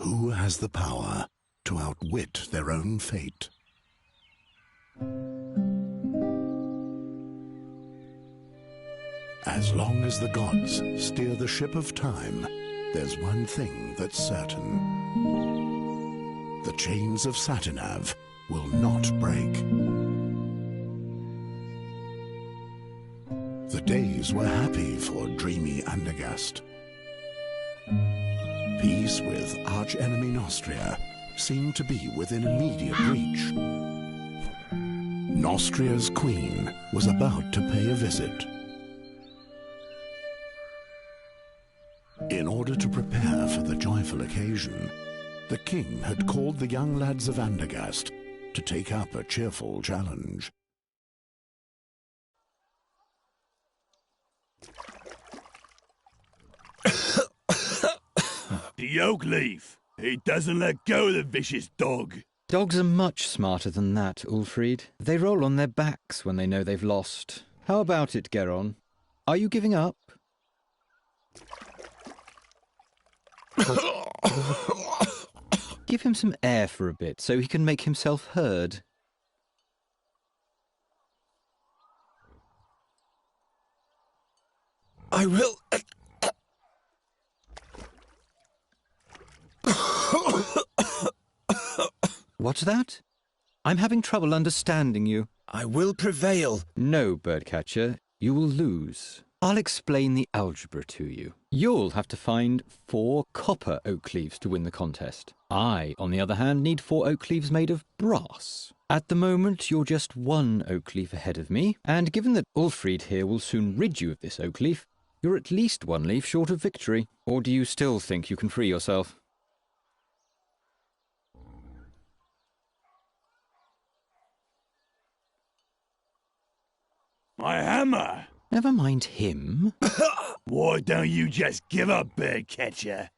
Who has the power to outwit their own fate? As long as the gods steer the ship of time, there's one thing that's certain. The chains of Satinav will not break. The days were happy for dreamy Andergast. Peace with arch-enemy Nostria seemed to be within immediate reach. Nostria's queen was about to pay a visit. In order to prepare for the joyful occasion, the king had called the young lads of Andergast to take up a cheerful challenge. The oak leaf. He doesn't let go, the vicious dog. Dogs are much smarter than that, Ulfried. They roll on their backs when they know they've lost. How about it, Geron? Are you giving up? Give him some air for a bit so he can make himself heard. I will... What's that? I'm having trouble understanding you. I will prevail. No, Birdcatcher, you will lose. I'll explain the algebra to you. You'll have to find 4 copper oak leaves to win the contest. I, on the other hand, need 4 oak leaves made of brass. At the moment, you're just 1 oak leaf ahead of me, and given that Ulfried here will soon rid you of this oak leaf, you're at least 1 leaf short of victory. Or do you still think you can free yourself? My hammer. Never mind him. Why don't you just give up, Birdcatcher?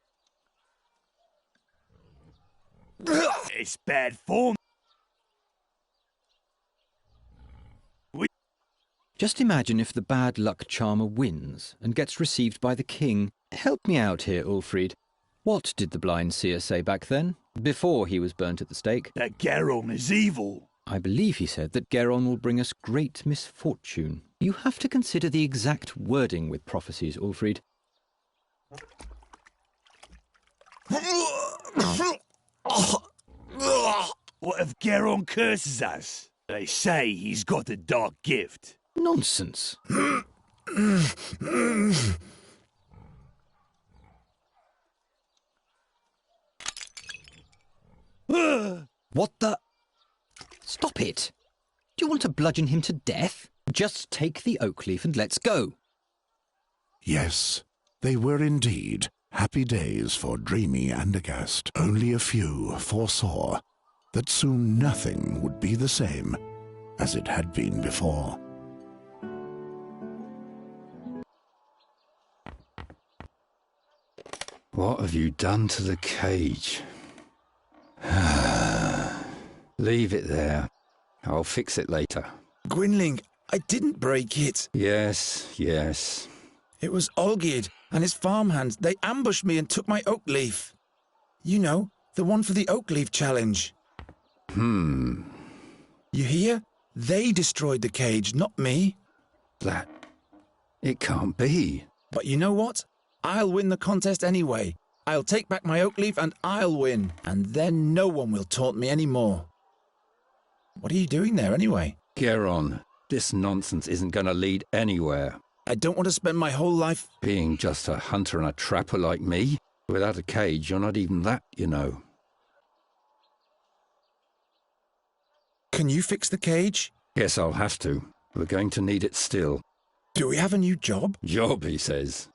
It's bad form. Just imagine if the bad luck charmer wins and gets received by the king. Help me out here, Ulfried. What did the blind seer say back then, before he was burnt at the stake? That Geron is evil. I believe he said that Geron will bring us great misfortune. You have to consider the exact wording with prophecies, Ulfried. What if Geron curses us? They say he's got a dark gift. Nonsense. What the... Stop it! Do you want to bludgeon him to death? Just take the oak leaf and let's go. Yes, they were indeed happy days for dreamy Andergast. Only a few foresaw that soon nothing would be the same as it had been before. What have you done to the cage? Leave it there. I'll fix it later. Gwynling, I didn't break it. Yes, yes. It was Olgierd and his farmhands. They ambushed me and took my oak leaf. You know, the one for the oak leaf challenge. You hear? They destroyed the cage, not me. That... It can't be. But you know what? I'll win the contest anyway. I'll take back my oak leaf and I'll win. And then no one will taunt me anymore. What are you doing there anyway? Geron, this nonsense isn't going to lead anywhere. I don't want to spend my whole life... Being just a hunter and a trapper like me? Without a cage, you're not even that, you know. Can you fix the cage? Guess I'll have to. We're going to need it still. Do we have a new job? Job, he says.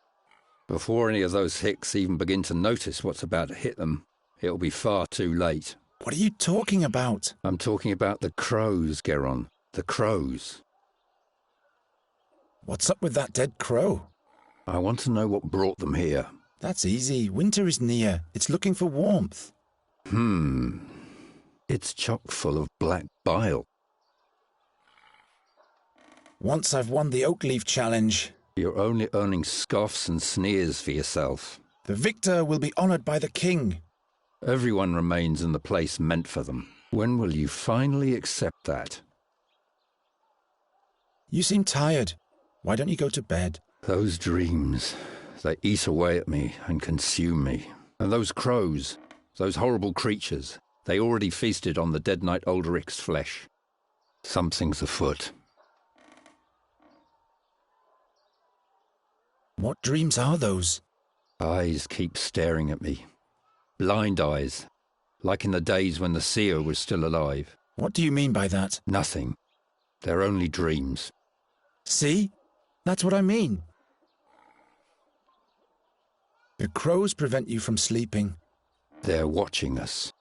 Before any of those hicks even begin to notice what's about to hit them, it'll be far too late. What are you talking about? I'm talking about the crows, Geron. The crows. What's up with that dead crow? I want to know what brought them here. That's easy. Winter is near. It's looking for warmth. It's chock full of black bile. Once I've won the oak leaf challenge, You're only earning scoffs and sneers for yourself. the victor will be honored by the king. Everyone remains in the place meant for them. When will you finally accept that? You seem tired. Why don't you go to bed? Those dreams, they eat away at me and consume me. And those crows, those horrible creatures, they already feasted on the dead knight Ulrich's flesh. Something's afoot. What dreams are those? Eyes keep staring at me. Blind eyes, like in the days when the seer was still alive. What do you mean by that? Nothing. They're only dreams. See? That's what I mean. The crows prevent you from sleeping. They're watching us.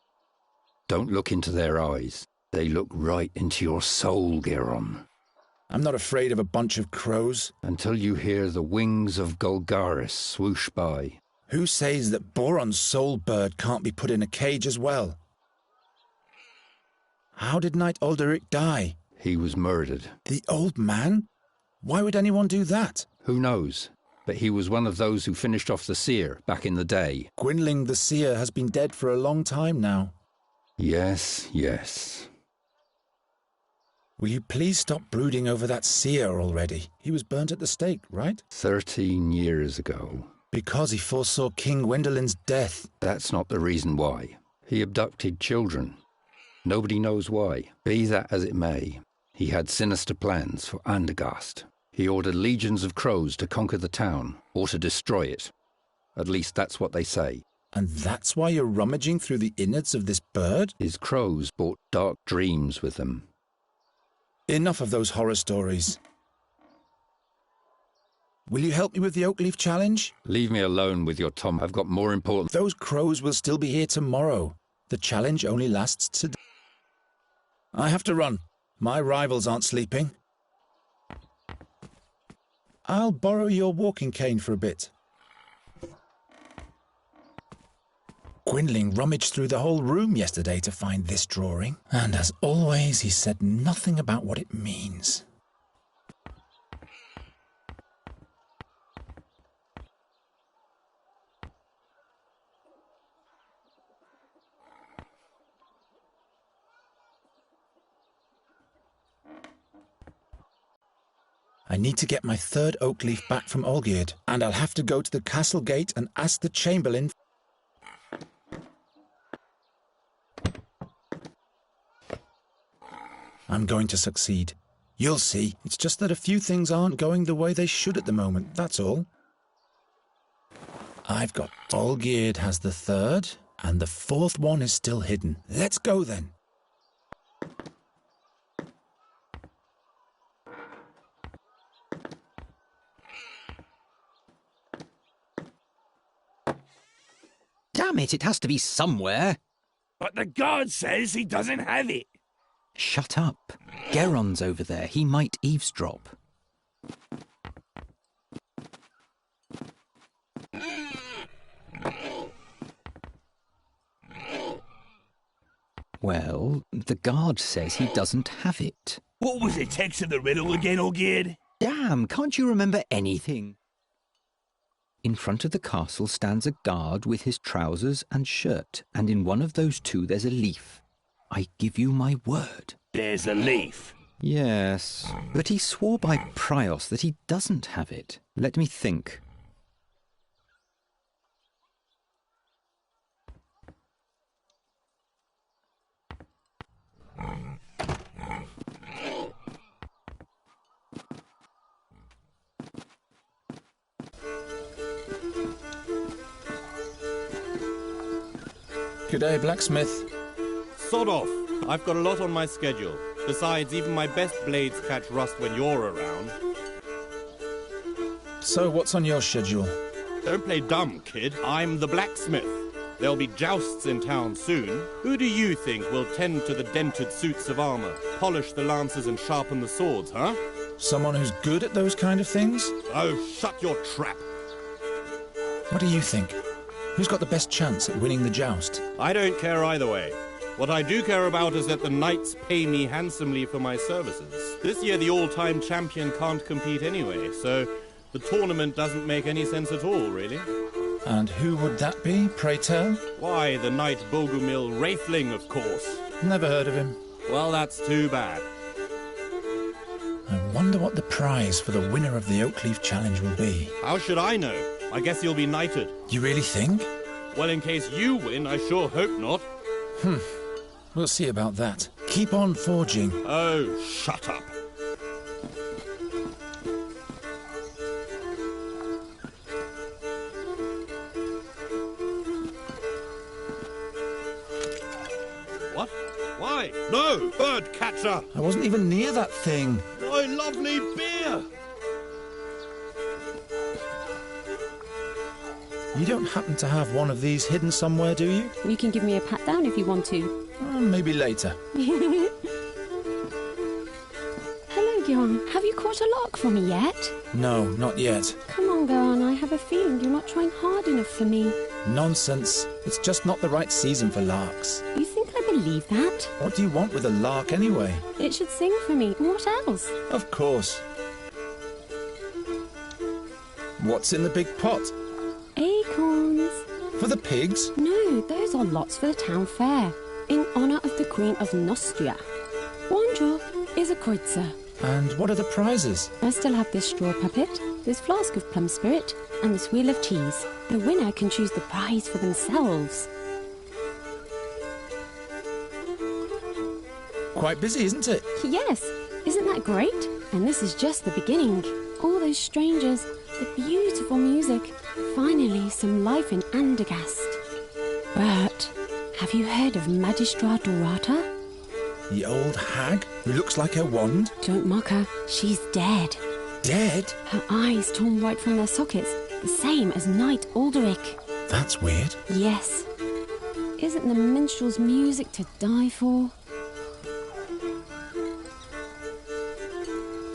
Don't look into their eyes. They look right into your soul, Geron. I'm not afraid of a bunch of crows. Until you hear the wings of Golgaris swoosh by. Who says that Boron's soul bird can't be put in a cage as well? How did Knight Ulrich die? He was murdered. The old man? Why would anyone do that? Who knows? But he was one of those who finished off the seer back in the day. Gwynling the seer has been dead for a long time now. Yes, yes. Will you please stop brooding over that seer already? He was burnt at the stake, right? 13 years ago. Because he foresaw King Gwendolen's death. That's not the reason why. He abducted children. Nobody knows why. Be that as it may, he had sinister plans for Andergast. He ordered legions of crows to conquer the town, or to destroy it. At least that's what they say. And that's why you're rummaging through the innards of this bird? His crows brought dark dreams with them. Enough of those horror stories. Will you help me with the Oakleaf Challenge? Leave me alone with your Tom. I've got more important... Those crows will still be here tomorrow. The challenge only lasts today. I have to run. My rivals aren't sleeping. I'll borrow your walking cane for a bit. Gwynling rummaged through the whole room yesterday to find this drawing. And as always, he said nothing about what it means. I need to get my third oak leaf back from Olgierd, and I'll have to go to the castle gate and ask the chamberlain. I'm going to succeed. You'll see. It's just that a few things aren't going the way they should at the moment, that's all. I've got Olgierd has the third, and the fourth one is still hidden. Let's go then. Damn it, it has to be somewhere. But the guard says he doesn't have it. Shut up. Geron's over there. He might eavesdrop. Well, the guard says he doesn't have it. What was the text of the riddle again, Olgierd? Damn, can't you remember anything? In front of the castle stands a guard with his trousers and shirt, and in one of those two there's a leaf. I give you my word. There's a leaf. Yes, but he swore by Prios that he doesn't have it. Let me think. Good day, blacksmith. Sod off. I've got a lot on my schedule. Besides, even my best blades catch rust when you're around. So, what's on your schedule? Don't play dumb, kid. I'm the blacksmith. There'll be jousts in town soon. Who do you think will tend to the dented suits of armor, polish the lances and sharpen the swords, huh? Someone who's good at those kind of things? Oh, shut your trap. What do you think? Who's got the best chance at winning the joust? I don't care either way. What I do care about is that the knights pay me handsomely for my services. This year the all-time champion can't compete anyway, so the tournament doesn't make any sense at all, really. And who would that be, pray tell? Why, the knight Bogumil Wraithling, of course. Never heard of him. Well, that's too bad. I wonder what the prize for the winner of the Oakleaf Challenge will be. How should I know? I guess you'll be knighted. You really think? Well, in case you win, I sure hope not. We'll see about that. Keep on forging. Oh, shut up. What? Why? No, bird catcher! I wasn't even near that thing. My lovely beer! You don't happen to have one of these hidden somewhere, do you? You can give me a pat down if you want to. Maybe later. Hello, Gyon. Have you caught a lark for me yet? No, not yet. Come on, Gyon. I have a feeling you're not trying hard enough for me. Nonsense. It's just not the right season for larks. You think I believe that? What do you want with a lark anyway? It should sing for me. What else? Of course. What's in the big pot? Acorns. For the pigs? No, those are lots for the town fair, in honour of the Queen of Nostria. One drop is a kreutzer. And what are the prizes? I still have this straw puppet, this flask of plum spirit, and this wheel of cheese. The winner can choose the prize for themselves. Quite busy, isn't it? Yes, isn't that great? And this is just the beginning. All those strangers, the beautiful music, finally some life in Andergast. But have you heard of Magistra Dorata? The old hag who looks like her wand? Don't mock her, she's dead. Dead? Her eyes torn right from their sockets, the same as Knight Alderic. That's weird. Yes. Isn't the minstrel's music to die for?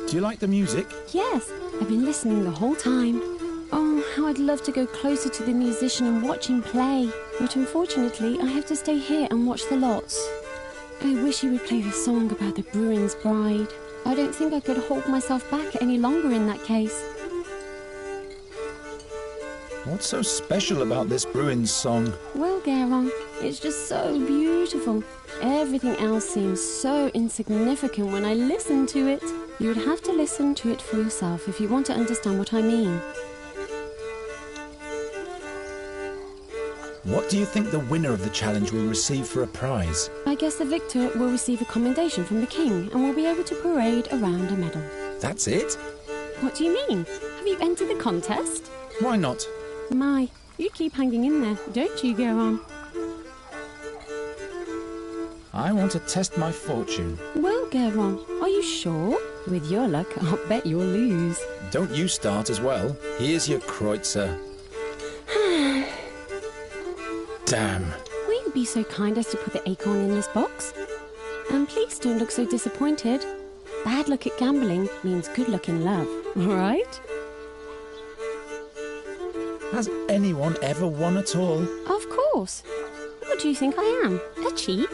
Do you like the music? Yes, I've been listening the whole time. Oh, how I'd love to go closer to the musician and watch him play. But unfortunately, I have to stay here and watch the lots. I wish he would play the song about the Bruin's bride. I don't think I could hold myself back any longer in that case. What's so special about this Bruin's song? Well, Garon, it's just so beautiful. Everything else seems so insignificant when I listen to it. You would have to listen to it for yourself if you want to understand what I mean. What do you think the winner of the challenge will receive for a prize? I guess the victor will receive a commendation from the king and will be able to parade around a medal. That's it? What do you mean? Have you entered the contest? Why not? My, you keep hanging in there, don't you, Garon? I want to test my fortune. Well, Garon, are you sure? With your luck, I'll bet you'll lose. Don't you start as well. Here's your kreutzer. Damn. Will you be so kind as to put the acorn in this box? And please don't look so disappointed. Bad luck at gambling means good luck in love, all right? Has anyone ever won at all? Of course. What do you think I am? A cheat?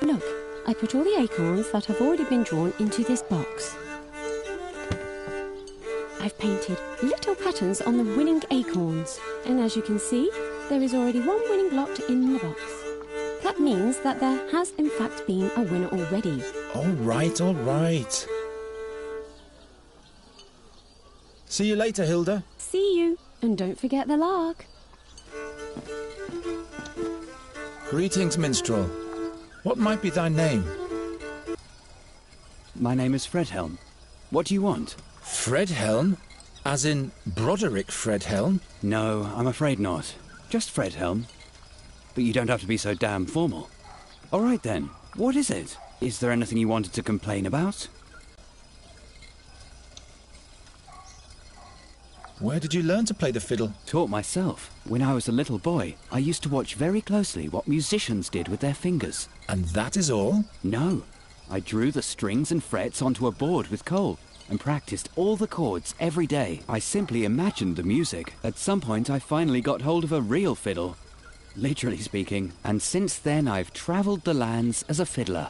Look, I put all the acorns that have already been drawn into this box. I've painted little patterns on the winning acorns. And as you can see, there is already one winning lot in the box. That means that there has in fact been a winner already. All right, all right. See you later, Hilda. See you, and don't forget the lark. Greetings, minstrel. What might be thy name? My name is Fredhelm. What do you want? Fredhelm? As in Broderick Fredhelm? No, I'm afraid not. Just Fredhelm. But you don't have to be so damn formal. All right then, what is it? Is there anything you wanted to complain about? Where did you learn to play the fiddle? Taught myself. When I was a little boy, I used to watch very closely what musicians did with their fingers. And that is all? No. I drew the strings and frets onto a board with coal and practiced all the chords every day. I simply imagined the music. At some point, I finally got hold of a real fiddle, literally speaking, and since then I've travelled the lands as a fiddler.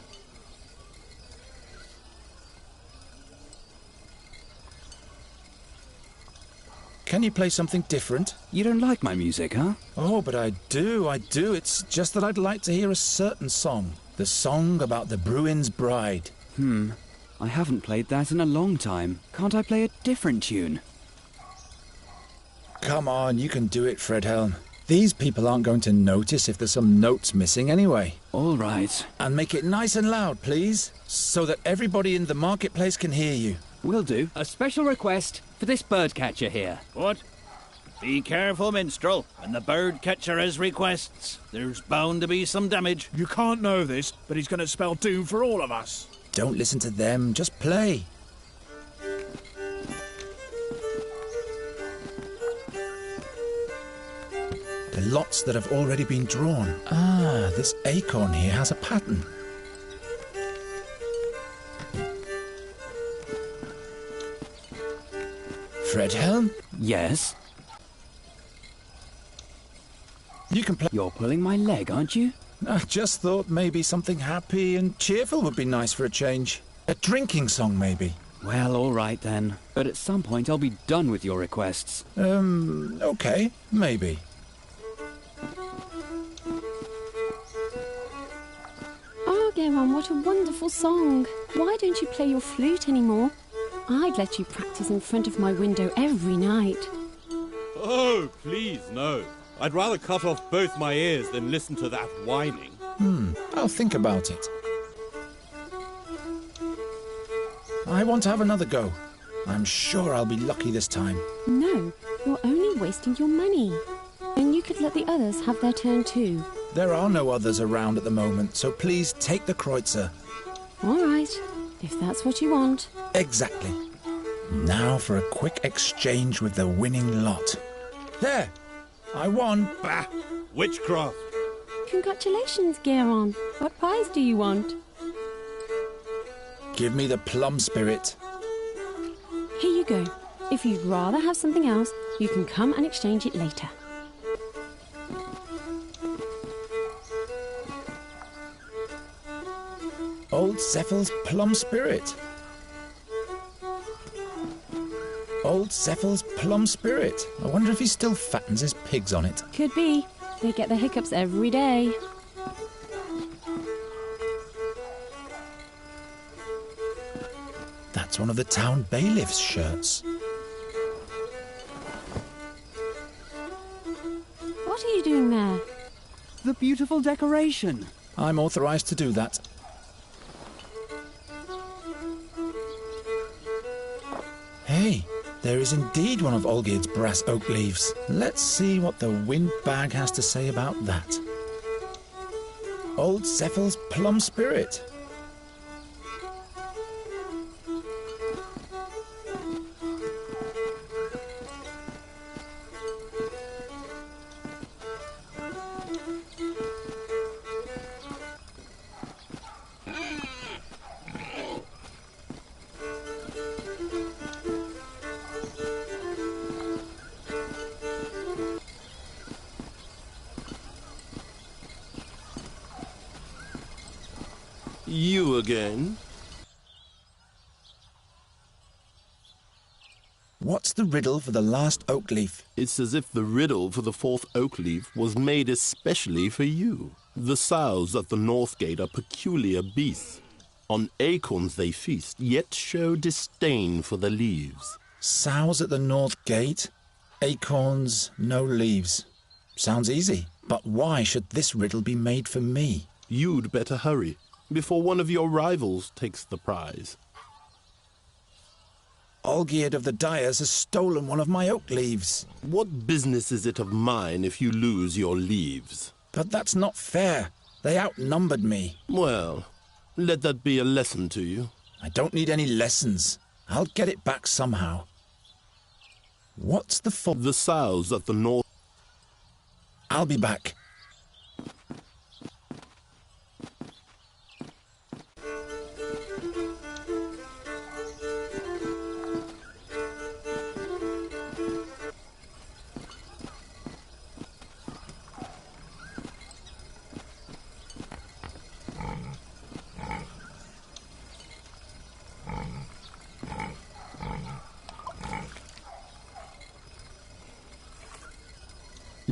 Can Can you play something different? You don't like my music, huh? Oh, but I do. It's just that I'd like to hear a certain song. The song about the Bruin's bride. I haven't played that in a long time. Can't I play a different tune? Come on, you can do it, Fredhelm. These people aren't going to notice if there's some notes missing anyway. All right. And make it nice and loud, please, so that everybody in the marketplace can hear you. Will do. A special request for this birdcatcher here. What? Be careful, minstrel. When the bird catcher has requests, there's bound to be some damage. You can't know this, but he's going to spell doom for all of us. Don't listen to them, just play. The lots that have already been drawn. Ah, this acorn here has a pattern. Fredhelm? Yes? You can play... You're pulling my leg, aren't you? I just thought maybe something happy and cheerful would be nice for a change. A drinking song, maybe. Well, all right then. But at some point I'll be done with your requests. Okay, maybe. Oh, Geron, what a wonderful song. Why don't you play your flute anymore? I'd let you practice in front of my window every night. Oh, please, no. I'd rather cut off both my ears than listen to that whining. I'll think about it. I want to have another go. I'm sure I'll be lucky this time. No, you're only wasting your money. And you could let the others have their turn too. There are no others around at the moment, so please take the Kreutzer. All right, if that's what you want. Exactly. Now for a quick exchange with the winning lot. There! I won! Bah! Witchcraft! Congratulations, Geron. What prize do you want? Give me the plum spirit. Here you go. If you'd rather have something else, you can come and exchange it later. Old Zephel's plum spirit. Old Zephel's plum spirit. I wonder if he still fattens his pigs on it. Could be. They get the hiccups every day. That's one of the town bailiff's shirts. What are you doing there? The beautiful decoration. I'm authorized to do that. Hey, there is indeed one of Olgierd's brass oak leaves. Let's see what the wind bag has to say about that. Old Zephel's plum spirit. You again? What's the riddle for the last oak leaf? It's as if the riddle for the fourth oak leaf was made especially for you. The sows at the north gate are peculiar beasts. On acorns they feast, yet show disdain for the leaves. Sows at the north gate, acorns, no leaves. Sounds easy, but why should this riddle be made for me? You'd better hurry, before one of your rivals takes the prize. Olgierd of the Dyers has stolen one of my oak leaves. What business is it of mine if you lose your leaves? But that's not fair. They outnumbered me. Well, let that be a lesson to you. I don't need any lessons. I'll get it back somehow. What's the fault? The sows at the north... I'll be back.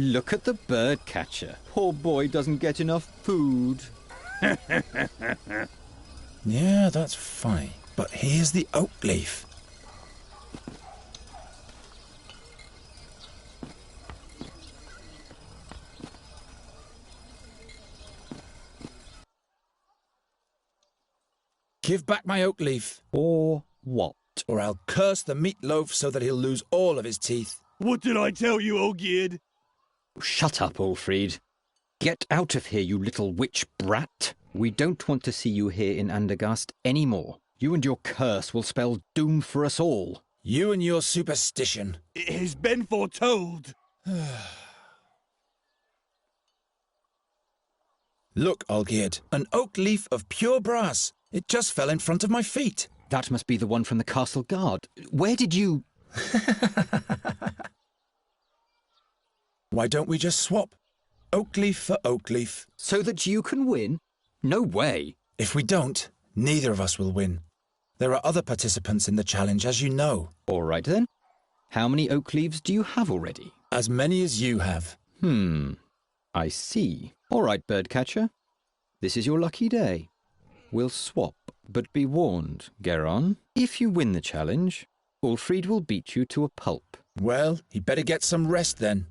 Look at the bird catcher. Poor boy doesn't get enough food. Yeah, that's funny. But here's the oak leaf. Give back my oak leaf, Or what? or I'll curse the meatloaf so that he'll lose all of his teeth. What did I tell you, old gid? Shut up, Ulfried. Get out of here, you little witch brat. We don't want to see you here in Andergast anymore. You and your curse will spell doom for us all. You and your superstition. It has been foretold. Look, Olgierd, an oak leaf of pure brass. It just fell in front of my feet. That must be the one from the castle guard. Where did you... Why don't we just swap? Oak leaf for oak leaf. So that you can win? No way. If we don't, neither of us will win. There are other participants in the challenge, as you know. All right, then. How many oak leaves do you have already? As many as you have. I see. All right, birdcatcher. This is your lucky day. We'll swap, but be warned, Geron. If you win the challenge, Ulfried will beat you to a pulp. Well, he'd better get some rest then.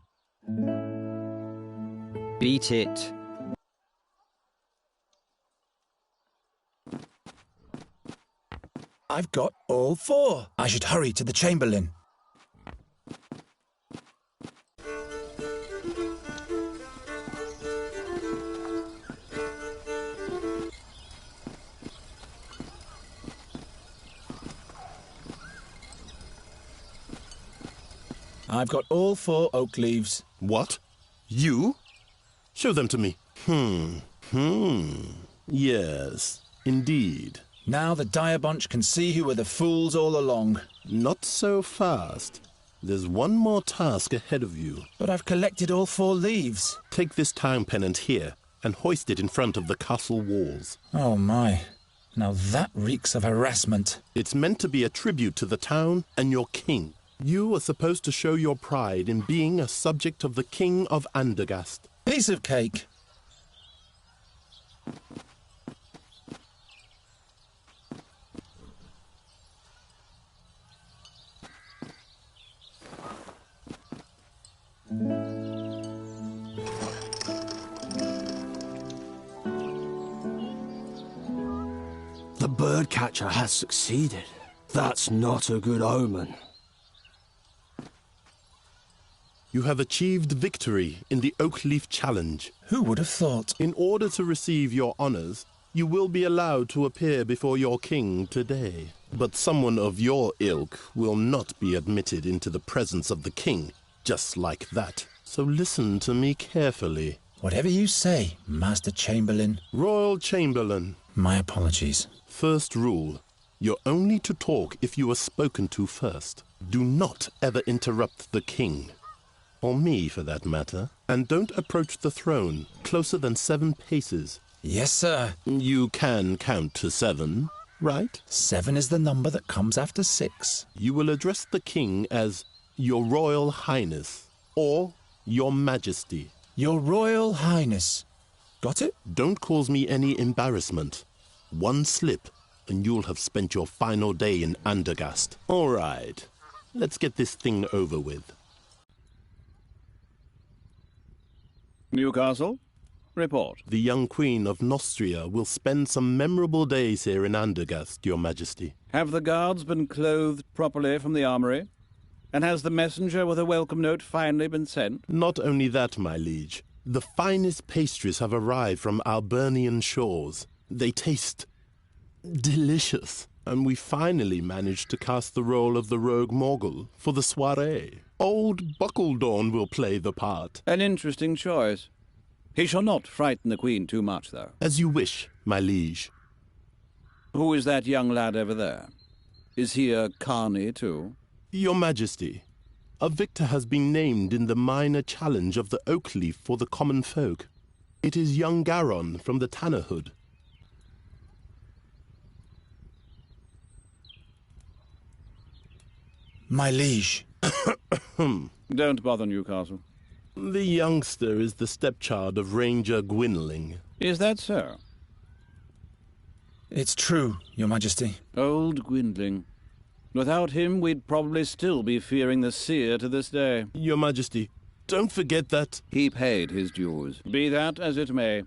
Beat it. I've got all four. I should hurry to the Chamberlain. I've got all four oak leaves. What? You? Show them to me. Yes, indeed. Now the dire bunch can see who were the fools all along. Not so fast. There's one more task ahead of you. But I've collected all four leaves. Take this town pennant here and hoist it in front of the castle walls. Oh my. Now that reeks of harassment. It's meant to be a tribute to the town and your king. You are supposed to show your pride in being a subject of the King of Andergast. Piece of cake. The birdcatcher has succeeded. That's not a good omen. You have achieved victory in the Oakleaf Challenge. Who would have thought? In order to receive your honors, you will be allowed to appear before your king today. But someone of your ilk will not be admitted into the presence of the king, just like that. So listen to me carefully. Whatever you say, Master Chamberlain. Royal Chamberlain. My apologies. First rule. You're only to talk if you are spoken to first. Do not ever interrupt the king. Or me, for that matter. And don't approach the throne closer than 7 paces. Yes, sir. You can count to 7, right? 7 is the number that comes after 6. You will address the king as Your Royal Highness or Your Majesty. Your Royal Highness. Got it? Don't cause me any embarrassment. One slip, and you'll have spent your final day in Andergast. All right, let's get this thing over with. Newcastle, report. The young Queen of Nostria will spend some memorable days here in Andergast, Your Majesty. Have the guards been clothed properly from the armory? And has the messenger with a welcome note finally been sent? Not only that, my liege. The finest pastries have arrived from Albernian shores. They taste delicious. And we finally managed to cast the role of the rogue Morgul for the soirée. Old Buckledorn will play the part. An interesting choice. He shall not frighten the Queen too much, though. As you wish, my liege. Who is that young lad over there? Is he a carny, too? Your Majesty, a victor has been named in the minor challenge of the Oakleaf for the common folk. It is young Garon from the Tannerhood. My liege. Don't bother, Newcastle. The youngster is the stepchild of Ranger Gwynling. Is that so? It's true, Your Majesty. Old Gwynling. Without him, we'd probably still be fearing the seer to this day. Your Majesty, don't forget that... He paid his dues. Be that as it may,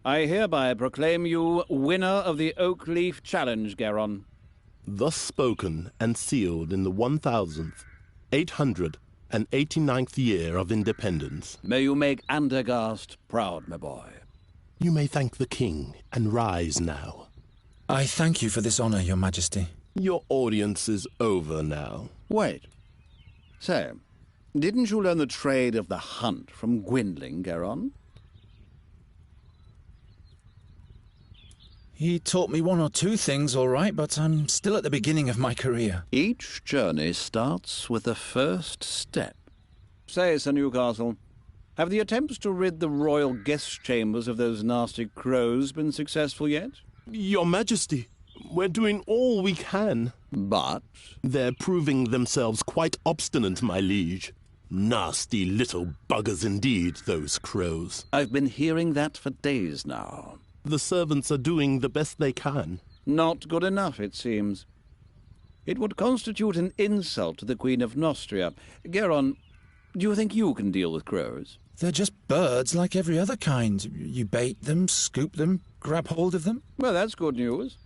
I hereby proclaim you winner of the Oak Leaf Challenge, Garon. Thus spoken and sealed in the 1,889th year of independence. May you make Andergast proud, my boy. You may thank the king and rise now. I thank you for this honor, Your Majesty. Your audience is over now. Wait. Say, didn't you learn the trade of the hunt from Gwynling, Garon? He taught me one or two things, all right, but I'm still at the beginning of my career. Each journey starts with the first step. Say, Sir Newcastle, have the attempts to rid the royal guest chambers of those nasty crows been successful yet? Your Majesty, we're doing all we can. But? They're proving themselves quite obstinate, my liege. Nasty little buggers indeed, those crows. I've been hearing that for days now. The servants are doing the best they can. Not good enough, it seems. It would constitute an insult to the Queen of Nostria. Garon, do you think you can deal with crows? They're just birds like every other kind. You bait them, scoop them, grab hold of them. Well, that's good news.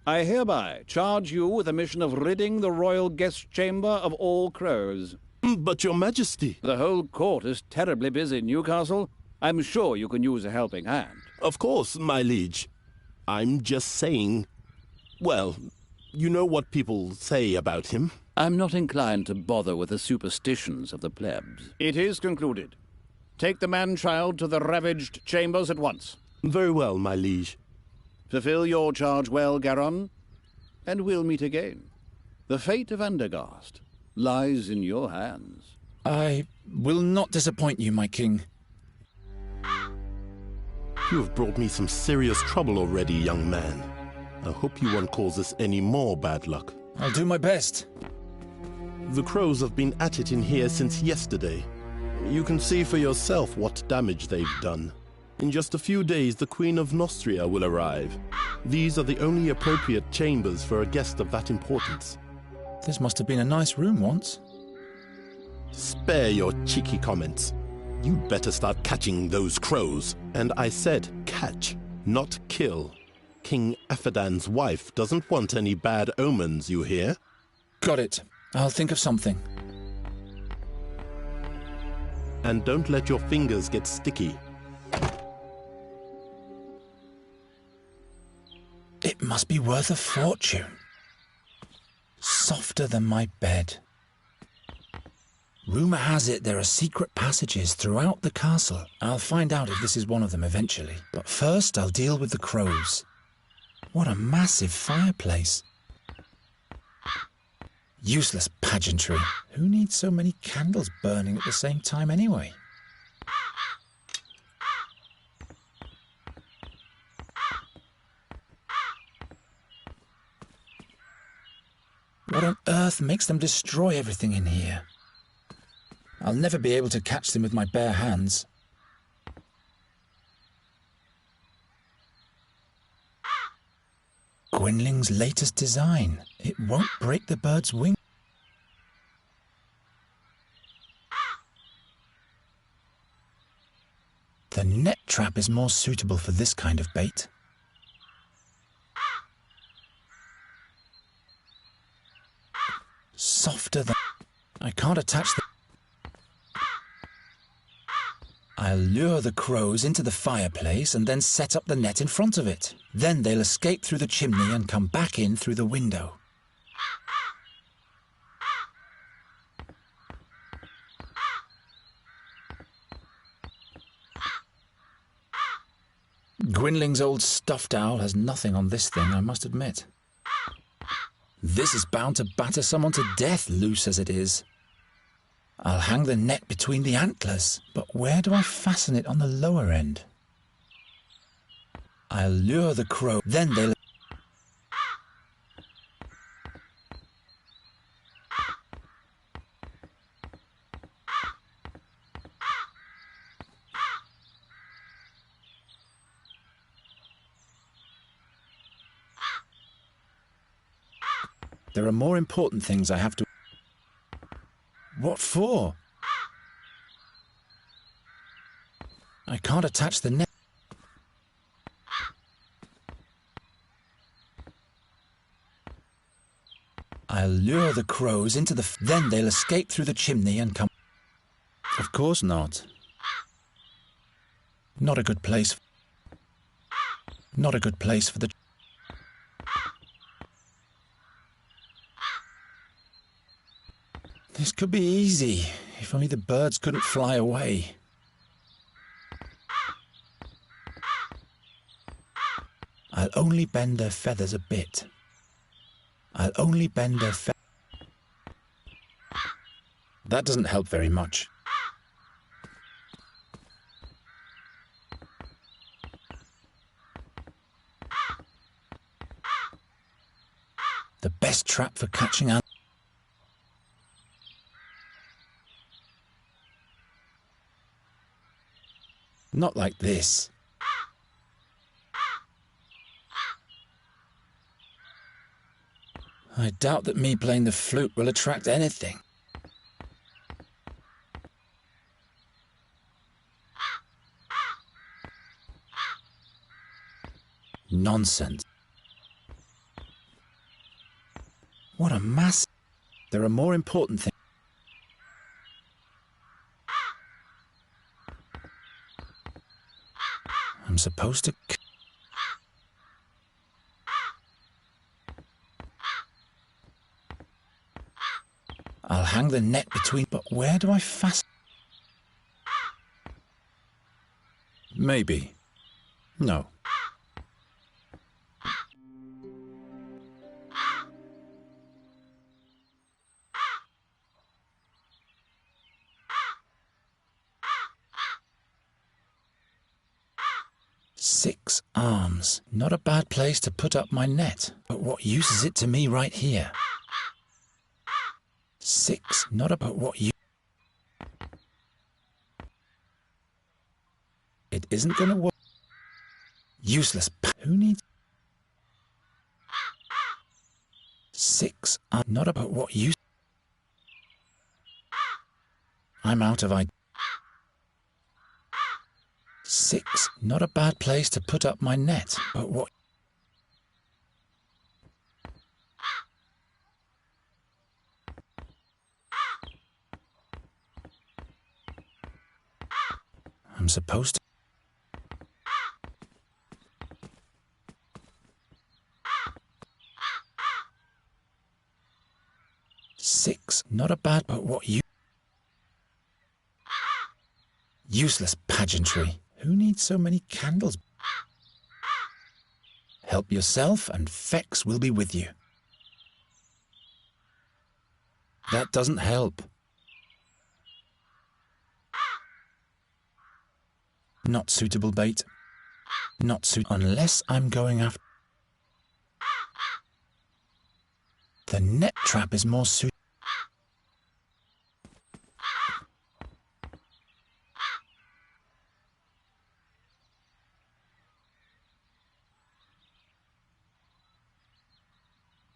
I hereby charge you with the mission of ridding the royal guest chamber of all crows. But, Your Majesty... The whole court is terribly busy, Newcastle. I'm sure you can use a helping hand. Of course, my liege. I'm just saying... Well, you know what people say about him. I'm not inclined to bother with the superstitions of the plebs. It is concluded. Take the man-child to the ravaged chambers at once. Very well, my liege. Fulfill your charge well, Garon, and we'll meet again. The fate of Andergast lies in your hands. I will not disappoint you, my king. You have brought me some serious trouble already, young man. I hope you won't cause us any more bad luck. I'll do my best. The crows have been at it in here since yesterday. You can see for yourself what damage they've done. In just a few days, the Queen of Nostria will arrive. These are the only appropriate chambers for a guest of that importance. This must have been a nice room once. Spare your cheeky comments. You'd better start catching those crows. And I said catch, not kill. King Aphadan's wife doesn't want any bad omens, you hear? Got it. I'll think of something. And don't let your fingers get sticky. It must be worth a fortune. Softer than my bed. Rumour has it there are secret passages throughout the castle. I'll find out if this is one of them eventually. But first I'll deal with the crows. What a massive fireplace. Useless pageantry. Who needs so many candles burning at the same time anyway? What on earth makes them destroy everything in here? I'll never be able to catch them with my bare hands. Gwynling's latest design. It won't break the bird's wing. The net trap is more suitable for this kind of bait. Softer than... I can't attach the... I'll lure the crows into the fireplace and then set up the net in front of it. Then they'll escape through the chimney and come back in through the window. Gwynling's old stuffed owl has nothing on this thing, I must admit. This is bound to batter someone to death, loose as it is. I'll hang the net between the antlers, but where do I fasten it on the lower end? I'll lure the crow, then they'll... There are more important things I have to... What for? I can't attach the net. I'll lure the crows into the... Then they'll escape through the chimney and come... Of course not. Not a good place. Not a good place for the... This could be easy, if only the birds couldn't fly away. I'll only bend their feathers a bit. I'll only bend their feathers. That doesn't help very much. The best trap for catching ants. Not like this. I doubt that me playing the flute will attract anything. Nonsense. What a mass. There are more important things. I'm supposed to... I'll hang the net between... But where do I fasten? Maybe. No. Six arms. Not a bad place to put up my net. But what use is it to me right here? Six. Not about what you... It isn't going to work. Useless. Who needs... Six. Not about what you... I'm out of ideas. Six. Not a bad place to put up my net. But what... I'm supposed to... Six. Not a bad... But what you... Useless pageantry. Who needs so many candles? Help yourself and Fex will be with you. That doesn't help. Not suitable bait. Not unless I'm going after... The net trap is more suitable.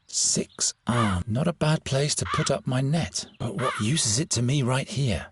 Six arm. Not a bad place to put up my net. But what use is it to me right here?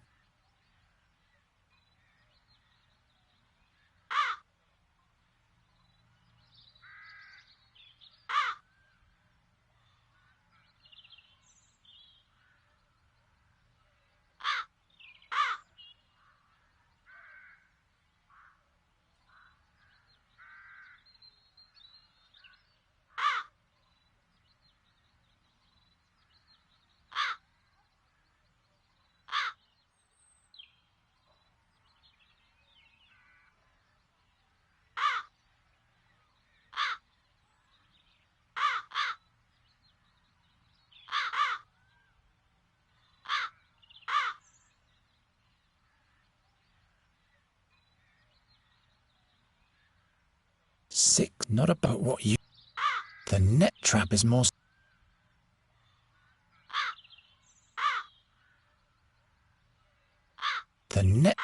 Six. Not about what you... The net trap is more... The net...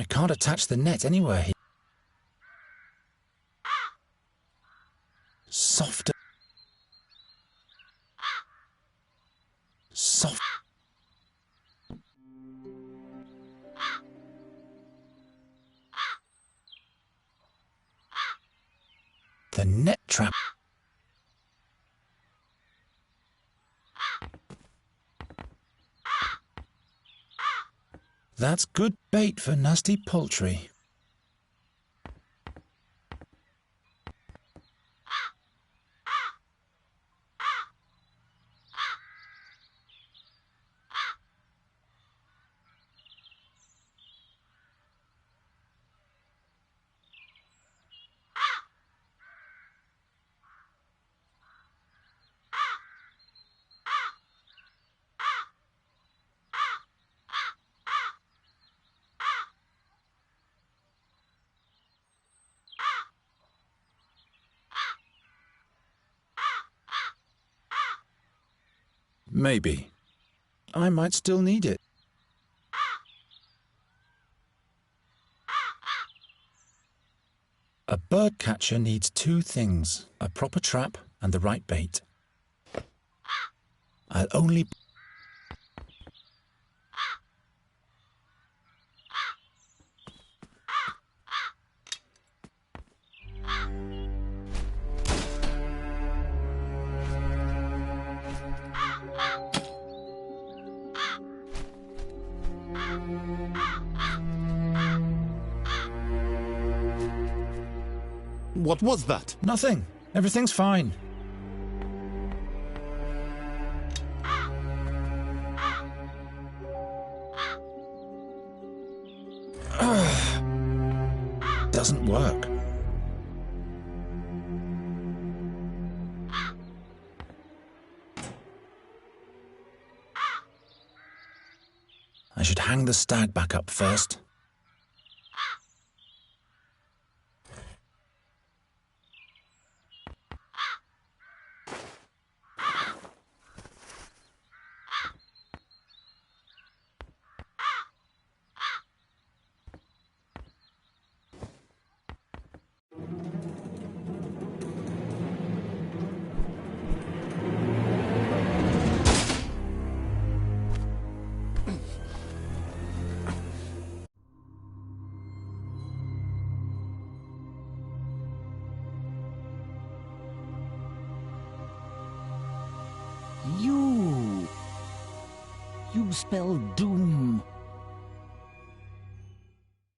I can't attach the net anywhere here. Softer. Soft. The net trap. That's good bait for nasty poultry. Maybe. I might still need it. A bird catcher needs two things, a proper trap and the right bait. I'll only... What was that? Nothing. Everything's fine. Doesn't work. I should hang the stag back up first. You spell doom.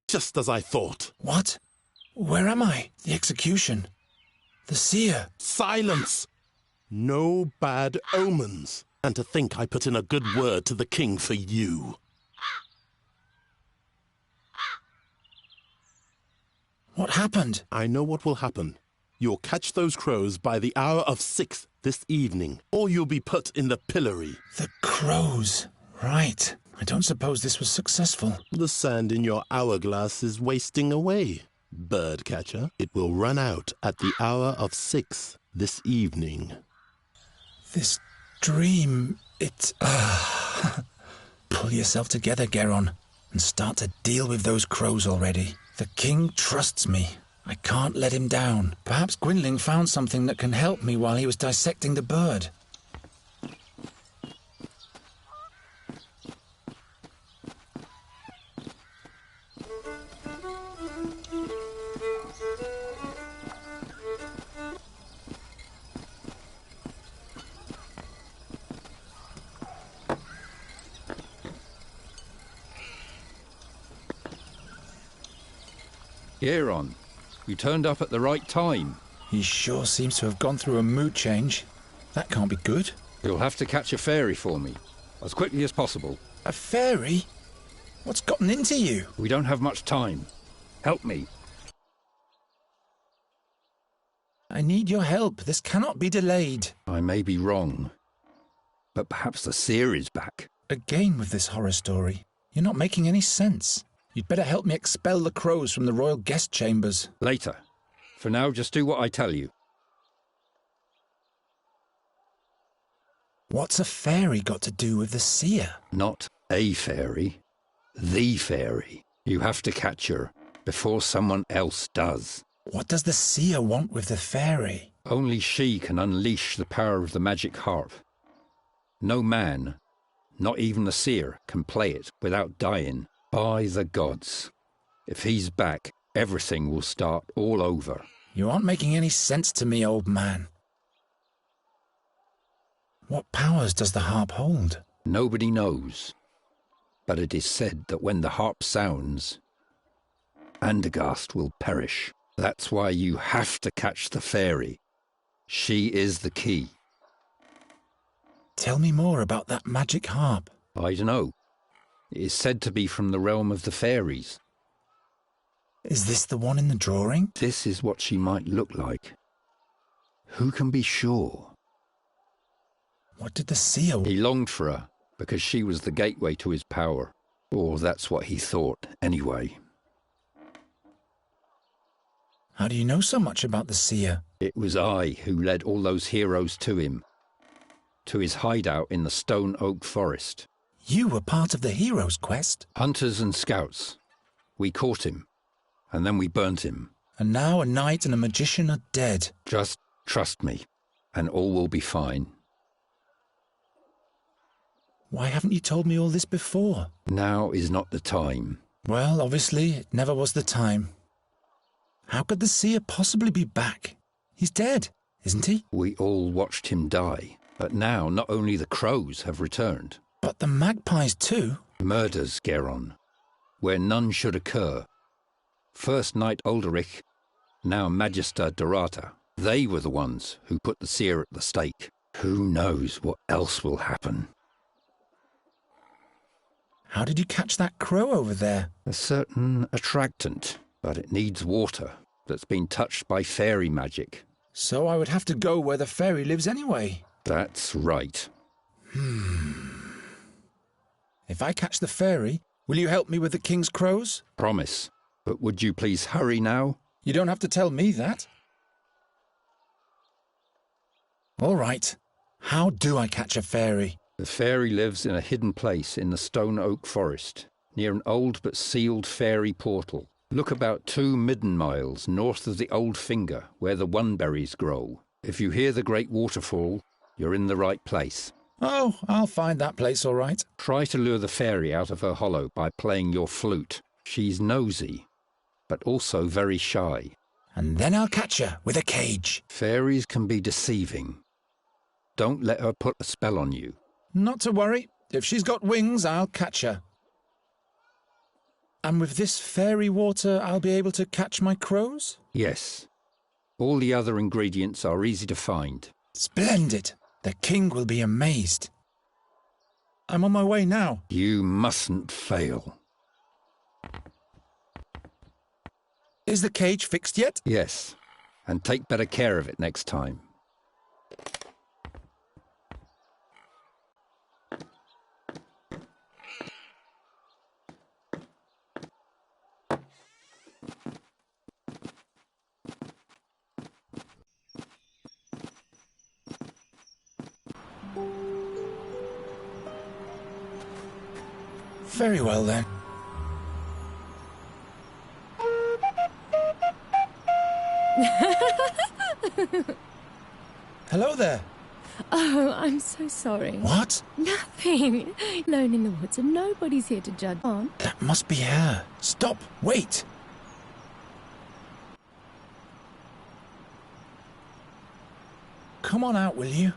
Just as I thought. What? Where am I? The execution. The seer. Silence! No bad omens. And to think I put in a good word to the king for you. What happened? I know what will happen. You'll catch those crows by the hour of 6 this evening, or you'll be put in the pillory. The crows. Right. I don't suppose this was successful. The sand in your hourglass is wasting away, birdcatcher. It will run out at the hour of 6 this evening. This dream, it... Pull yourself together, Geron, and start to deal with those crows already. The king trusts me. I can't let him down. Perhaps Gwynling found something that can help me while he was dissecting the bird. Geron, you turned up at the right time. He sure seems to have gone through a mood change. That can't be good. You'll have to catch a fairy for me, as quickly as possible. A fairy? What's gotten into you? We don't have much time. Help me. I need your help. This cannot be delayed. I may be wrong, but perhaps the seer is back. Again with this horror story. You're not making any sense. You'd better help me expel the crows from the royal guest chambers. Later. For now, just do what I tell you. What's a fairy got to do with the seer? Not a fairy. The fairy. You have to catch her before someone else does. What does the seer want with the fairy? Only she can unleash the power of the magic harp. No man, not even the seer, can play it without dying. By the gods. If he's back, everything will start all over. You aren't making any sense to me, old man. What powers does the harp hold? Nobody knows. But it is said that when the harp sounds, Andergast will perish. That's why you have to catch the fairy. She is the key. Tell me more about that magic harp. I don't know. It is said to be from the realm of the fairies. Is this the one in the drawing? This is what she might look like. Who can be sure? What did the seer... He longed for her, because she was the gateway to his power. Or that's what he thought, anyway. How do you know so much about the seer? It was I who led all those heroes to him. To his hideout in the Stone Oak Forest. You were part of the hero's quest? Hunters and scouts. We caught him, and then we burnt him. And now a knight and a magician are dead. Just trust me, and all will be fine. Why haven't you told me all this before? Now is not the time. Well, obviously, it never was the time. How could the seer possibly be back? He's dead, isn't he? We all watched him die, but now not only the crows have returned. But the magpies too? Murders, Geron, where none should occur. First Knight Ulderich, now Magister Dorata. They were the ones who put the seer at the stake. Who knows what else will happen? How did you catch that crow over there? A certain attractant, but it needs water that's been touched by fairy magic. So I would have to go where the fairy lives anyway. That's right. If I catch the fairy, will you help me with the king's crows? Promise. But would you please hurry now? You don't have to tell me that. All right. How do I catch a fairy? The fairy lives in a hidden place in the Stone Oak Forest, near an old but sealed fairy portal. Look about 2 midden miles north of the Old Finger, where the oneberries grow. If you hear the great waterfall, you're in the right place. Oh, I'll find that place all right. Try to lure the fairy out of her hollow by playing your flute. She's nosy, but also very shy. And then I'll catch her with a cage. Fairies can be deceiving. Don't let her put a spell on you. Not to worry. If she's got wings, I'll catch her. And with this fairy water, I'll be able to catch my crows? Yes. All the other ingredients are easy to find. Splendid. The king will be amazed. I'm on my way now. You mustn't fail. Is the cage fixed yet? Yes. And take better care of it next time. Very well, then. Hello there. Oh, I'm so sorry. What? Nothing. Alone in the woods and nobody's here to judge on. That must be her. Stop. Wait. Come on out, will you?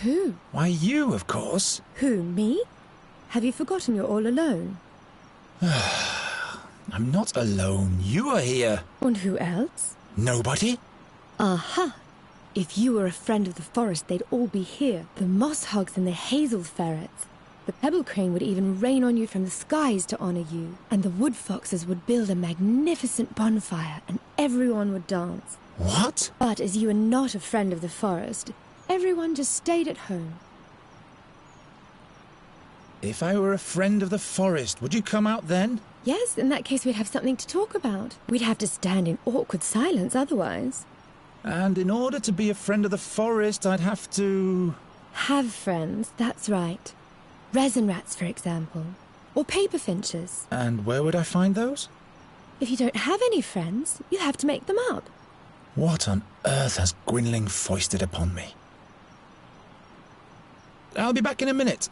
Who? Why, you, of course. Who, me? Have you forgotten you're all alone? I'm not alone. You are here. And who else? Nobody? Aha! If you were a friend of the forest, they'd all be here. The moss hogs and the hazel ferrets. The pebble crane would even rain on you from the skies to honor you. And the wood foxes would build a magnificent bonfire, and everyone would dance. What? But as you are not a friend of the forest, everyone just stayed at home. If I were a friend of the forest, would you come out then? Yes, in that case we'd have something to talk about. We'd have to stand in awkward silence otherwise. And in order to be a friend of the forest, I'd have to... Have friends, that's right. Resin rats, for example. or paper finches. And where would I find those? If you don't have any friends, you'll have to make them up. What on earth has Gwynling foisted upon me? I'll be back in a minute.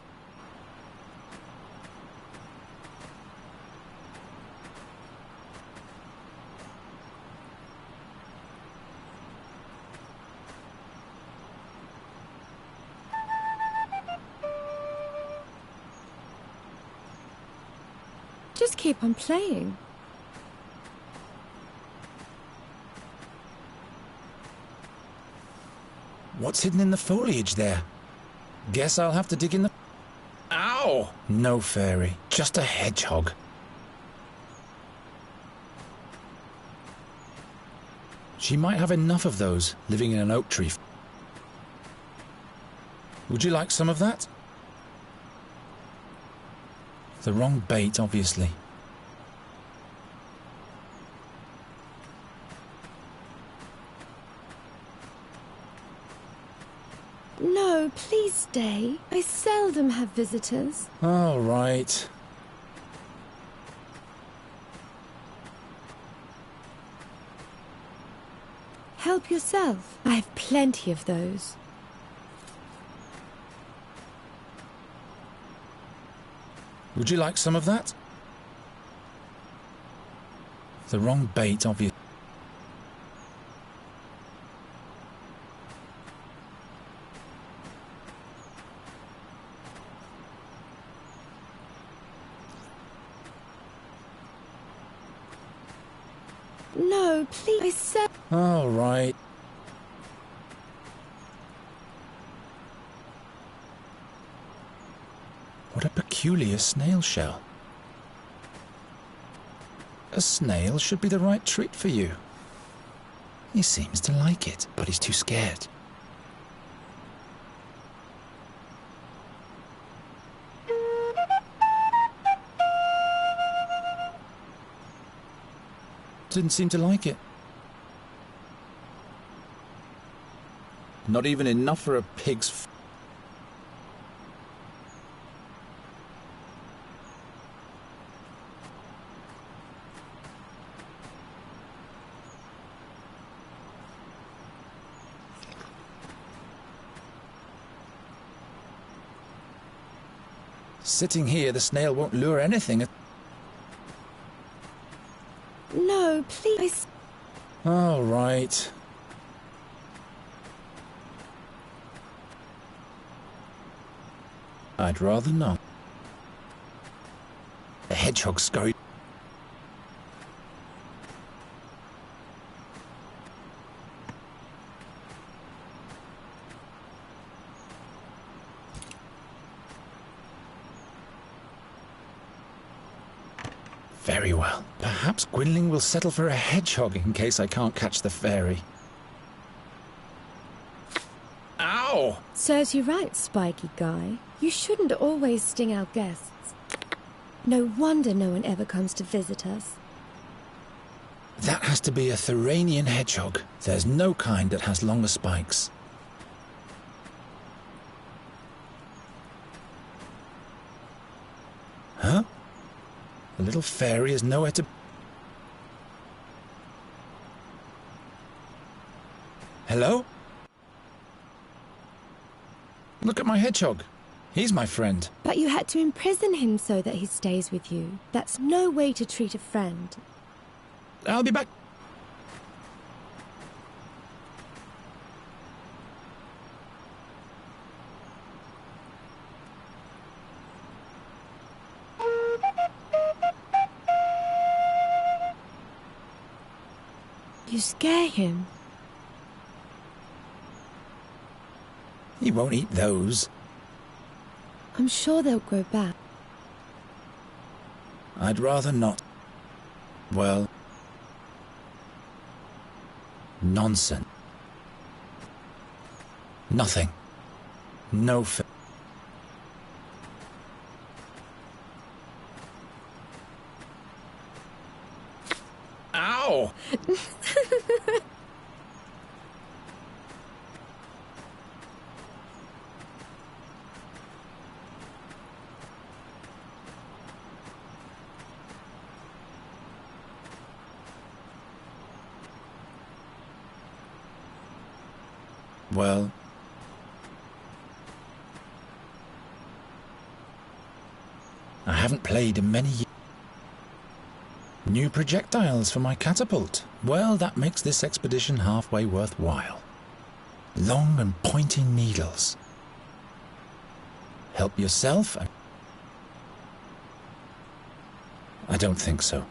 Just keep on playing. What's hidden in the foliage there? Guess I'll have to dig in the... Ow! No fairy, just a hedgehog. She might have enough of those, living in an oak tree. Would you like some of that? The wrong bait, obviously. No, please stay. I seldom have visitors. All right. Help yourself. I have plenty of those. Would you like some of that? The wrong bait, obviously. No, please. I said... All right. What a peculiar snail shell. A snail should be the right treat for you. He seems to like it, but he's too scared. Didn't seem to like it. Not even enough for a pig's... Sitting here, the snail won't lure anything. No, please. All right. I'd rather not. The hedgehog scurried. Very well. Perhaps Gwynling will settle for a hedgehog in case I can't catch the fairy. Ow! Serves you right, spiky guy. You shouldn't always sting our guests. No wonder no one ever comes to visit us. That has to be a Thuranian hedgehog. There's no kind that has longer spikes. Huh? The little fairy is nowhere to... Hello? Look at my hedgehog. He's my friend. But you had to imprison him so that he stays with you. That's no way to treat a friend. I'll be back. You scare him. He won't eat those. I'm sure they'll grow back. I'd rather not. Well... Nonsense. Nothing. No fa... Ow! Well... I haven't played in many years. New projectiles for my catapult. Well, that makes this expedition halfway worthwhile. Long and pointy needles. Help yourself and... I don't think so.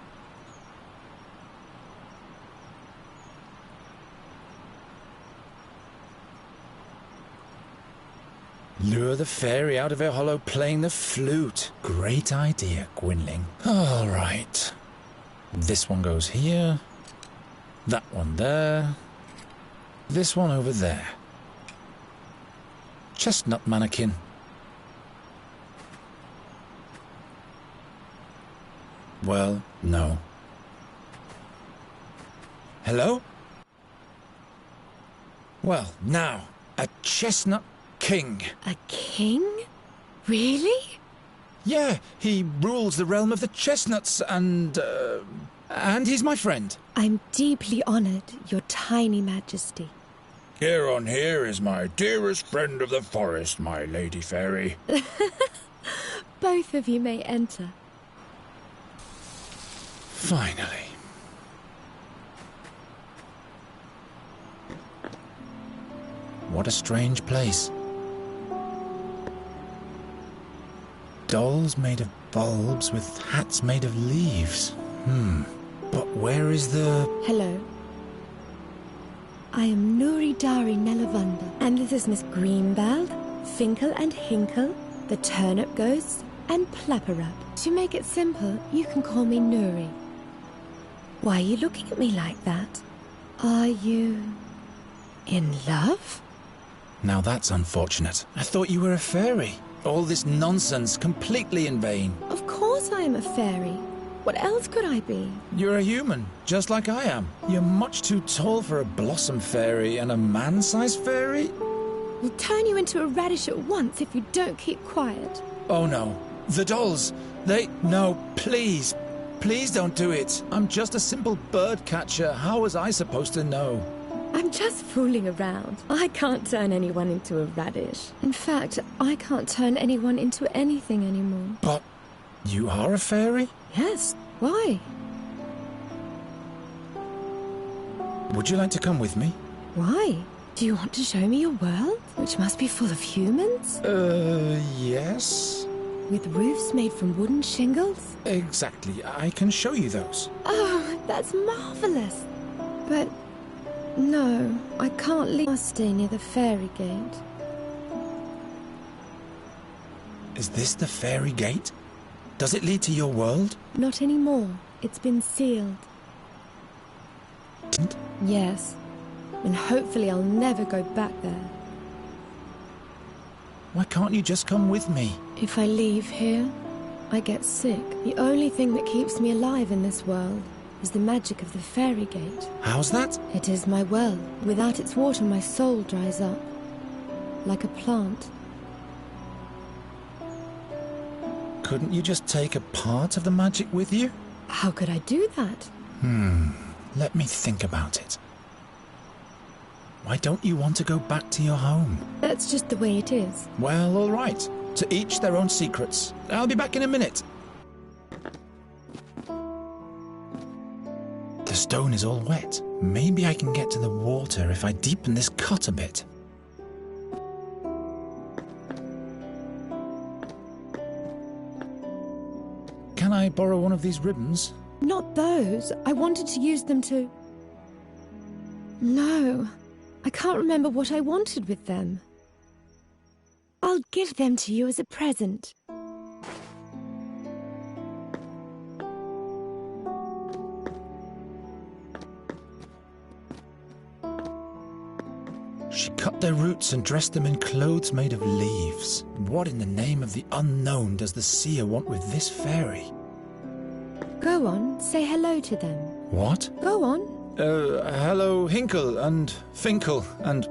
Lure the fairy out of her hollow playing the flute. Great idea, Gwynling. All right. This one goes here. That one there. This one over there. Chestnut mannequin. Well, no. Hello? Well, now, a chestnut king. A king? Really? Yeah, he rules the realm of the chestnuts and he's my friend. I'm deeply honored, your tiny majesty. Here on here is my dearest friend of the forest, my lady fairy. Both of you may enter. Finally. What a strange place. Dolls made of bulbs with hats made of leaves. But where is the... Hello. I am Nuri Dari Nelavunda, and this is Miss Greenbald, Finkel and Hinkle, the Turnip Ghosts, and Plapperup. To make it simple, you can call me Nuri. Why are you looking at me like that? Are you... in love? Now that's unfortunate. I thought you were a fairy. All this nonsense completely in vain. Of course I am a fairy. What else could I be? You're a human, just like I am. You're much too tall for a blossom fairy and a man-sized fairy. We'll turn you into a radish at once if you don't keep quiet. Oh no. The dolls. No, please. Please don't do it. I'm just a simple bird catcher. How was I supposed to know? I'm just fooling around. I can't turn anyone into a radish. In fact, I can't turn anyone into anything anymore. But you are a fairy? Yes. Why? Would you like to come with me? Why? Do you want to show me your world, which must be full of humans? Yes. With roofs made from wooden shingles? Exactly. I can show you those. Oh, that's marvelous. But... no, I can't leave. I'll stay near the fairy gate. Is this the fairy gate? Does it lead to your world? Not anymore. It's been sealed. Yes. And hopefully I'll never go back there. Why can't you just come with me? If I leave here, I get sick. The only thing that keeps me alive in this world is the magic of the fairy gate. How's that? It is my well. Without its water, my soul dries up. Like a plant. Couldn't you just take a part of the magic with you? How could I do that? Let me think about it. Why don't you want to go back to your home? That's just the way it is. Well, all right. To each their own secrets. I'll be back in a minute. The stone is all wet. Maybe I can get to the water if I deepen this cut a bit. Can I borrow one of these ribbons? Not those. I wanted to use them to... No. I can't remember what I wanted with them. I'll give them to you as a present. She cut their roots and dressed them in clothes made of leaves. What in the name of the unknown does the seer want with this fairy? Go on, say hello to them. What? Go on. Hello, Hinkle and Finkel and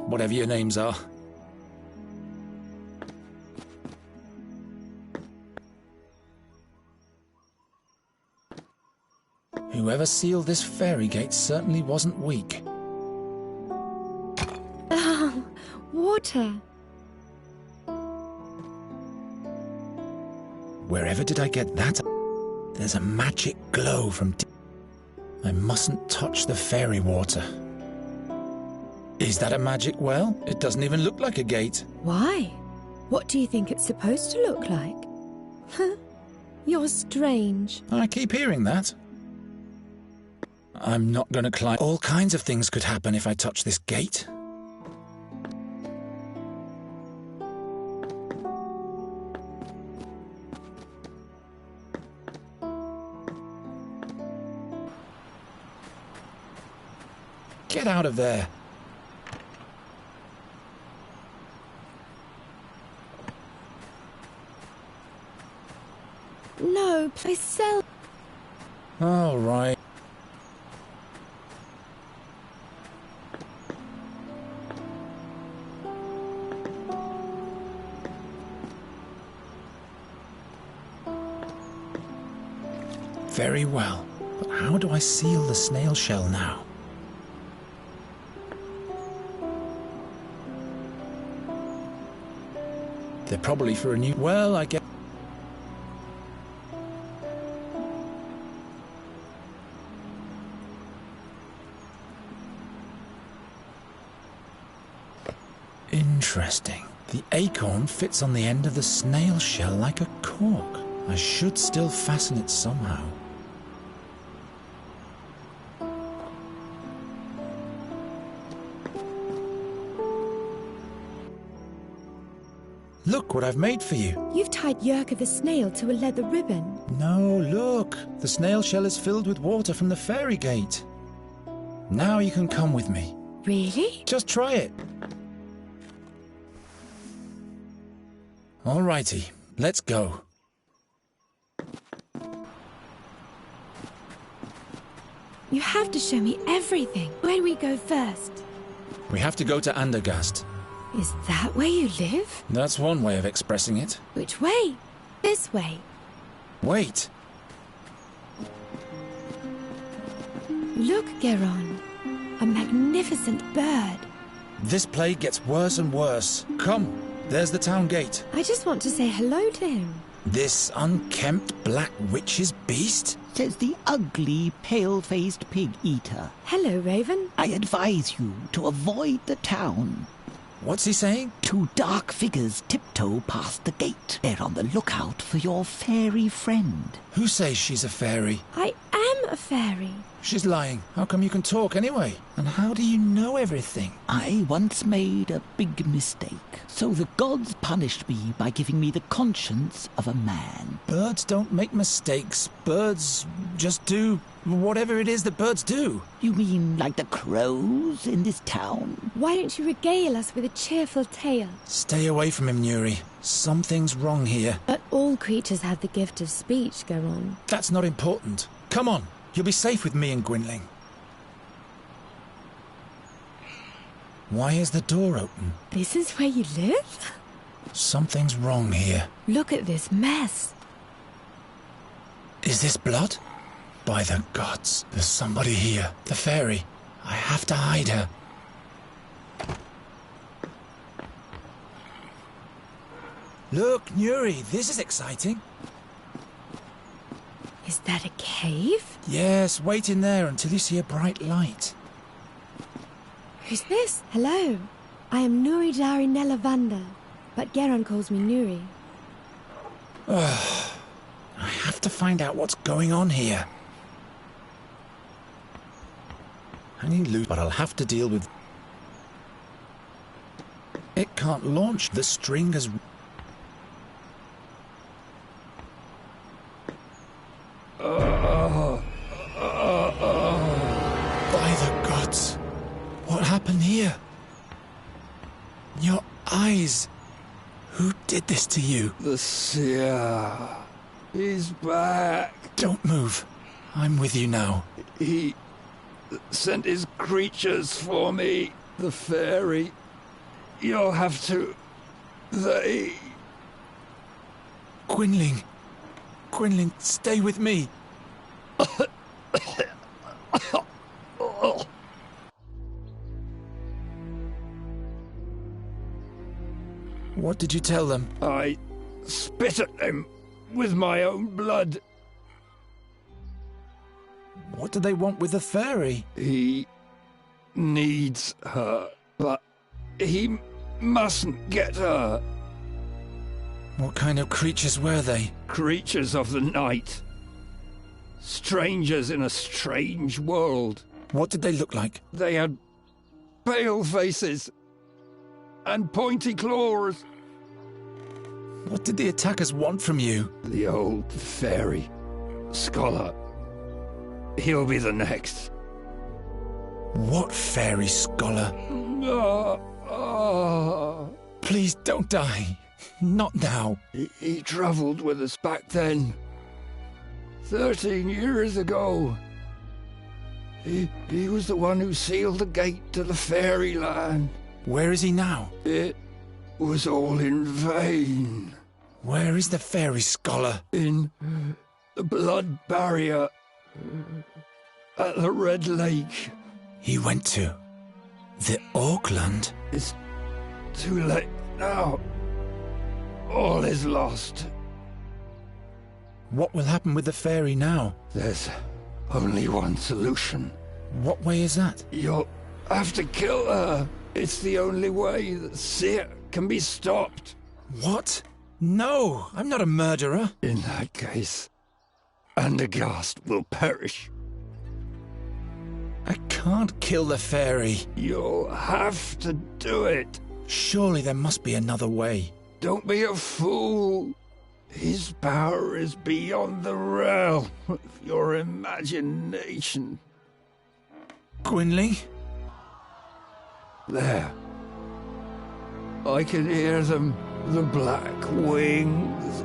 whatever your names are. Whoever sealed this fairy gate certainly wasn't weak. Oh, Water. Wherever did I get that? There's a magic glow from... I mustn't touch the fairy water. Is that a magic well? It doesn't even look like a gate. Why? What do you think it's supposed to look like? You're strange. I keep hearing that. I'm not going to climb. All kinds of things could happen if I touch this gate. Get out of there. No, please sell. All right. Very well. But how do I seal the snail shell now? They're probably for a new... Well, I guess... Interesting. The acorn fits on the end of the snail shell like a cork. I should still fasten it somehow. Look what I've made for you. You've tied Yerka the snail to a leather ribbon. No, look. The snail shell is filled with water from the fairy gate. Now you can come with me. Really? Just try it. All righty, let's go. You have to show me everything. Where do we go first? We have to go to Andergast. Is that where you live? That's one way of expressing it. Which way? This way. Wait. Look, Geron. A magnificent bird. This plague gets worse and worse. Come, there's the town gate. I just want to say hello to him. This unkempt black witch's beast? Says the ugly, pale-faced pig-eater. Hello, Raven. I advise you to avoid the town. What's he saying? Two dark figures tiptoe past the gate. They're on the lookout for your fairy friend. Who says she's a fairy? I am a fairy. She's lying. How come you can talk anyway? And how do you know everything? I once made a big mistake, so the gods punished me by giving me the conscience of a man. Birds don't make mistakes. Birds just do whatever it is that birds do. You mean like the crows in this town? Why don't you regale us with a cheerful tale? Stay away from him, Nuri. Something's wrong here. But all creatures have the gift of speech, Geron. That's not important. Come on. You'll be safe with me and Gwynling. Why is the door open? This is where you live? Something's wrong here. Look at this mess. Is this blood? By the gods, there's somebody here. The fairy. I have to hide her. Look, Nuri, this is exciting. Is that a cave? Yes, wait in there until you see a bright light. Who's this? Hello. I am Nuri Dari Nelavanda, but Geron calls me Nuri. I have to find out what's going on here. I need loot, but I'll have to deal with... It can't launch. The string has... By the gods! What happened here? Your eyes! Who did this to you? The seer. He's back. Don't move. I'm with you now. He sent his creatures for me. The fairy. You'll have to... They... Gwynling. Gwynling, stay with me. What did you tell them? I spit at them with my own blood. What do they want with the fairy? He needs her, but he mustn't get her. What kind of creatures were they? Creatures of the night. Strangers in a strange world. What did they look like? They had pale faces and pointy claws. What did the attackers want from you? The old fairy scholar. He'll be the next. What fairy scholar? Please don't die. Not now. He travelled with us back then. 13 years ago. He was the one who sealed the gate to the fairyland. Where is he now? It was all in vain. Where is the fairy scholar? In the blood barrier at the Red Lake. He went to the Auckland? It's too late now. All is lost. What will happen with the fairy now? There's only one solution. What way is that? You'll have to kill her. It's the only way that Seer can be stopped. What? No, I'm not a murderer. In that case, Andergast will perish. I can't kill the fairy. You'll have to do it. Surely there must be another way. Don't be a fool. His power is beyond the realm of your imagination. Gwynling? There. I can hear them, the black wings.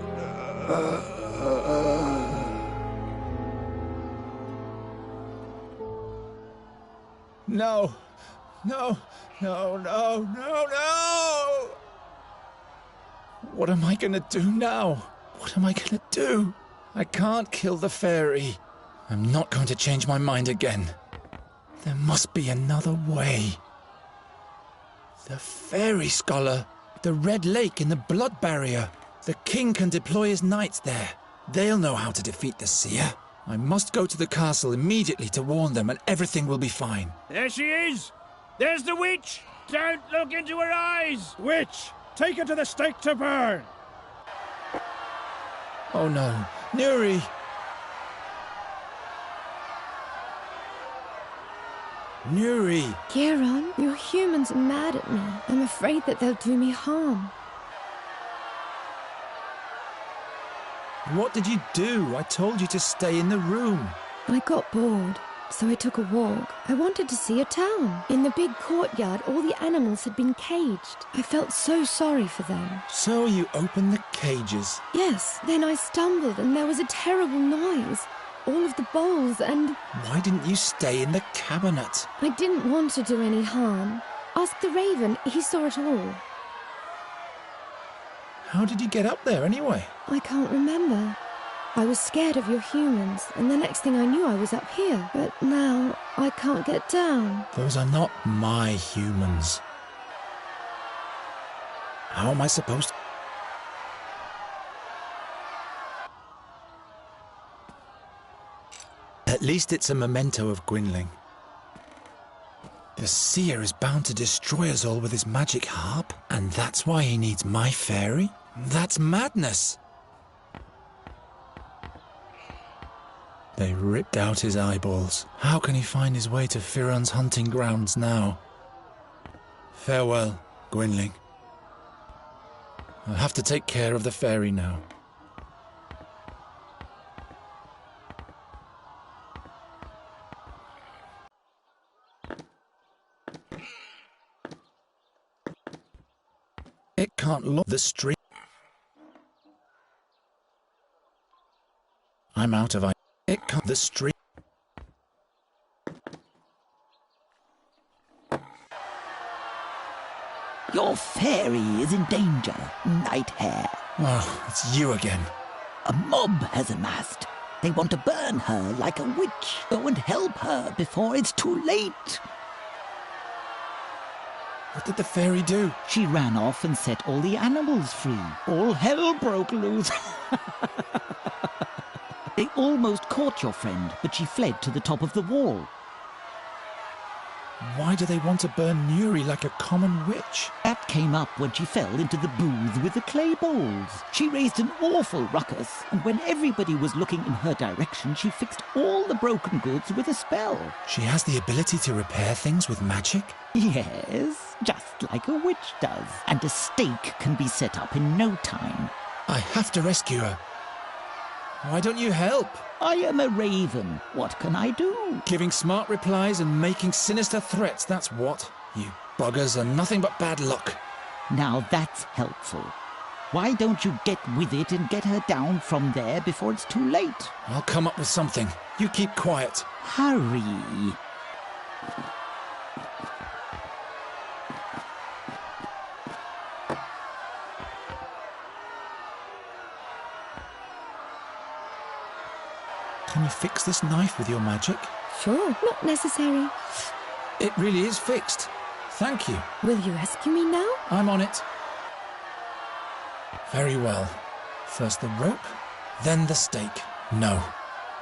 No. No. No, no, no, no! What am I gonna do now? What am I gonna do? I can't kill the fairy. I'm not going to change my mind again. There must be another way. The fairy scholar, the Red Lake in the blood barrier. The king can deploy his knights there. They'll know how to defeat the seer. I must go to the castle immediately to warn them, and everything will be fine. There she is! There's the witch! Don't look into her eyes! Witch! Take her to the stake to burn! Oh no, Nuri! Nuri! Kieran, your humans are mad at me. I'm afraid that they'll do me harm. What did you do? I told you to stay in the room. I got bored, so I took a walk. I wanted to see a town. In the big courtyard, all the animals had been caged. I felt so sorry for them. So you opened the cages? Yes, then I stumbled and there was a terrible noise. All of the bowls and... Why didn't you stay in the cabinet? I didn't want to do any harm. Ask the raven, he saw it all. How did you get up there anyway? I can't remember. I was scared of your humans, and the next thing I knew I was up here. But now, I can't get down. Those are not my humans. How am I supposed to... At least it's a memento of Gwynling. The seer is bound to destroy us all with his magic harp, and that's why he needs my fairy? That's madness! They ripped out his eyeballs. How can he find his way to Firon's hunting grounds now? Farewell, Gwynling. I'll have to take care of the fairy now. It can't lock the street. I'm out of It can't the street. Your fairy is in danger, Night Hare. Oh, it's you again. A mob has amassed. They want to burn her like a witch. Go and help her before it's too late. What did the fairy do? She ran off and set all the animals free. All hell broke loose. They almost caught your friend, but she fled to the top of the wall. Why do they want to burn Nuri like a common witch? That came up when she fell into the booth with the clay bowls. She raised an awful ruckus, and when everybody was looking in her direction, she fixed all the broken goods with a spell. She has the ability to repair things with magic? Yes, just like a witch does. And a stake can be set up in no time. I have to rescue her. Why don't you help? I am a raven. What can I do? Giving smart replies and making sinister threats, that's what. You buggers are nothing but bad luck. Now that's helpful. Why don't you get with it and get her down from there before it's too late? I'll come up with something. You keep quiet. Hurry. Can you fix this knife with your magic? Sure, not necessary. It really is fixed. Thank you. Will you rescue me now? I'm on it. Very well. First the rope, then the stake. No.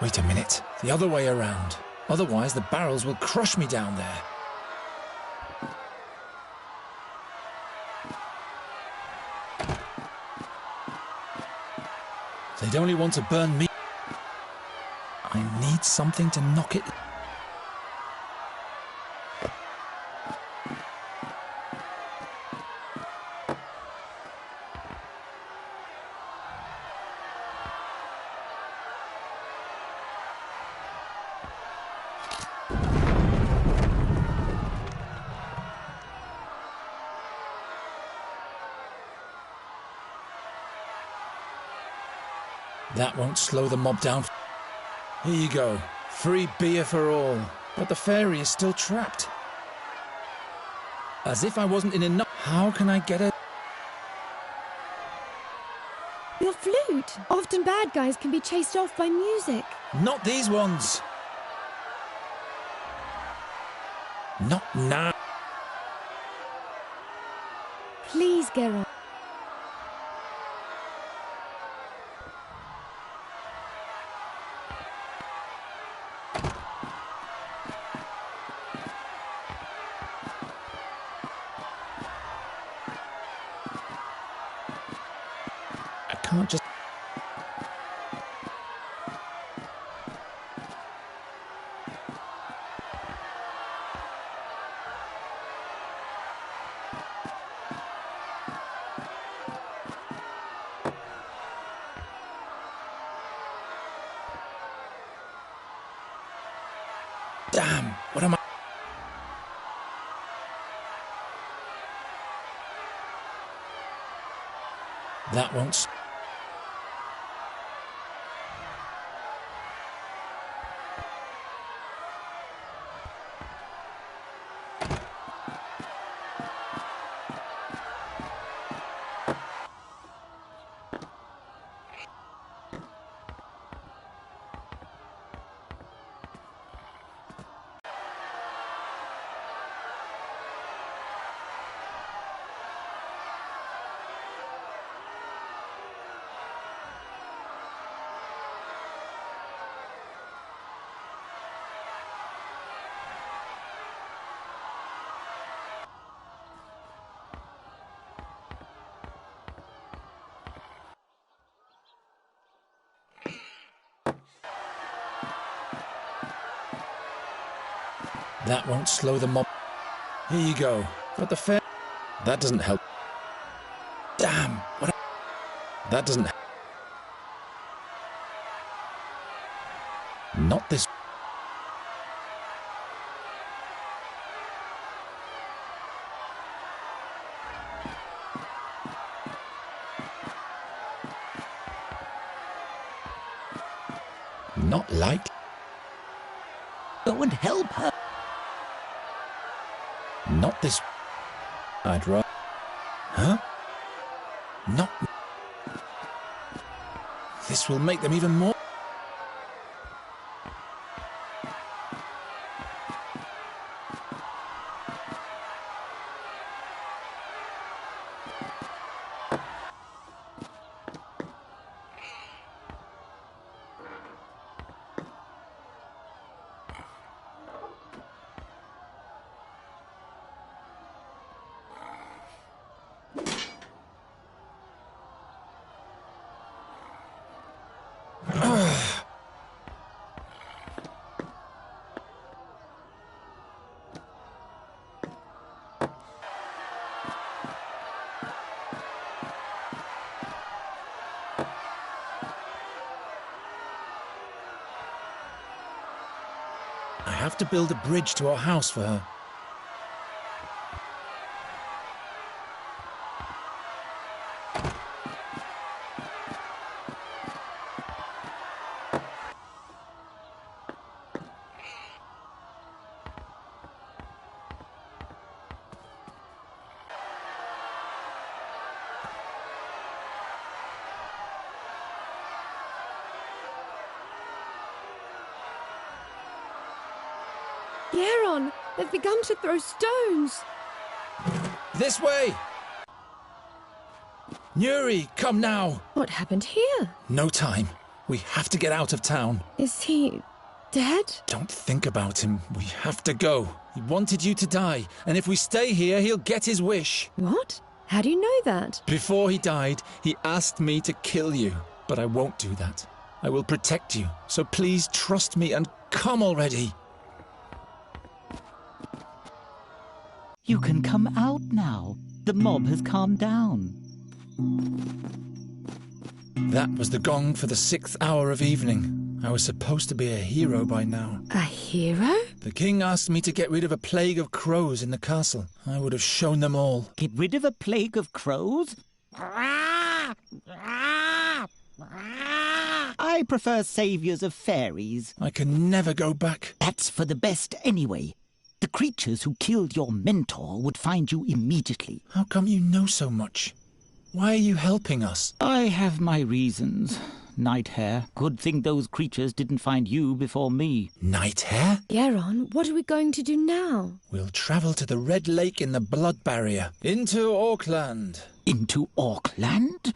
Wait a minute. The other way around. Otherwise the barrels will crush me down there. They'd only want to burn me. I need something to knock it. That won't slow the mob down. Here you go. Free beer for all. But the fairy is still trapped. As if I wasn't in enough. How can I get her? Your flute. Often bad guys can be chased off by music. Not these ones. Not now. Please, Geralt. I can't just... Damn, what am I... That won't... That won't slow the mob. Here you go. But the fair... That doesn't help. Damn, what... That doesn't... Not this... Not like... Go and help her. Not this... I'd rather... Huh? Not... This will make them even more... have to build a bridge to our house for her. Geron, they've begun to throw stones. This way! Nuri, come now! What happened here? No time. We have to get out of town. Is he dead? Don't think about him. We have to go. He wanted you to die, and if we stay here, he'll get his wish. What? How do you know that? Before he died, he asked me to kill you, but I won't do that. I will protect you, so please trust me and come already. You can come out now. The mob has calmed down. That was the gong for the 6th hour of evening. I was supposed to be a hero by now. A hero? The king asked me to get rid of a plague of crows in the castle. I would have shown them all. Get rid of a plague of crows? I prefer saviours of fairies. I can never go back. That's for the best anyway. The creatures who killed your mentor would find you immediately. How come you know so much? Why are you helping us? I have my reasons. Night Hare. Good thing those creatures didn't find you before me. Night Hare? Geron, what are we going to do now? We'll travel to the Red Lake in the Blood Barrier. Into Auckland. Into Auckland?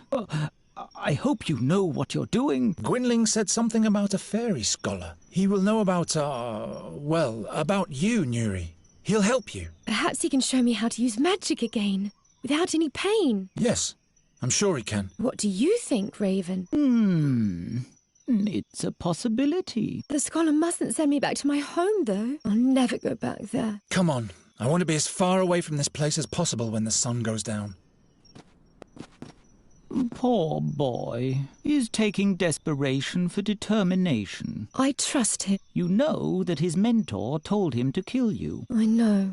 I hope you know what you're doing. Gwynling said something about a fairy scholar. He will know about, about you, Nuri. He'll help you. Perhaps he can show me how to use magic again, without any pain. Yes, I'm sure he can. What do you think, Raven? It's a possibility. The scholar mustn't send me back to my home, though. I'll never go back there. Come on. I want to be as far away from this place as possible when the sun goes down. Poor boy. He's taking desperation for determination. I trust him. You know that his mentor told him to kill you. I know.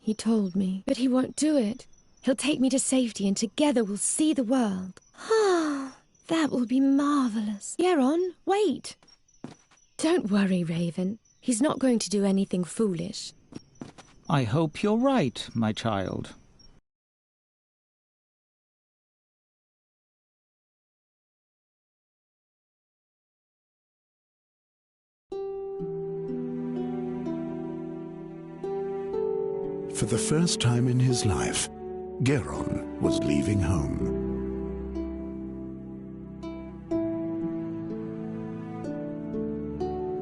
He told me. But he won't do it. He'll take me to safety and together we'll see the world. Ah, that will be marvellous. Geron, wait. Don't worry, Raven. He's not going to do anything foolish. I hope you're right, my child. For the first time in his life, Geron was leaving home.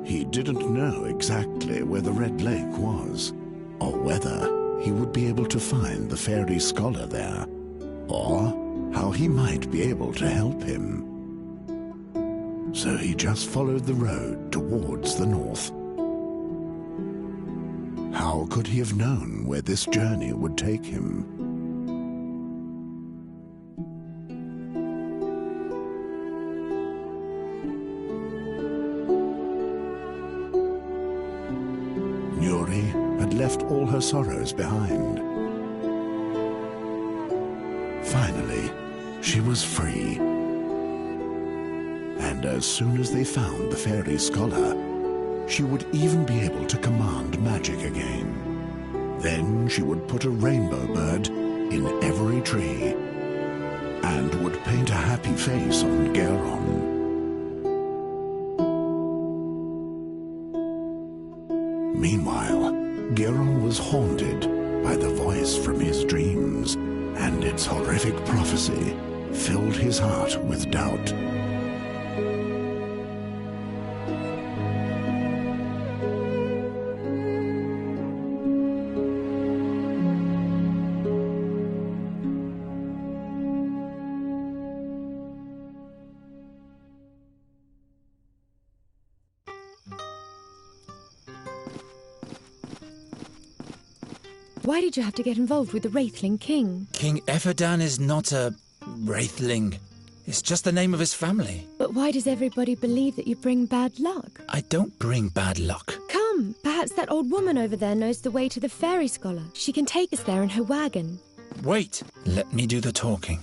He didn't know exactly where the Red Lake was, or whether he would be able to find the fairy scholar there, or how he might be able to help him. So he just followed the road towards the north. How could he have known where this journey would take him? Nuri had left all her sorrows behind. Finally, she was free. And as soon as they found the fairy scholar, she would even be able to command magic again. Then she would put a rainbow bird in every tree and would paint a happy face on Geron. Meanwhile, Geron was haunted by the voice from his dreams, and its horrific prophecy filled his heart with doubt. Why did you have to get involved with the Wraithling King? King Efferdan is not a Wraithling. It's just the name of his family. But why does everybody believe that you bring bad luck? I don't bring bad luck. Come, perhaps Perhaps that old woman over there knows the way to the fairy scholar. She can take us there in her wagon. Wait, let me do the talking.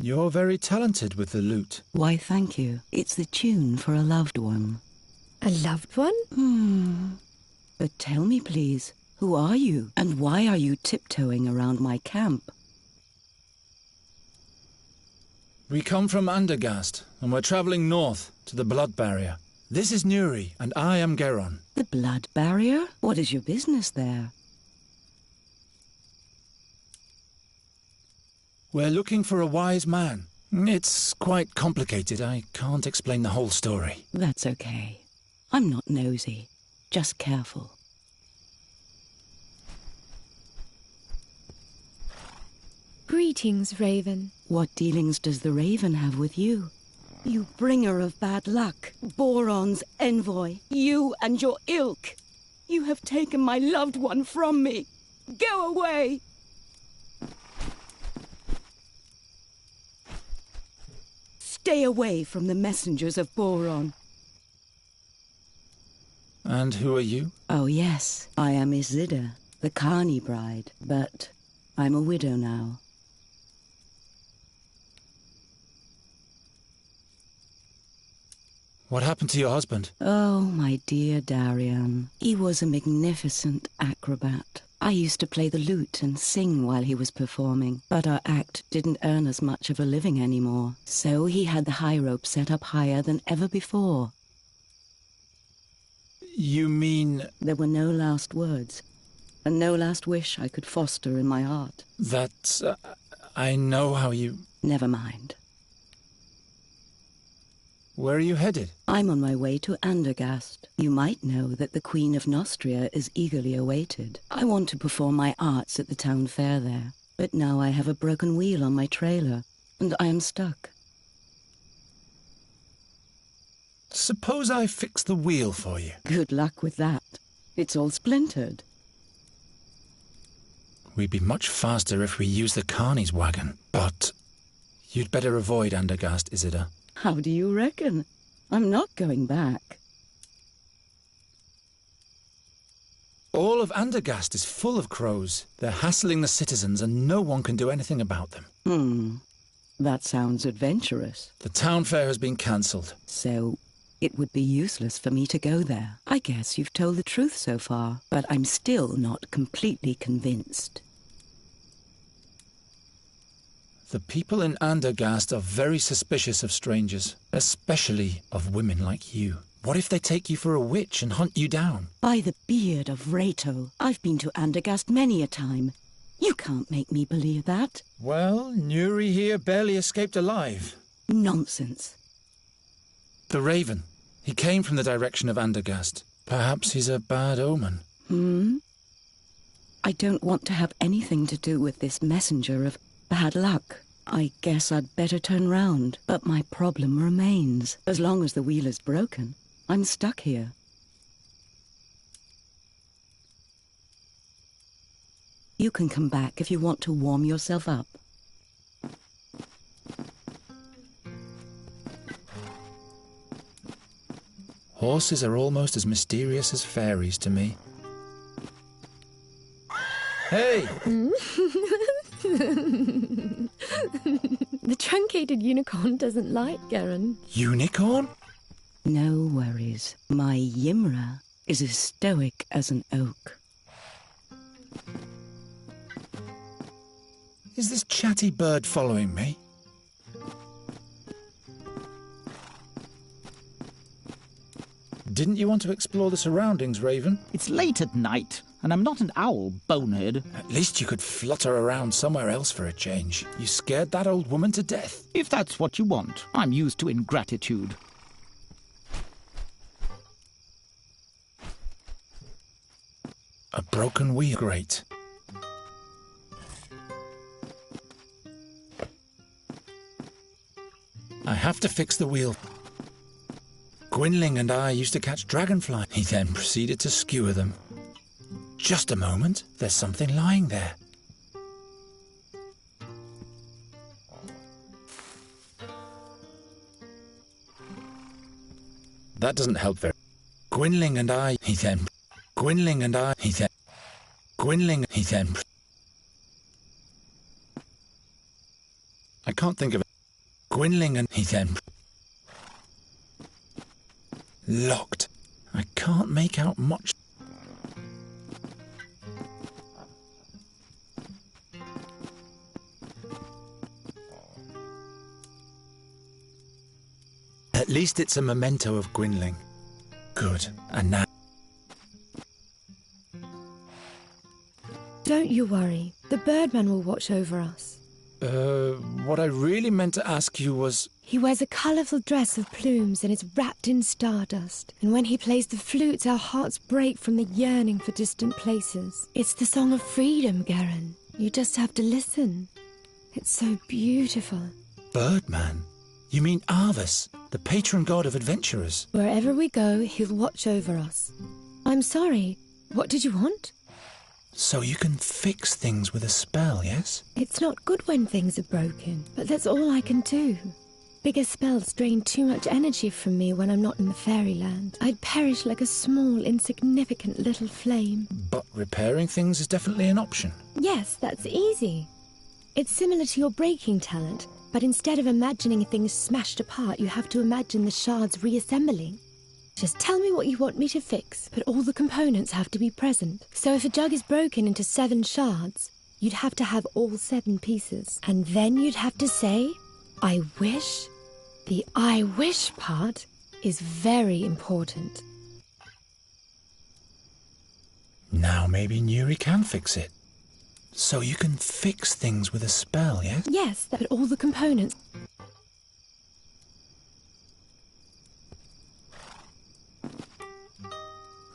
You're very talented with the lute. Why, thank you. It's the tune for a loved one. A loved one? But tell me, please, who are you? And why are you tiptoeing around my camp? We come from Andergast, and we're traveling north to the Blood Barrier. This is Nuri, and I am Geron. The Blood Barrier? What is your business there? We're looking for a wise man. It's quite complicated. I can't explain the whole story. That's okay. I'm not nosy. Just careful. Greetings, Raven. What dealings does the Raven have with you? You bringer of bad luck, Boron's envoy, you and your ilk. You have taken my loved one from me. Go away! Stay away from the messengers of Boron. And who are you? Oh yes, I am Isilda, the Carney bride, but I'm a widow now. What happened to your husband? Oh, my dear Darian. He was a magnificent acrobat. I used to play the lute and sing while he was performing, but our act didn't earn us much of a living anymore. So he had the high rope set up higher than ever before. You mean... There were no last words, and no last wish I could foster in my heart. That's... I know how you... Never mind. Where are you headed? I'm on my way to Andergast. You might know that the Queen of Nostria is eagerly awaited. I want to perform my arts at the town fair there, but now I have a broken wheel on my trailer, and I am stuck. Suppose I fix the wheel for you. Good luck with that. It's all splintered. We'd be much faster if we used the Carney's wagon, but you'd better avoid Andergast, Isilda. How do you reckon? I'm not going back. All of Andergast is full of crows. They're hassling the citizens and no one can do anything about them. That sounds adventurous. The town fair has been cancelled. So, it would be useless for me to go there. I guess you've told the truth so far, but I'm still not completely convinced. The people in Andergast are very suspicious of strangers, especially of women like you. What if they take you for a witch and hunt you down? By the beard of Rato, I've been to Andergast many a time. You can't make me believe that. Well, Nuri here barely escaped alive. Nonsense. The Raven. He came from the direction of Andergast. Perhaps he's a bad omen. I don't want to have anything to do with this messenger of bad luck. I guess I'd better turn round, but my problem remains. As long as the wheel is broken, I'm stuck here. You can come back if you want to warm yourself up. Horses are almost as mysterious as fairies to me. Hey! The truncated unicorn doesn't like Geron. Unicorn? No worries. My Ymra is as stoic as an oak. Is this chatty bird following me? Didn't you want to explore the surroundings, Raven? It's late at night, and I'm not an owl, bonehead. At least you could flutter around somewhere else for a change. You scared that old woman to death. If that's what you want, I'm used to ingratitude. A broken wheel. Great. I have to fix the wheel. Gwynling and I used to catch dragonfly. He then proceeded to skewer them. Just a moment, there's something lying there. That doesn't help very. Gwynling and I, he then. Gwynling and I, he then. Gwynling, he then. I can't think of it. Gwynling and he then. Locked. I can't make out much. At least it's a memento of Gwynling. Good. And now... Don't you worry. The Birdman will watch over us. What I really meant to ask you was... He wears a colourful dress of plumes and is wrapped in stardust. And when he plays the flutes, our hearts break from the yearning for distant places. It's the song of freedom, Garen. You just have to listen. It's so beautiful. Birdman? You mean Arvis, the patron god of adventurers? Wherever we go, he'll watch over us. I'm sorry. What did you want? So you can fix things with a spell, yes? It's not good when things are broken, but that's all I can do. Bigger spells drain too much energy from me when I'm not in the fairyland. I'd perish like a small, insignificant little flame. But repairing things is definitely an option. Yes, that's easy. It's similar to your breaking talent, but instead of imagining things smashed apart, you have to imagine the shards reassembling. Just tell me what you want me to fix, but all the components have to be present. So if a jug is broken into 7 shards, you'd have to have all 7 pieces. And then you'd have to say, I wish. The I wish part is very important. Now maybe Nuri can fix it. So you can fix things with a spell, yes? Yes, but all the components...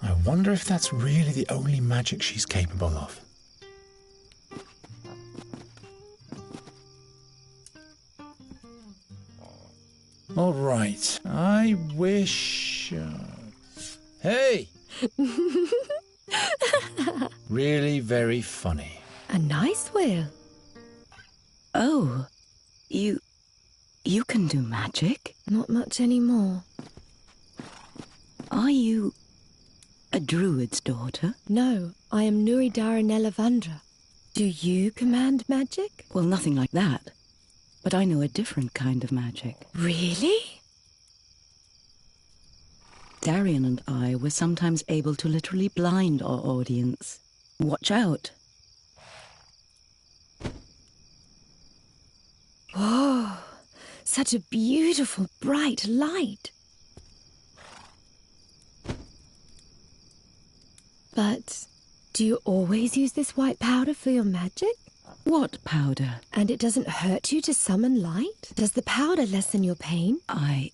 I wonder if that's really the only magic she's capable of. All right, I wish... Hey! Really very funny. A nice whale. Oh, you can do magic? Not much anymore. Are you a druid's daughter? No, I am Nuri Nelavandra. Do you command magic? Well, nothing like that. But I know a different kind of magic. Really? Darian and I were sometimes able to literally blind our audience. Watch out. Whoa, such a beautiful, bright light. But do you always use this white powder for your magic? What powder? And it doesn't hurt you to summon light? Does the powder lessen your pain? I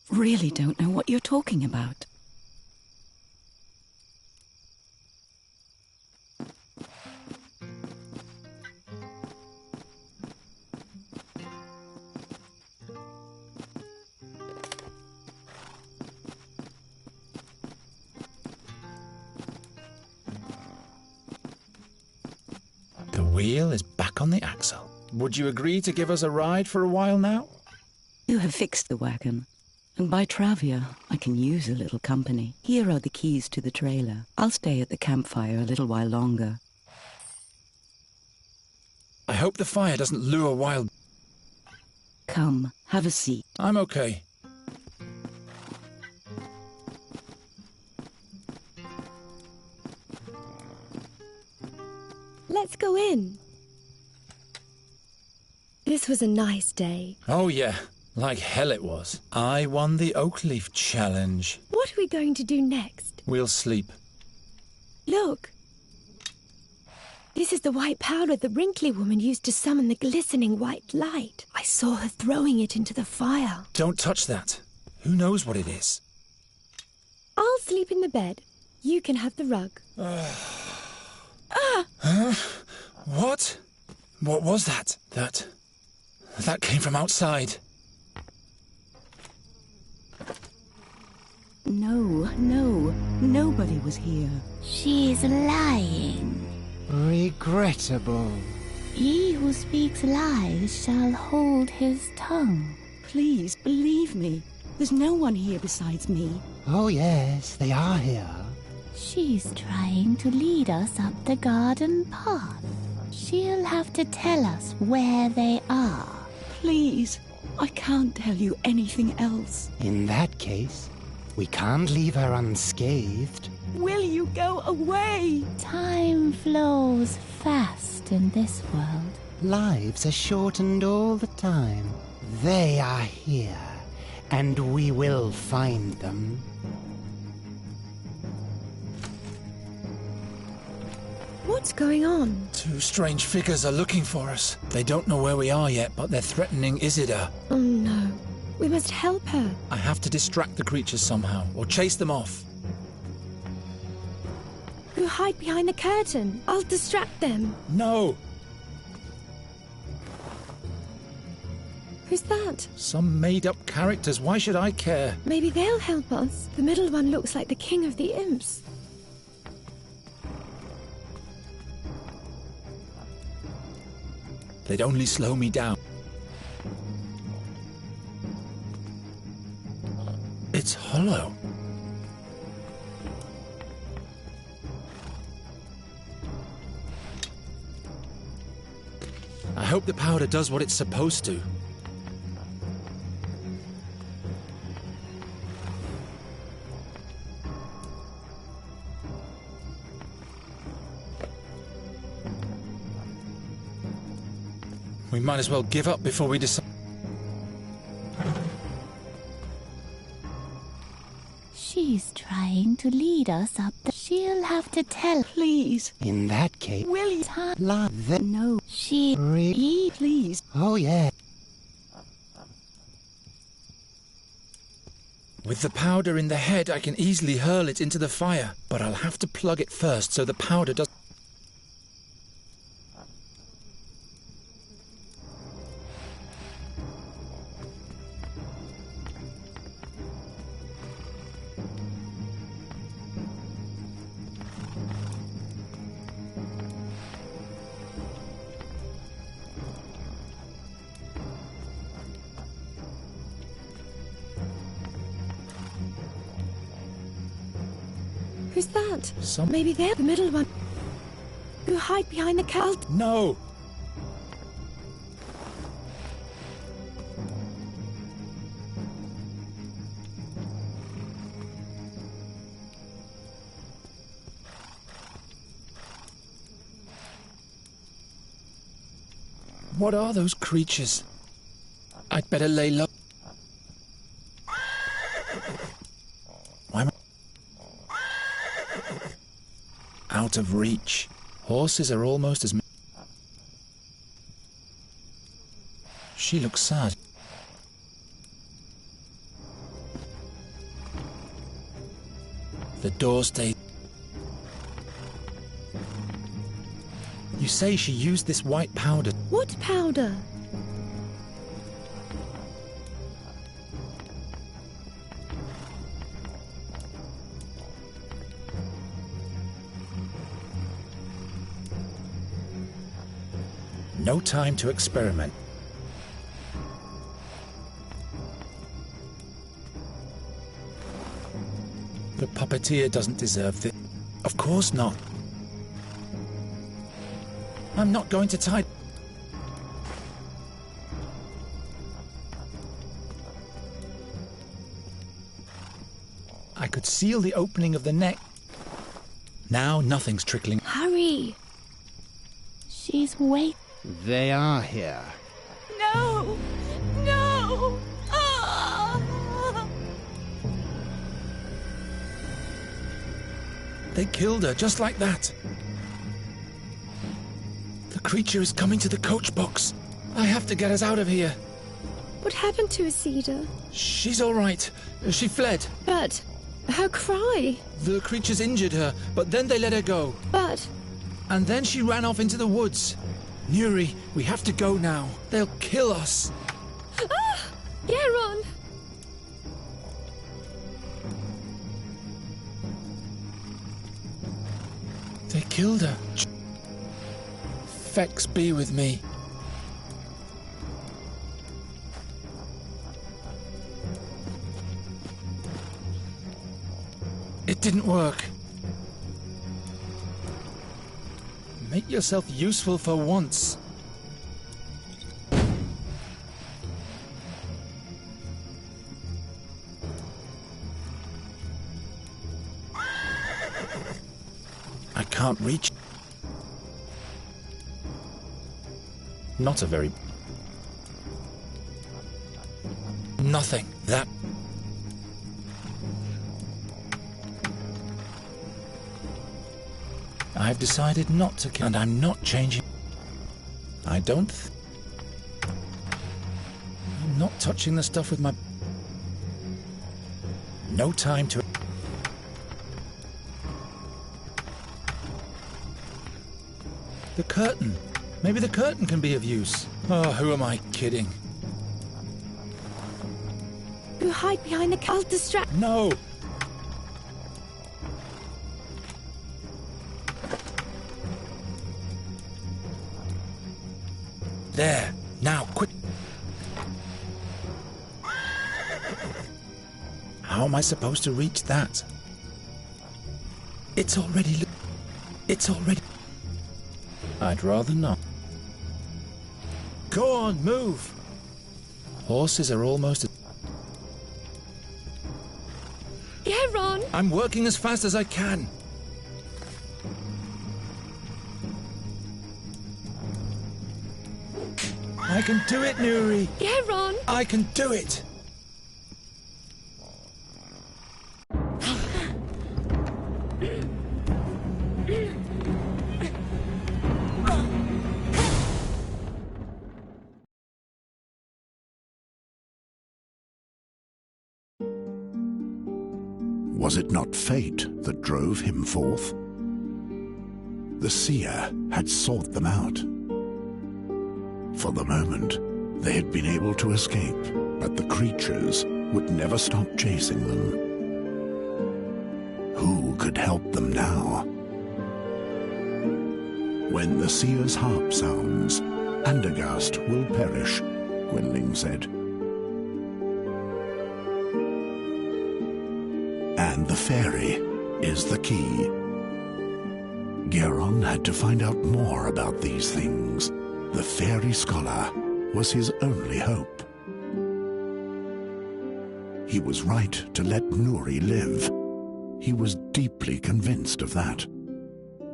really don't know what you're talking about. The wheel is back on the axle. Would you agree to give us a ride for a while now? You have fixed the wagon. And by Travia, I can use a little company. Here are the keys to the trailer. I'll stay at the campfire a little while longer. I hope the fire doesn't lure wild... Come, have a seat. I'm okay. Let's go in. This was a nice day. Oh yeah, like hell it was. I won the Oakleaf Challenge. What are we going to do next? We'll sleep. Look. This is the white powder the wrinkly woman used to summon the glistening white light. I saw her throwing it into the fire. Don't touch that. Who knows what it is? I'll sleep in the bed. You can have the rug. Huh? What? What was that? That came from outside. No, nobody was here. She's lying. Regrettable. He who speaks lies shall hold his tongue. Please, believe me. There's no one here besides me. Oh yes, they are here. She's trying to lead us up the garden path. She'll have to tell us where they are. Please, I can't tell you anything else. In that case, we can't leave her unscathed. Will you go away? Time flows fast in this world. Lives are shortened all the time. They are here, and we will find them. What's going on? Two strange figures are looking for us. They don't know where we are yet, but they're threatening Isidore. Oh no. We must help her. I have to distract the creatures somehow, or chase them off. You hide behind the curtain. I'll distract them. No! Who's that? Some made-up characters. Why should I care? Maybe they'll help us. The middle one looks like the king of the imps. They'd only slow me down. It's hollow. I hope the powder does what it's supposed to. We might as well give up before we decide. She's trying to lead us up the... She'll have to tell... Please. In that case, Will you? No, she... Please. Oh yeah. With the powder in the head, I can easily hurl it into the fire, but I'll have to plug it first so the powder does... Who's that? Some... Maybe they're the middle one. You hide behind the curtain. No! What are those creatures? I'd better lay low. Why am I... Out of reach. Horses are almost as... She looks sad. The door stays... You say she used this white powder. What powder? No time to experiment. The puppeteer doesn't deserve this. Of course not. I'm not going to tie... I could seal the opening of the neck. Now nothing's trickling. Hurry! She's waiting. They are here. No! No! Ah! They killed her just like that. The creature is coming to the coach box. I have to get us out of here. What happened to Isidore? She's all right. She fled. But her cry. The creatures injured her, but then they let her go. But... And then she ran off into the woods. Nuri, we have to go now. They'll kill us. Ah! Geron! They killed her. Fex be with me. didn't work. Make yourself useful for once. I can't reach. Not a very... Nothing. That... I've decided not to kill, and I'm not changing. I don't... I'm not touching the stuff with my... No time to... The curtain. Maybe the curtain can be of use. Oh, who am I kidding? You hide behind the... I'll distract... No! There. Now, quick. How am I supposed to reach that? It's already... It's already... I'd rather not. Go on, move! Horses are almost... Yeah, Ron! I'm working as fast as I can. I can do it, Nuri! Yeah, Ron! I can do it! Was it not fate that drove him forth? The seer had sought them out. For the moment, they had been able to escape, but the creatures would never stop chasing them. Who could help them now? When the seer's harp sounds, Andergast will perish, Gwynling said. And the fairy is the key. Geron had to find out more about these things. The fairy scholar was his only hope. He was right to let Nuri live. He was deeply convinced of that.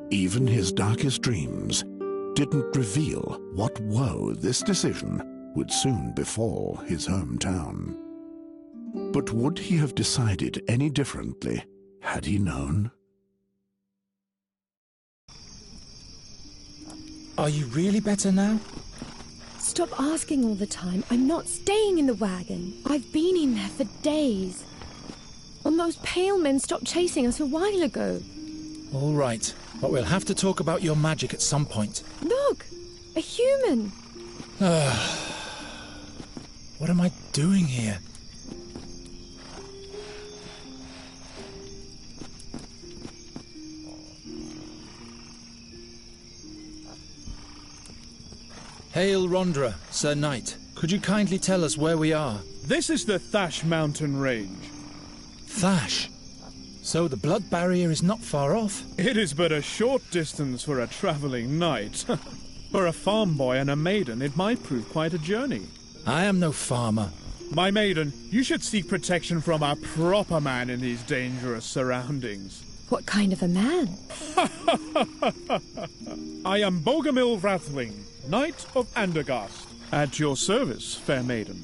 Even his darkest dreams didn't reveal what woe this decision would soon befall his hometown. But would he have decided any differently had he known? Are you really better now? Stop asking all the time. I'm not staying in the wagon. I've been in there for days. And those pale men stopped chasing us a while ago. All right, but we'll have to talk about your magic at some point. Look! A human! What am I doing here? Hail Rondra, Sir Knight. Could you kindly tell us where we are? This is the Thash mountain range. Thash? So the blood barrier is not far off? It is but a short distance for a travelling knight. For a farm boy and a maiden, it might prove quite a journey. I am no farmer. My maiden, you should seek protection from a proper man in these dangerous surroundings. What kind of a man? I am Bogomil Vrathling, Knight of Andergast. At your service, fair maiden.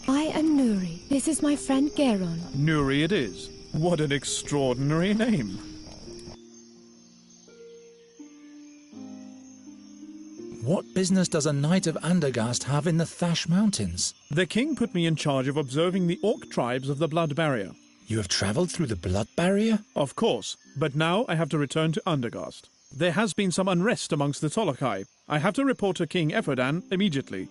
I am Nuri. This is my friend Geron. Nuri it is. What an extraordinary name. What business does a Knight of Andergast have in the Thash Mountains? The king put me in charge of observing the orc tribes of the Blood Barrier. You have travelled through the Blood Barrier? Of course, but now I have to return to Andergast. There has been some unrest amongst the Tolokai. I have to report to King Eferdan immediately.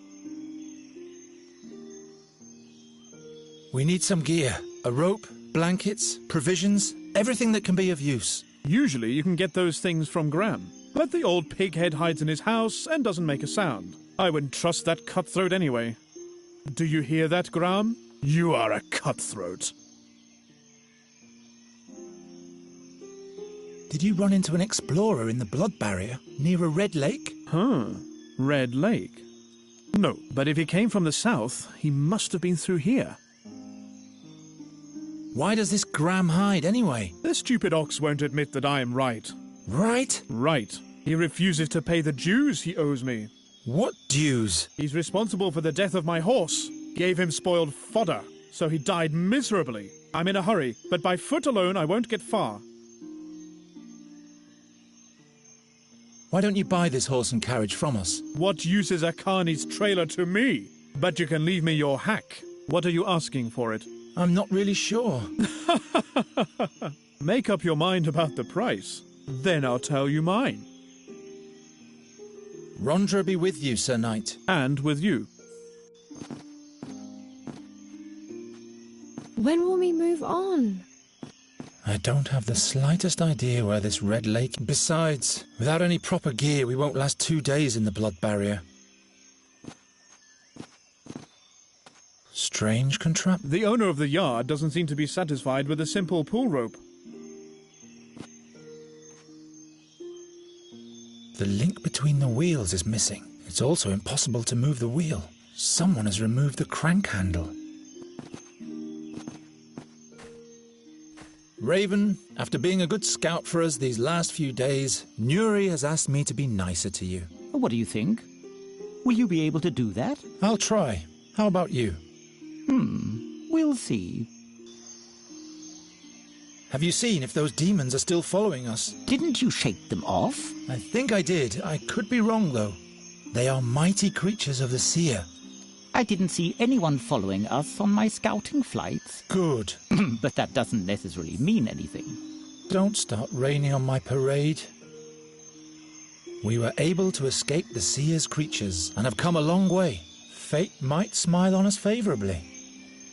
We need some gear. A rope, blankets, provisions, everything that can be of use. Usually you can get those things from Graham, but the old pighead hides in his house and doesn't make a sound. I wouldn't trust that cutthroat anyway. Do you hear that, Graham? You are a cutthroat. Did you run into an explorer in the blood barrier near a red lake? Huh. Red Lake? No, but if he came from the south, he must have been through here. Why does this Graham hide anyway? The stupid ox won't admit that I am right. Right? Right. He refuses to pay the dues he owes me. What dues? He's responsible for the death of my horse. Gave him spoiled fodder, so he died miserably. I'm in a hurry, but by foot alone I won't get far. Why don't you buy this horse and carriage from us? What use is a carney's trailer to me? But you can leave me your hack. What are you asking for it? I'm not really sure. Make up your mind about the price. Then I'll tell you mine. Rondra be with you, Sir Knight. And with you. When will we move on? I don't have the slightest idea where this red lake... Besides, without any proper gear, we won't last 2 days in the blood barrier. Strange contraption. The owner of the yard doesn't seem to be satisfied with a simple pull rope. The link between the wheels is missing. It's also impossible to move the wheel. Someone has removed the crank handle. Raven, after being a good scout for us these last few days, Nuri has asked me to be nicer to you. What do you think? Will you be able to do that? I'll try. How about you? We'll see. Have you seen if those demons are still following us? Didn't you shake them off? I think I did. I could be wrong, though. They are mighty creatures of the seer. I didn't see anyone following us on my scouting flights. Good. But that doesn't necessarily mean anything. Don't start raining on my parade. We were able to escape the seer's creatures and have come a long way. Fate might smile on us favourably.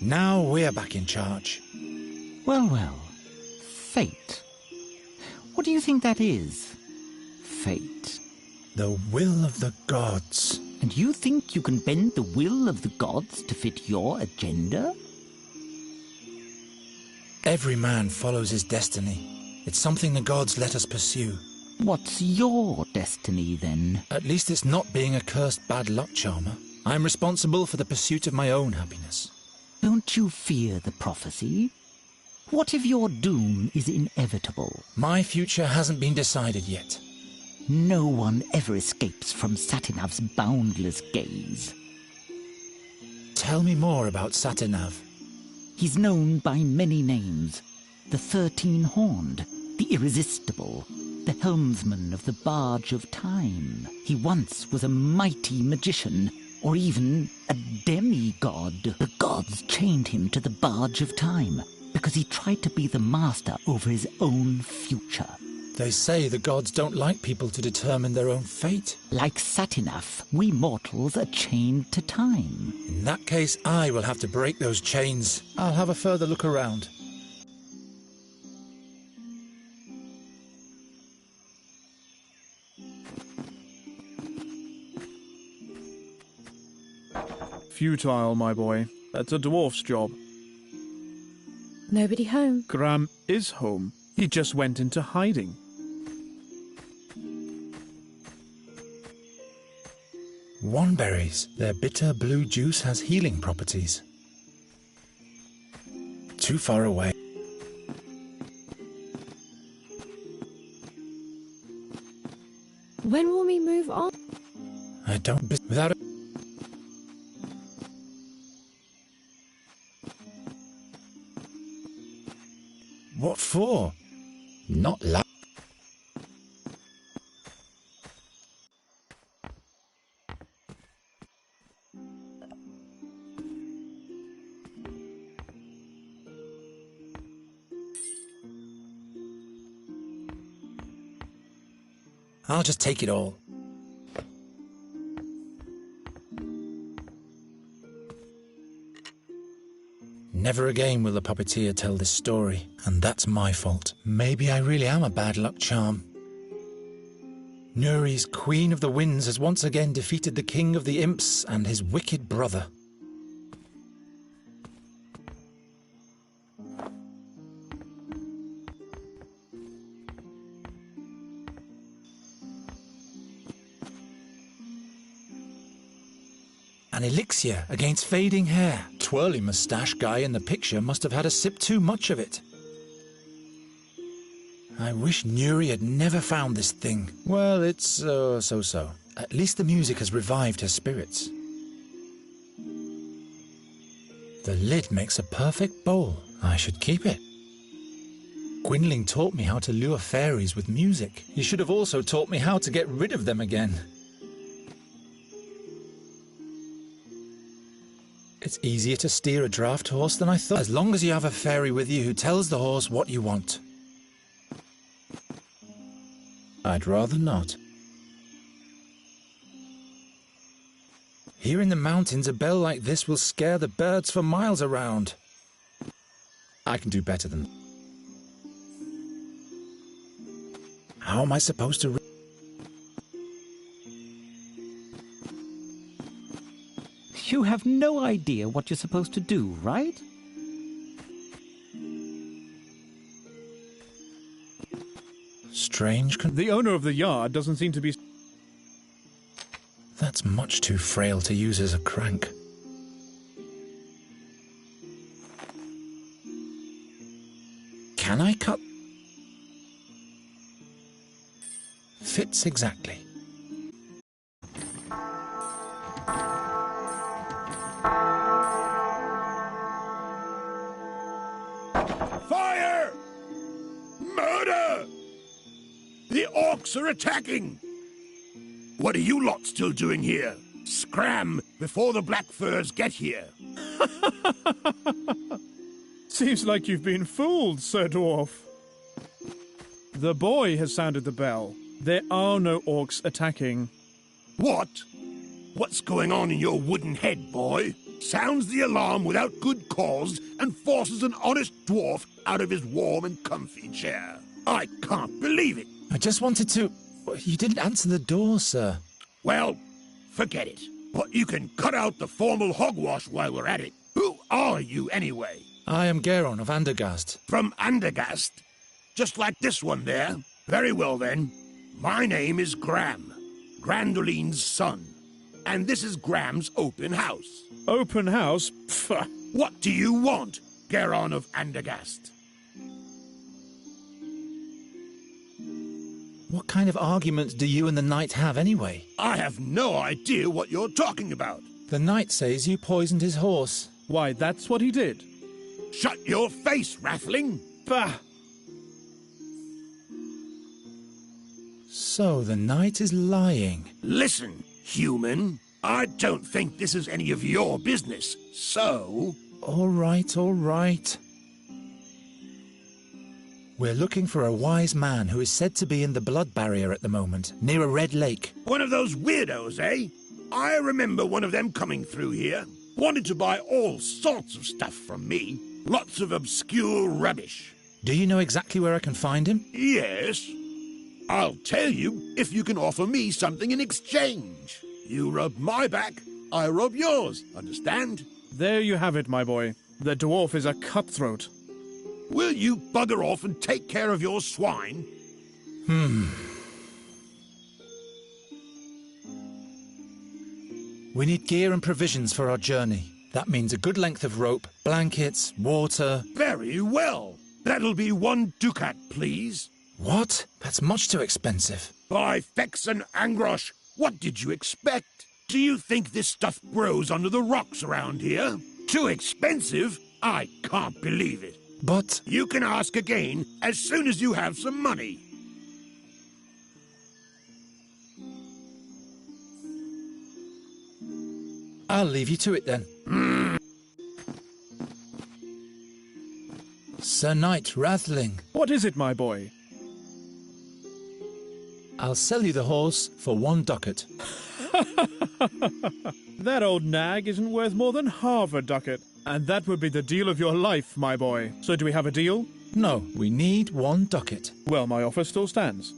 Now we're back in charge. Well. Fate. What do you think that is? Fate. The will of the gods. And you think you can bend the will of the gods to fit your agenda? Every man follows his destiny. It's something the gods let us pursue. What's your destiny, then? At least it's not being a cursed bad luck charmer. I'm responsible for the pursuit of my own happiness. Don't you fear the prophecy? What if your doom is inevitable? My future hasn't been decided yet. No one ever escapes from Satinav's boundless gaze. Tell me more about Satinav. He's known by many names. The 13-Horned, the Irresistible, the helmsman of the Barge of Time. He once was a mighty magician, or even a demigod. The gods chained him to the Barge of Time because he tried to be the master over his own future. They say the gods don't like people to determine their own fate. Like Satinav, we mortals are chained to time. In that case, I will have to break those chains. I'll have a further look around. Futile, my boy. That's a dwarf's job. Nobody home. Graham is home. He just went into hiding. Wanberries. Their bitter blue juice has healing properties. Too far away. When will we move on? I don't... Without a... What for? Not like... I'll just take it all. Never again will the puppeteer tell this story, and that's my fault. Maybe I really am a bad luck charm. Nuri's Queen of the Winds has once again defeated the King of the Imps and his wicked brother. An elixir against fading hair. Twirly moustache guy in the picture must have had a sip too much of it. I wish Nuri had never found this thing. Well, it's so-so. At least the music has revived her spirits. The lid makes a perfect bowl. I should keep it. Gwynling taught me how to lure fairies with music. He should have also taught me how to get rid of them again. It's easier to steer a draft horse than I thought, as long as you have a fairy with you who tells the horse what you want. I'd rather not. Here in the mountains, a bell like this will scare the birds for miles around. I can do better than... How am I supposed to... You have no idea what you're supposed to do, right? Strange... The owner of the yard doesn't seem to be... That's much too frail to use as a crank. Can I cut? Fits exactly. Fire! Murder! The orcs are attacking! What are you lot still doing here? Scram before the black furs get here. Seems like you've been fooled, Sir Dwarf. The boy has sounded the bell. There are no orcs attacking. What? What's going on in your wooden head, boy? Sounds the alarm without good cause and forces an honest dwarf out of his warm and comfy chair. I can't believe it. I just wanted to... You didn't answer the door, sir. Well, forget it. But you can cut out the formal hogwash while we're at it. Who are you, anyway? I am Geron of Andergast. From Andergast? Just like this one there. Very well, then. My name is Gram, Grandoline's son. And this is Gram's open house. Open house? Pfft. What do you want, Geron of Andergast? What kind of arguments do you and the knight have, anyway? I have no idea what you're talking about. The knight says you poisoned his horse. Why, that's what he did. Shut your face, Rathling! Bah! So the knight is lying. Listen, human. I don't think this is any of your business, so... All right, all right. We're looking for a wise man who is said to be in the blood barrier at the moment, near a red lake. One of those weirdos, eh? I remember one of them coming through here. Wanted to buy all sorts of stuff from me. Lots of obscure rubbish. Do you know exactly where I can find him? Yes. I'll tell you if you can offer me something in exchange. You rub my back, I rub yours, understand? There you have it, my boy. The dwarf is a cutthroat. Will you bugger off and take care of your swine? We need gear and provisions for our journey. That means a good length of rope, blankets, water... Very well. That'll be 1 ducat, please. What? That's much too expensive. By Fex and Angrosh, what did you expect? Do you think this stuff grows under the rocks around here? Too expensive? I can't believe it. But... You can ask again as soon as you have some money. I'll leave you to it then. Sir Knight Rathling. What is it, my boy? I'll sell you the horse for 1 ducat. That old nag isn't worth more than half a ducat. And that would be the deal of your life, my boy. So do we have a deal? No, we need 1 ducat. Well, my offer still stands.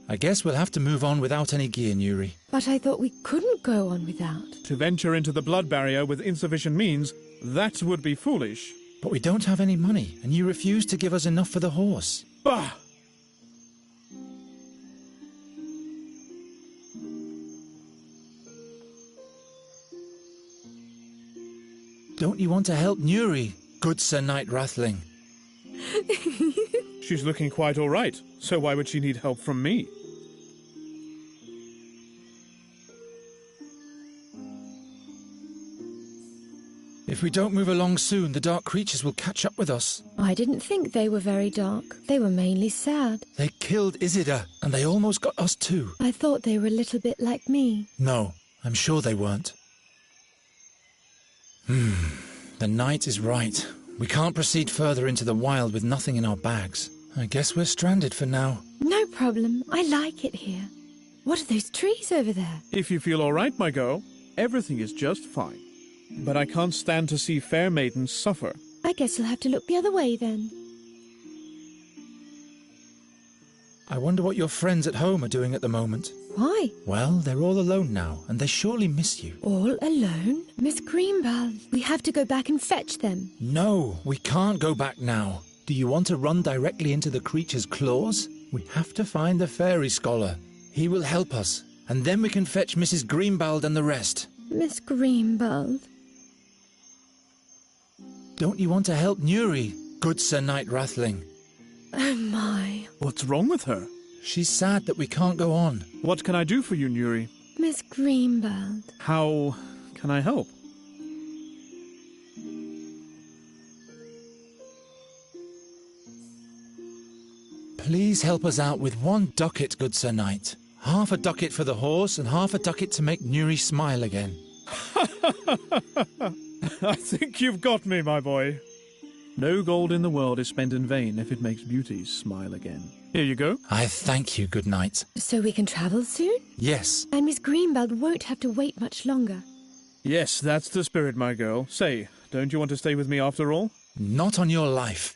I guess we'll have to move on without any gear, Nuri. But I thought we couldn't go on without. To venture into the blood barrier with insufficient means, that would be foolish. But we don't have any money, and you refuse to give us enough for the horse. Bah! Don't you want to help Nuri, good Sir Knight Rathling? She's looking quite all right, so why would she need help from me? If we don't move along soon, the dark creatures will catch up with us. I didn't think they were very dark. They were mainly sad. They killed Isidar, and they almost got us too. I thought they were a little bit like me. No, I'm sure they weren't. The knight is right. We can't proceed further into the wild with nothing in our bags. I guess we're stranded for now. No problem. I like it here. What are those trees over there? If you feel all right, my girl, everything is just fine. But I can't stand to see fair maidens suffer. I guess you'll have to look the other way then. I wonder what your friends at home are doing at the moment. Why? Well, they're all alone now, and they surely miss you. All alone? Miss Greenbald, we have to go back and fetch them. No, we can't go back now. Do you want to run directly into the creature's claws? We have to find the fairy scholar. He will help us, and then we can fetch Mrs. Greenbald and the rest. Miss Greenbald? Don't you want to help Nuri, good Sir Knight Rathling? Oh my. What's wrong with her? She's sad that we can't go on. What can I do for you, Nuri? Miss Greenbald. How can I help? Please help us out with 1 ducat, good Sir Knight. Half a ducat for the horse and half a ducat to make Nuri smile again. I think you've got me, my boy. No gold in the world is spent in vain if it makes beauty smile again. Here you go. I thank you, good knight. So we can travel soon? Yes. And Miss Greenbald won't have to wait much longer. Yes, that's the spirit, my girl. Say, don't you want to stay with me after all? Not on your life.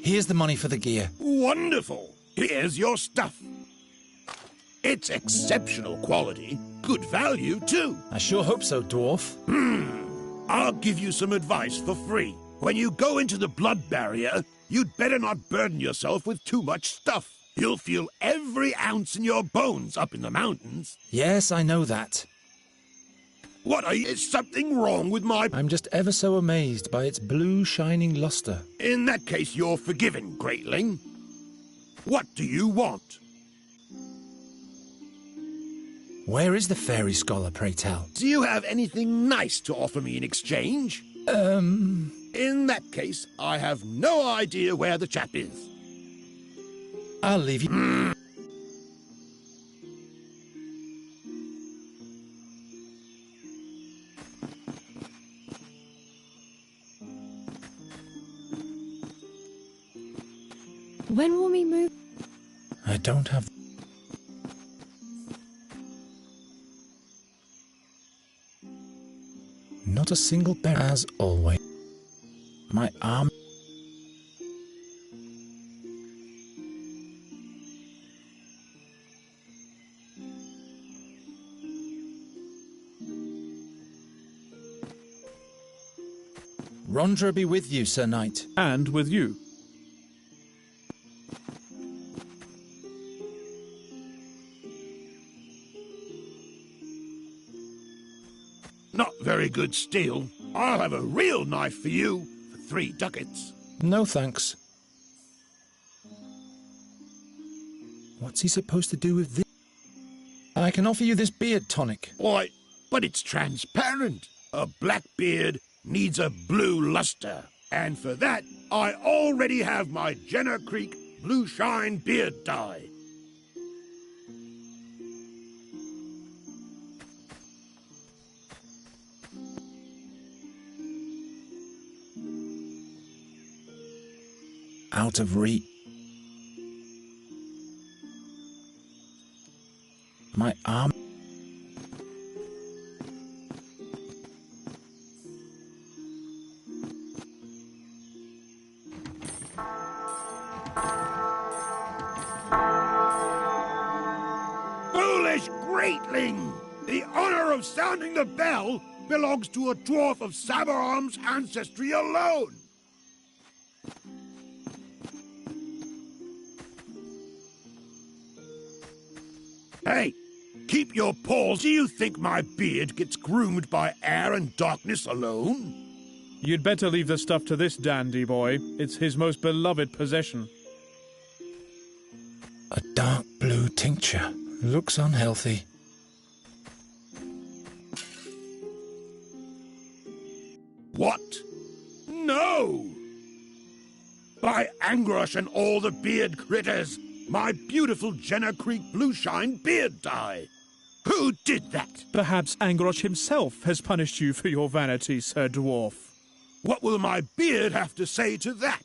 Here's the money for the gear. Wonderful! Here's your stuff. It's exceptional quality. Good value, too. I sure hope so, dwarf. I'll give you some advice for free. When you go into the blood barrier, you'd better not burden yourself with too much stuff. You'll feel every ounce in your bones up in the mountains. Yes, I know that. What is something wrong with my... I'm just ever so amazed by its blue shining luster. In that case, you're forgiven, Greatling. What do you want? Where is the fairy scholar, pray tell? Do you have anything nice to offer me in exchange? In that case, I have no idea where the chap is. I'll leave you... When will we move? I don't have... Not a single bear, as always. My arm... Rondra be with you, Sir Knight. And with you. Not very good steel. I'll have a real knife for you for 3 ducats. No, thanks. What's he supposed to do with this? I can offer you this beard tonic. Why, but it's transparent. A black beard needs a blue luster. And for that, I already have my Jenner Creek Blue Shine beard dye. Out of reach. My arm. Foolish greatling! The honor of sounding the bell belongs to a dwarf of Sabaram's ancestry alone. Hey, keep your paws. Do you think my beard gets groomed by air and darkness alone? You'd better leave the stuff to this dandy boy. It's his most beloved possession. A dark blue tincture. Looks unhealthy. What? No! By Angrosh and all the beard critters, my beautiful Jenner Creek Blueshine beard dye. Who did that? Perhaps Angrosh himself has punished you for your vanity, Sir Dwarf. What will my beard have to say to that?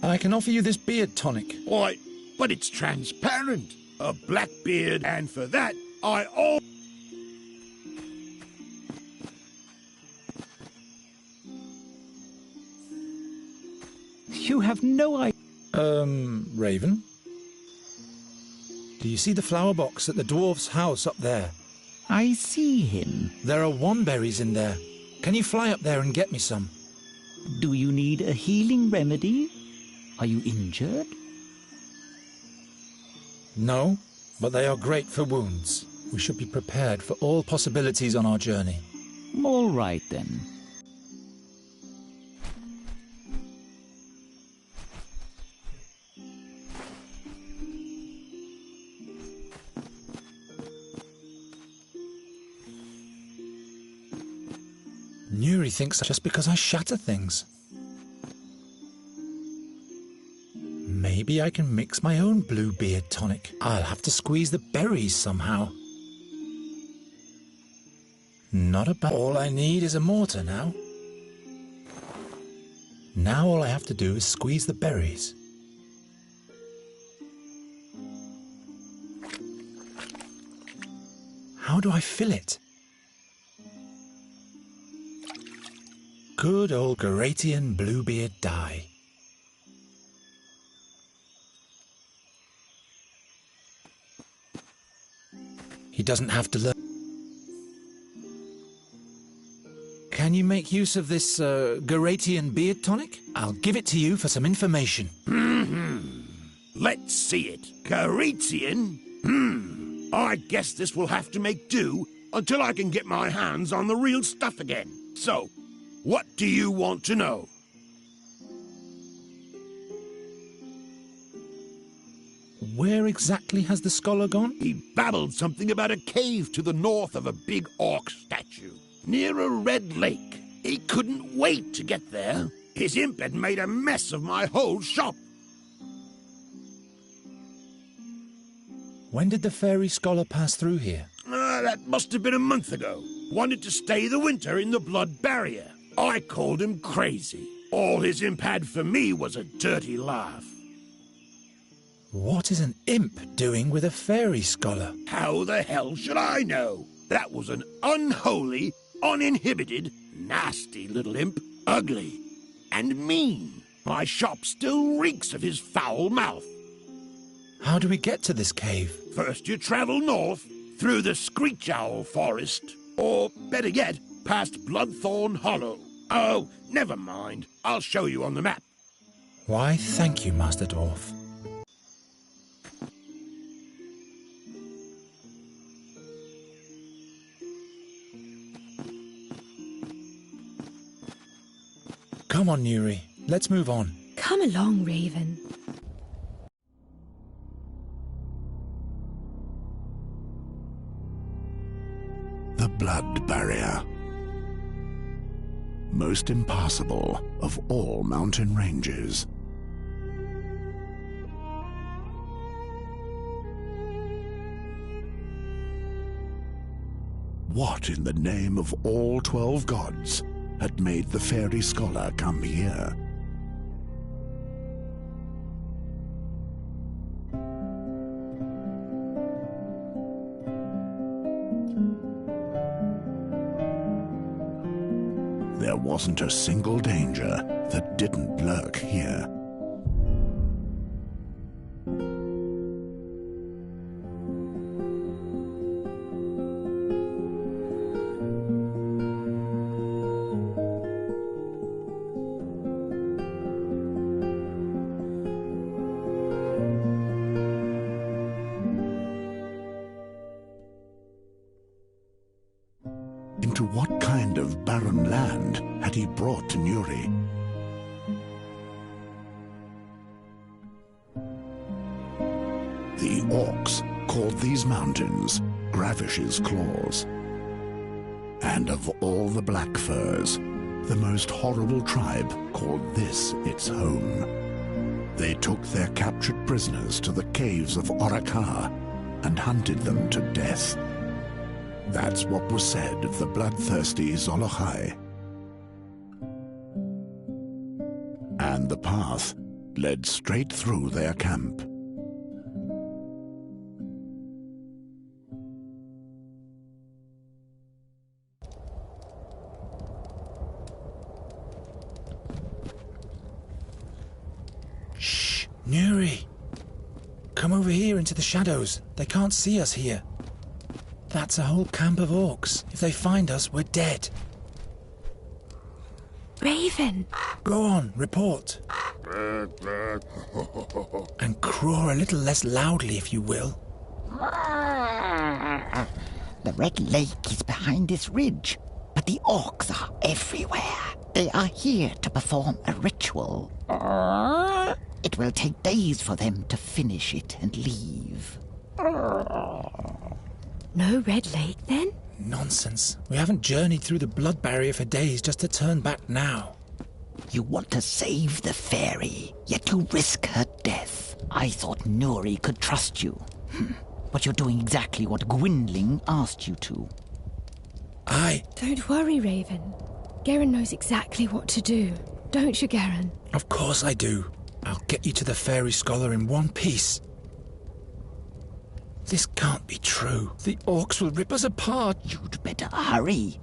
I can offer you this beard tonic. Why, but it's transparent. A black beard, and for that, I all... You have no idea. Raven? Do you see the flower box at the dwarf's house up there? I see him. There are womberries in there. Can you fly up there and get me some? Do you need a healing remedy? Are you injured? No, but they are great for wounds. We should be prepared for all possibilities on our journey. All right, then. Nuri thinks just because I shatter things. Maybe I can mix my own blue beard tonic. I'll have to squeeze the berries somehow. Not a bad... All I need is a mortar now. Now all I have to do is squeeze the berries. How do I fill it? Good old Garatian Bluebeard dye. He doesn't have to learn. Can you make use of this Garatian beard tonic? I'll give it to you for some information. Let's see it. Garatian? I guess this will have to make do until I can get my hands on the real stuff again. So, what do you want to know? Where exactly has the scholar gone? He babbled something about a cave to the north of a big orc statue, near a red lake. He couldn't wait to get there. His imp had made a mess of my whole shop. When did the fairy scholar pass through here? That must have been a month ago. Wanted to stay the winter in the blood barrier. I called him crazy. All his imp had for me was a dirty laugh. What is an imp doing with a fairy scholar? How the hell should I know? That was an unholy, uninhibited, nasty little imp. Ugly and mean. My shop still reeks of his foul mouth. How do we get to this cave? First you travel north, through the Screech Owl Forest, or better yet, past Bloodthorn Hollow. Oh, never mind. I'll show you on the map. Why, thank you, Master Dwarf. Come on, Nuri. Let's move on. Come along, Raven. The blood barrier. Most impassable of all mountain ranges. What in the name of all 12 gods had made the fairy scholar come here? There wasn't a single danger that didn't lurk here. into what kind of barren land had he brought Nuri. The orcs called these mountains Gravish's Claws. And of all the black furs, the most horrible tribe called this its home. They took their captured prisoners to the caves of Orakar and hunted them to death. That's what was said of the bloodthirsty Zolochai. And the path led straight through their camp. Shh, Nuri. Come over here into the shadows. They can't see us here. That's a whole camp of orcs. If they find us, we're dead. Raven! Go on, report. And craw a little less loudly, if you will. The Red Lake is behind this ridge, but the orcs are everywhere. They are here to perform a ritual. It will take days for them to finish it and leave. No Red Lake, then? Nonsense. We haven't journeyed through the blood barrier for days just to turn back now. You want to save the fairy, yet you risk her death. I thought Nuri could trust you. But you're doing exactly what Gwynling asked you to. Don't worry, Raven. Garen knows exactly what to do. Don't you, Garen? Of course I do. I'll get you to the fairy scholar in one piece. This can't be true. The orcs will rip us apart. You'd better hurry.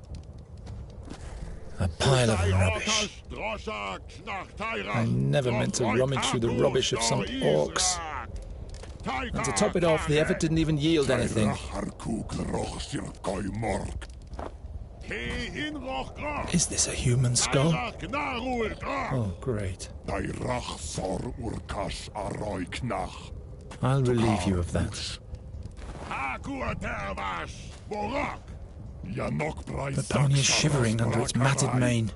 A pile of rubbish. I never meant to rummage through the rubbish of some orcs. And to top it off, the effort didn't even yield anything. Is this a human skull? Oh, great. I'll relieve you of that. The pony is shivering under its matted mane.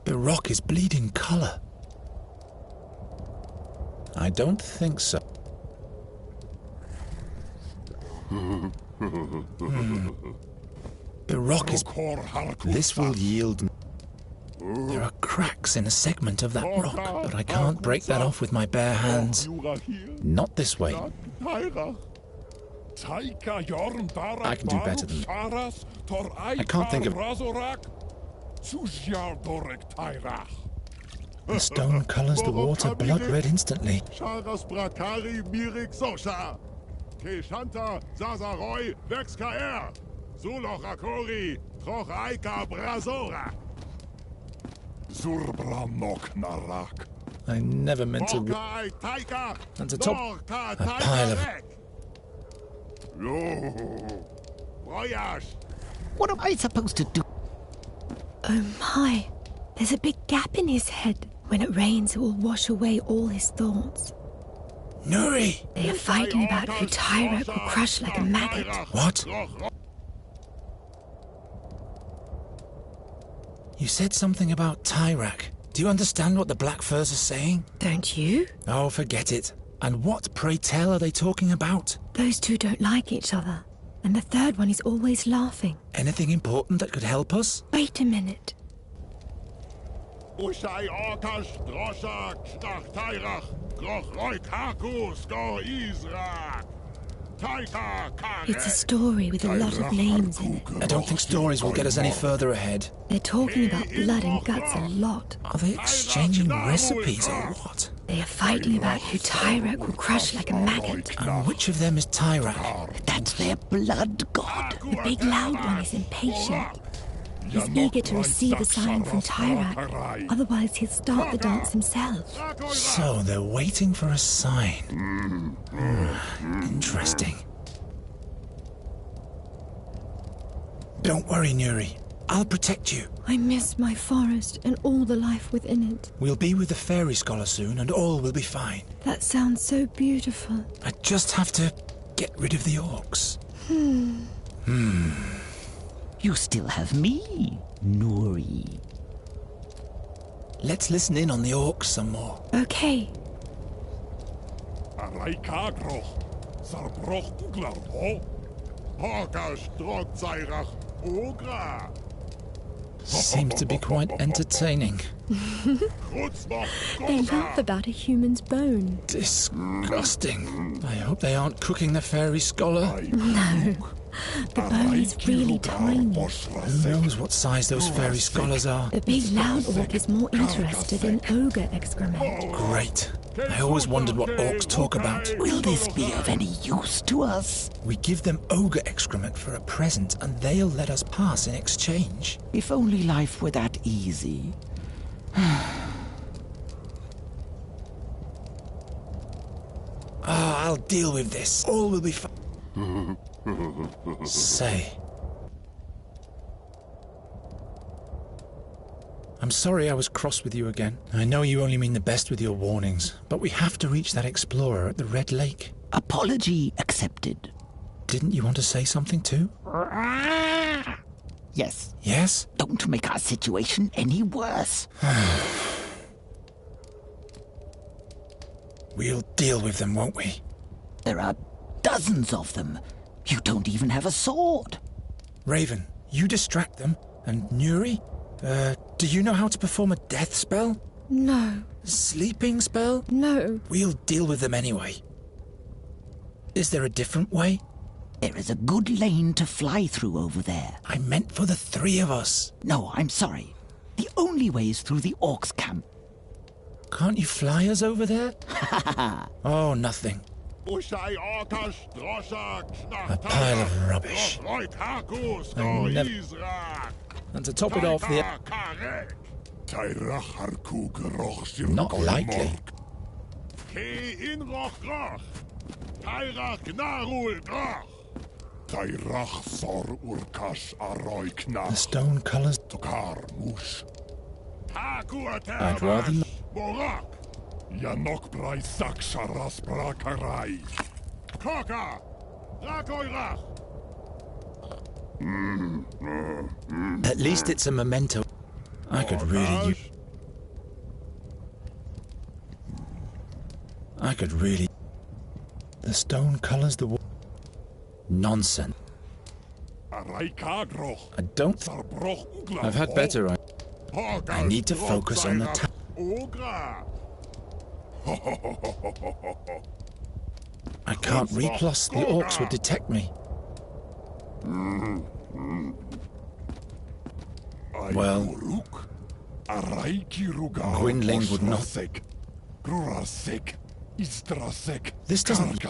The rock is bleeding colour. I don't think so. The rock is... This will yield... There are cracks in a segment of that rock, but I can't break that off with my bare hands. Not this way. I can do better than that. I can't think of... The stone colours the water blood red instantly. I never meant to... And to top... A pile of... What am I supposed to do? Oh my, there's a big gap in his head. When it rains, it will wash away all his thoughts. Nuri! They are fighting about who Tyrek will crush like a maggot. What? You said something about Tyrak. Do you understand what the Black Furs are saying? Don't you? Oh, forget it. And what, pray tell, are they talking about? Those two don't like each other. And the third one is always laughing. Anything important that could help us? Wait a minute. It's a story with a lot of names in it. I don't think stories will get us any further ahead. They're talking about blood and guts a lot. Are they exchanging recipes or what? They are fighting about who Tyrek will crush like a maggot. And which of them is Tyrak? That's their blood god. The big loud one is impatient. He's eager to receive a sign from Tyrak. Otherwise, he'll start the dance himself. So they're waiting for a sign. Interesting. Don't worry, Nuri. I'll protect you. I miss my forest and all the life within it. We'll be with the fairy scholar soon and all will be fine. That sounds so beautiful. I just have to get rid of the orcs. You still have me, Nuri. Let's listen in on the orcs some more. Okay. Seems to be quite entertaining. They laugh about a human's bone. Disgusting. I hope they aren't cooking the fairy scholar. No. The bone is really tiny. Who knows what size those fairy scholars are? The big loud orc is more interested in ogre excrement. Great. I always wondered what orcs talk about. Will this be of any use to us? We give them ogre excrement for a present and they'll let us pass in exchange. If only life were that easy. I'll deal with this. All will be fine. Say. I'm sorry I was cross with you again. I know you only mean the best with your warnings, but we have to reach that explorer at the Red Lake. Apology accepted. Didn't you want to say something too? Yes. Yes? Don't make our situation any worse. We'll deal with them, won't we? There are dozens of them. You don't even have a sword. Raven, you distract them. And Nuri? Do you know how to perform a death spell? No. Sleeping spell? No. We'll deal with them anyway. Is there a different way? There is a good lane to fly through over there. I meant for the three of us. No, I'm sorry. The only way is through the orcs' camp. Can't you fly us over there? Oh, nothing. A pile of rubbish. And to top it off, not likely. The stone colours. I'd rather not. At least it's a memento. I could really. The stone colours the wall. Nonsense. I don't. I've had better. I need to focus on the I can't replus. The orcs would detect me. Well, Gwynling would not. This doesn't.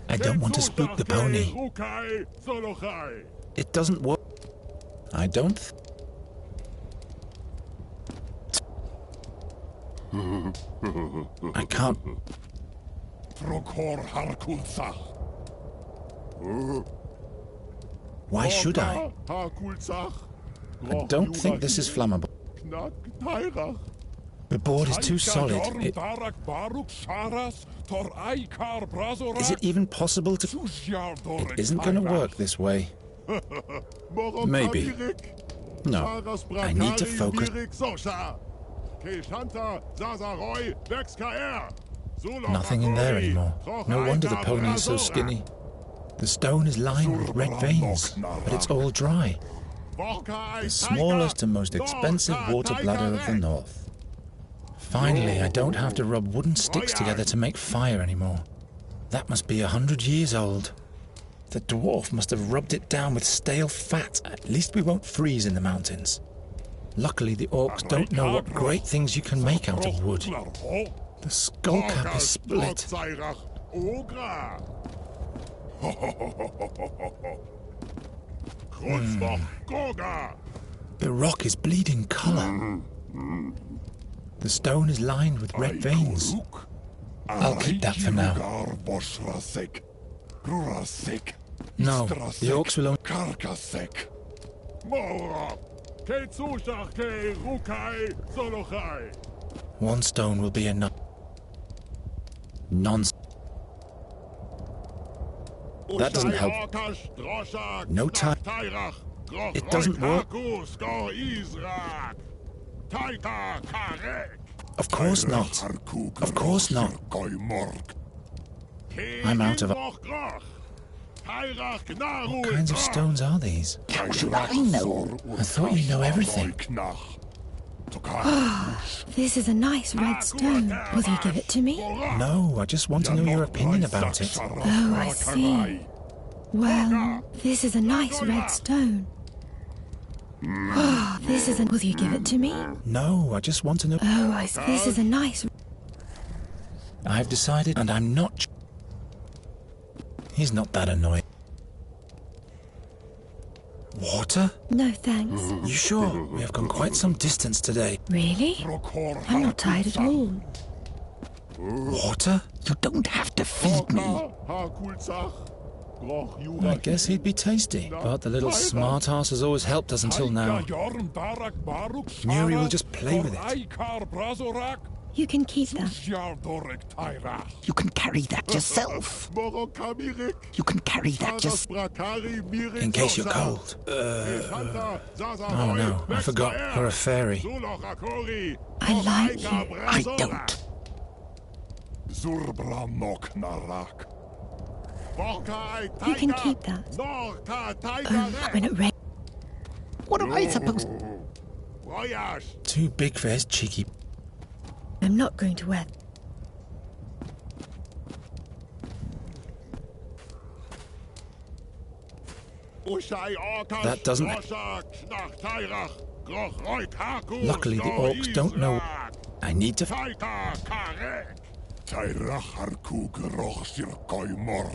I don't want to spook the pony. It doesn't work. I don't. I can't. Why should I? I don't think this is flammable. The board is too solid. Is it even possible to... It isn't going to work this way. Maybe. No. I need to focus. Nothing in there anymore. No wonder the pony is so skinny. The stone is lined with red veins, but it's all dry. The smallest and most expensive water bladder of the north. Finally, I don't have to rub wooden sticks together to make fire anymore. That must be 100 years old. The dwarf must have rubbed it down with stale fat. At least we won't freeze in the mountains. Luckily, the orcs don't know what great things you can make out of wood. The skull cap is split. The rock is bleeding colour. The stone is lined with red veins. I'll keep that for now. No, the orcs will only... Karkasek. Mora. Ketsushake Rukai Solochai. One stone will be enough. Nonsense. That doesn't help. No time. It doesn't work. Of course not. Of course not. I'm out of... What kinds of stones are these? How should I know? I thought you know everything. This is a nice red stone. Will you give it to me? No, I just want to know your opinion about it. Oh, I see. Well, this is a nice red stone. This is a... Will you give it to me? No, I just want to know... Oh, I see. This is a nice... I've decided, and I'm not... He's not that annoying. Water? No, thanks. You sure? We have gone quite some distance today. Really? I'm not tired at all. Water? You don't have to feed me. I guess he'd be tasty, but the little smart-ass has always helped us until now. Nuri will just play with it. You can keep that. You can carry that yourself. You can carry that yourself. In case you're cold. Oh no, I forgot. You're a fairy. I like you. I don't. You can keep that. Oh, when it rains. What am I supposed... Too big for his cheeky... I'm not going to wear... That doesn't... Luckily, the orcs don't know... I need to...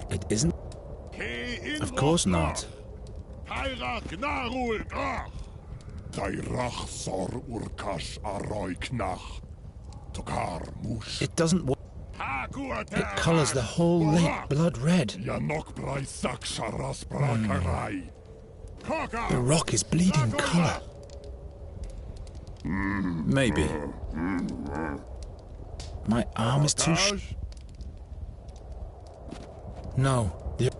It isn't... Of course not. It doesn't work. It colours the whole lake blood red. The rock is bleeding colour. Maybe. My arm is too No. The...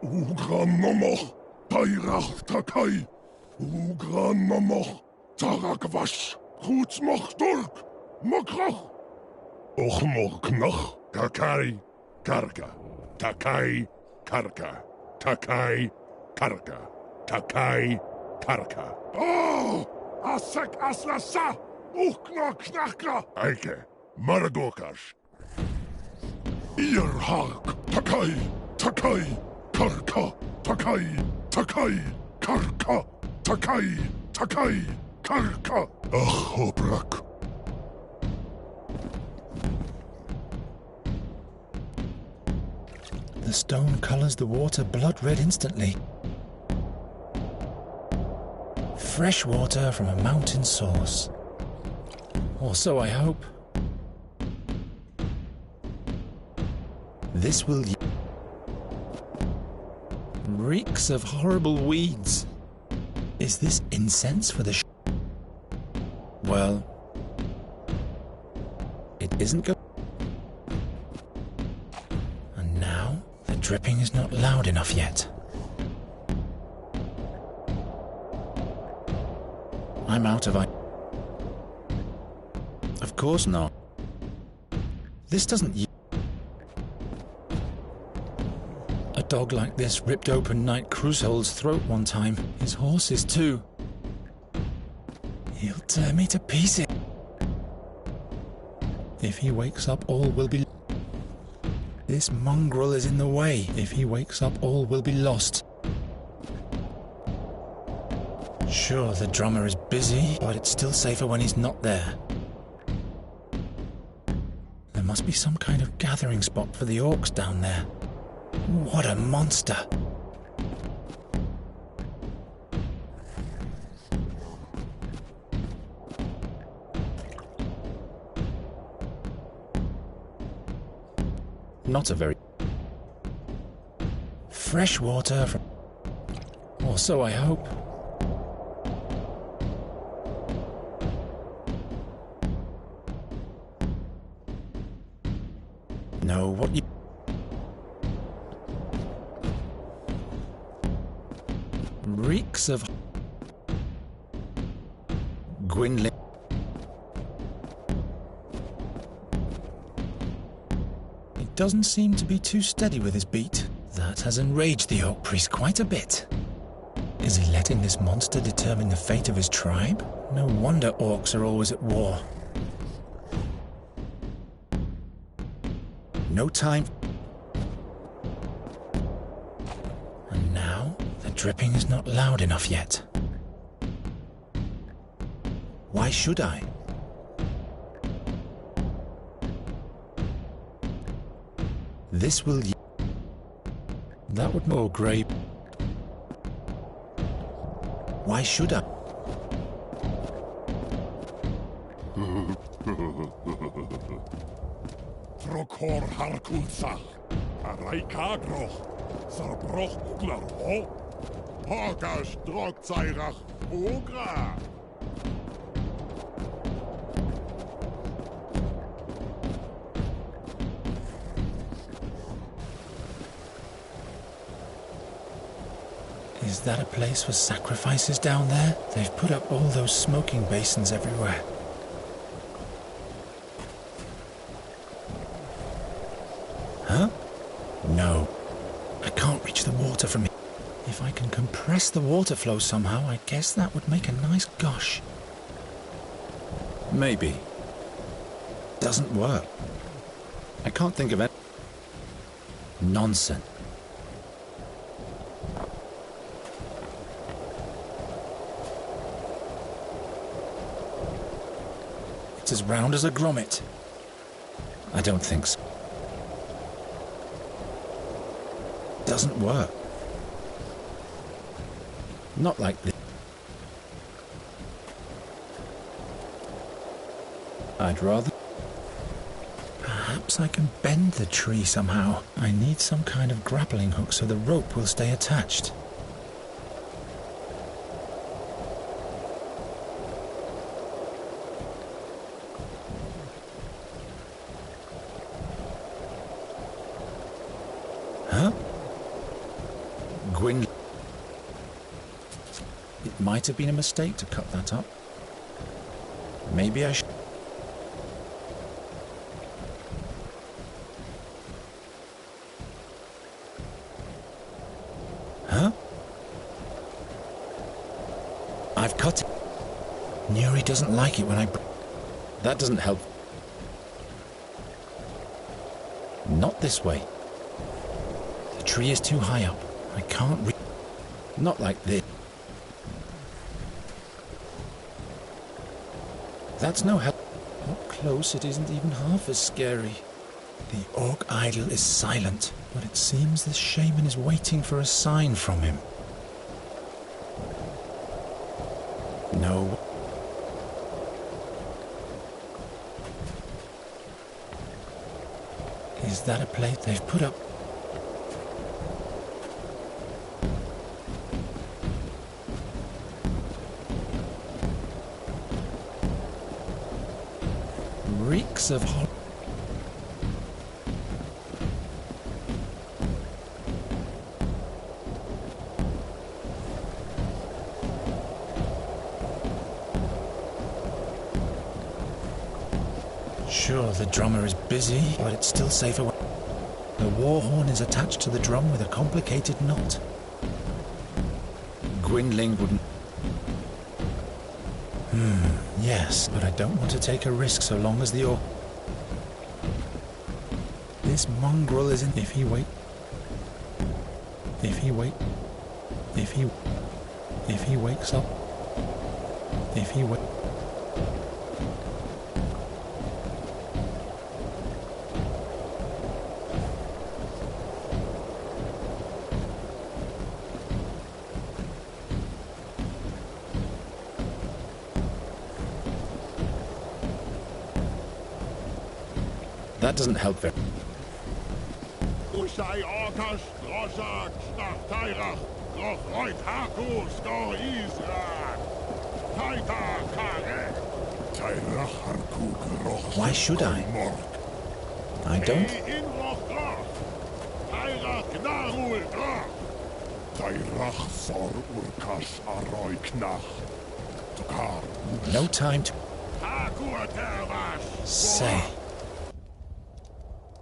Ugranomoch, Tairach Takai, Ugranomoch, Tarakwash, Gutsmoch Turk, Mokrach, Ochmoch Knach, Takai, Karka, Takai, Karka, Takai, Karka, Takai, Karka. Oh! Asak Aslasa, Uchkna Knachka, Eike, Margokash. Irhak, Takai, Takai. Karka, Takai, Takai, Karka, Takai, Takai, Karka. Ach, Hobrak. The stone colours the water blood red instantly. Fresh water from a mountain source. Or so I hope. This will... Reeks of horrible weeds. Is this incense for the Well, it isn't good. And now, the dripping is not loud enough yet. I'm out of... Of course not. This doesn't... A dog like this ripped open Knight Crusoe's throat one time. His horses too. He'll tear me to pieces. If he wakes up, all will be... This mongrel is in the way. If he wakes up, all will be lost. Sure, the drummer is busy, but it's still safer when he's not there. There must be some kind of gathering spot for the orcs down there. What a monster! not a very... Fresh water from... Or so I hope. No, what you... Reeks of... Gwynlyn... He doesn't seem to be too steady with his beat. That has enraged the Orc Priest quite a bit. Is he letting this monster determine the fate of his tribe? No wonder orcs are always at war. No time. And now, the dripping is not loud enough yet. Why should I? This will... That would more grey. Why should I? Trokor harkulsa, araikagro, zarbroch glarho, hogash drogzairach ogra. Is that a place for sacrifices down there? They've put up all those smoking basins everywhere. Huh? No. I can't reach the water from here. If I can compress the water flow somehow, I guess that would make a nice gush. Maybe. Doesn't work. I can't think of it. Nonsense. It's as round as a grommet. I don't think so. Doesn't work. Not like this. I'd rather... Perhaps I can bend the tree somehow. I need some kind of grappling hook so the rope will stay attached. Huh? Gwyn... It might have been a mistake to cut that up. Maybe I should... Huh? I've cut it. Nuri doesn't like it when I... That doesn't help. Not this way. The tree is too high up. I can't reach... Not like this. That's no help. Up close, it isn't even half as scary. The orc idol is silent, but it seems the shaman is waiting for a sign from him. No. Is that a plate they've put up? Reeks of hot. Sure, the drummer is busy, but it's still safer. The war horn is attached to the drum with a complicated knot. Gwynling wouldn't... Yes, but I don't want to take a risk so long as the orc... This mongrel is in... If he wait... If he wait... If he wakes up... If he wait... That doesn't help very... Ushai Orkash, Roshak, Tairach, Rochroit Hakus, Go Isra, Taita Kare, Tairach Harkuk, Roch. Why should I? I don't. In Roch, Tairach Narul, Tairach Sor Urkash Aroi Knach, Tokar. No time to say.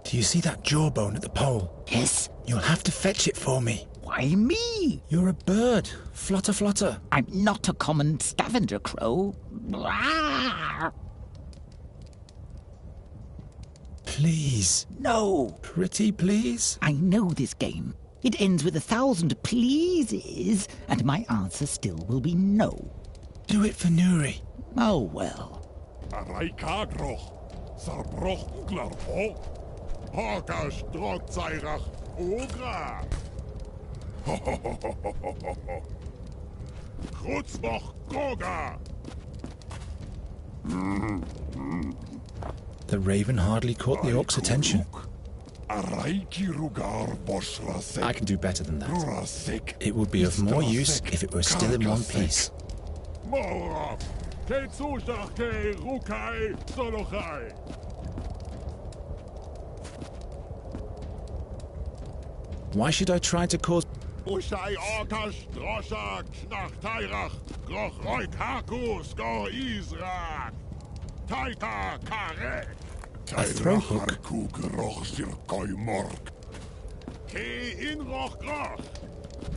Do you see that jawbone at the pole? Yes. You'll have to fetch it for me. Why me? You're a bird. Flutter, flutter. I'm not a common scavenger crow. Blah. Please. No. Pretty please? I know this game. It ends with 1,000 pleases, and my answer still will be no. Do it for Nuri. Oh, well. Araikagroch, Sarbroch Glarpo, Horkash Drotzairach Ogra. Chutzboch Goga. The raven hardly caught the orc's attention. I can do better than that. It would be of more use if it were still in one piece. Why should I try to cause... Ushai Orkash Droshak Tairach Grochroit Hakus Go Israk Taita Kare A throat hook? Ke in Roch Groch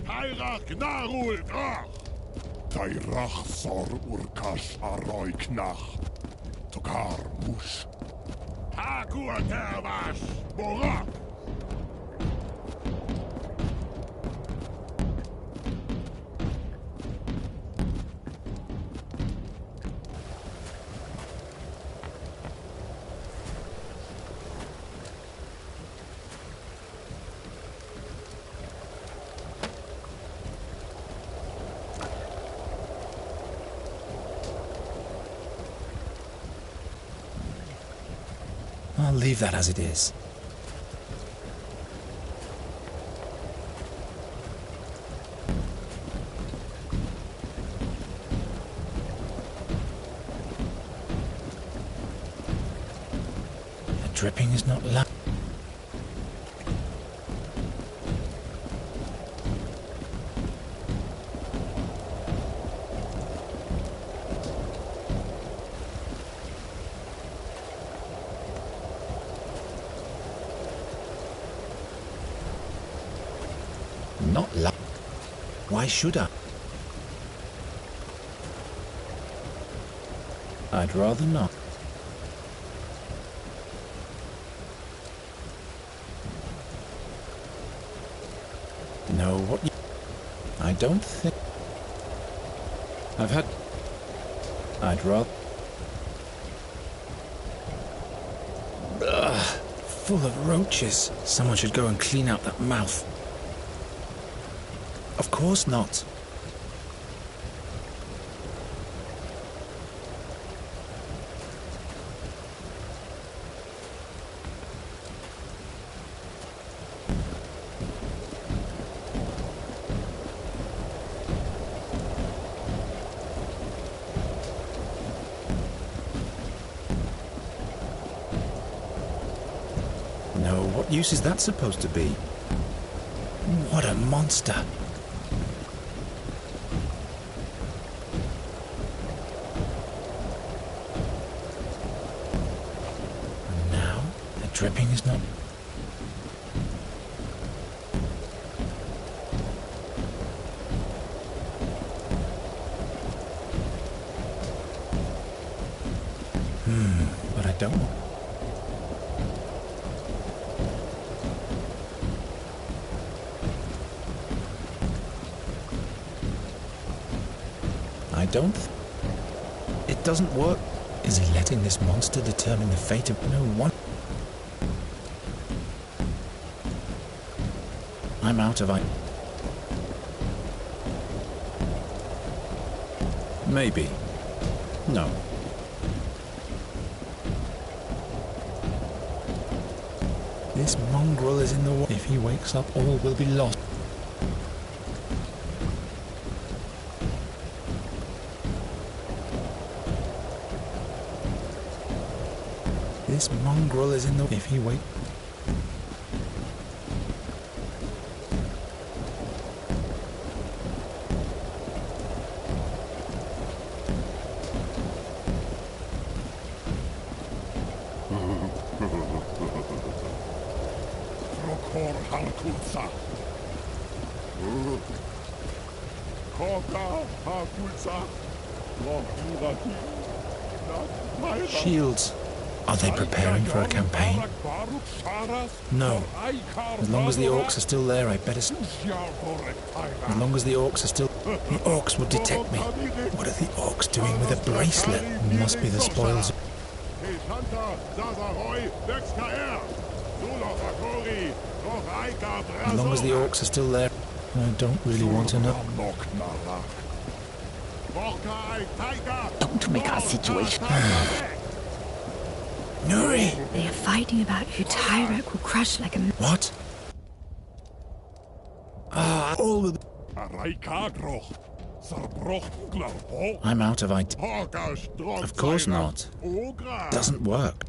Tairach Narul Groch Tairach Sor Urkash Aroi Knach Tokar Mush Hakur Tervash Borak. I'll leave that as it is. The dripping is not loud. Not loud. Why should I? I'd rather not. No, what? I don't think... I've had... I'd rather... Ugh, full of roaches. Someone should go and clean out that mouth. Of course not. No, what use is that supposed to be? What a monster! And now, the dripping is not... but I don't... I don't... It doesn't work. Is he letting this monster determine the fate of no one? I'm out of... Maybe. No. This mongrel is in the way. If he wakes up, all will be lost. This mongrel is in the way. If he wakes... Shields. Are they preparing for a campaign? No. As long as the orcs are still there, I better... As long as the orcs are still... The orcs will detect me. What are the orcs doing with a bracelet? Must be the spoils. As long as the orcs are still there, I don't really want to know. Don't make our situation... Nuri! They are fighting about who Tyrek will crush like a... What? All will... I'm out of IT. Of course not. Doesn't work.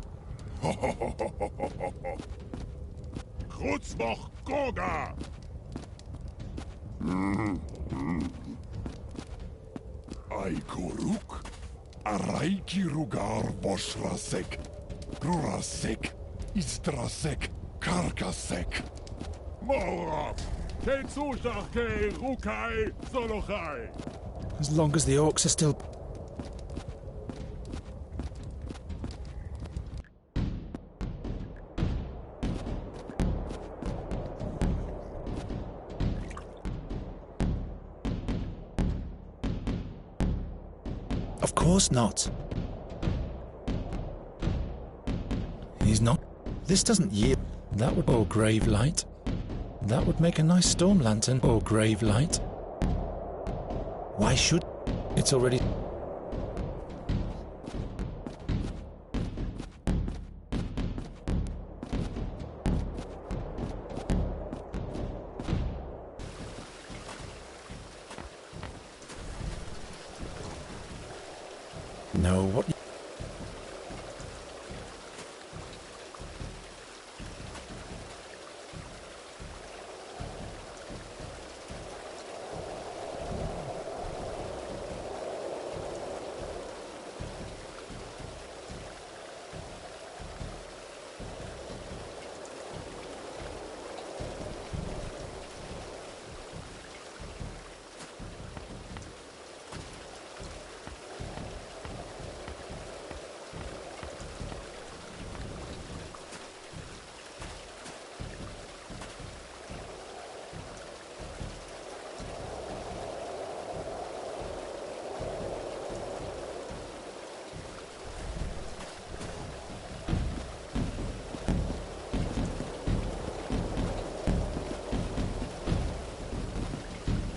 Aikoruk, Araiki Rugar Boshrasek, Grurasek, Istrasek, Karkasek. Morab, Ketsushake, Rukai, Solochai. As long as the orcs are still... Of course not. He's not. This doesn't yield. That would... Oh, grave light. That would make a nice storm lantern. Oh, grave light. Why should... It's already... No, what...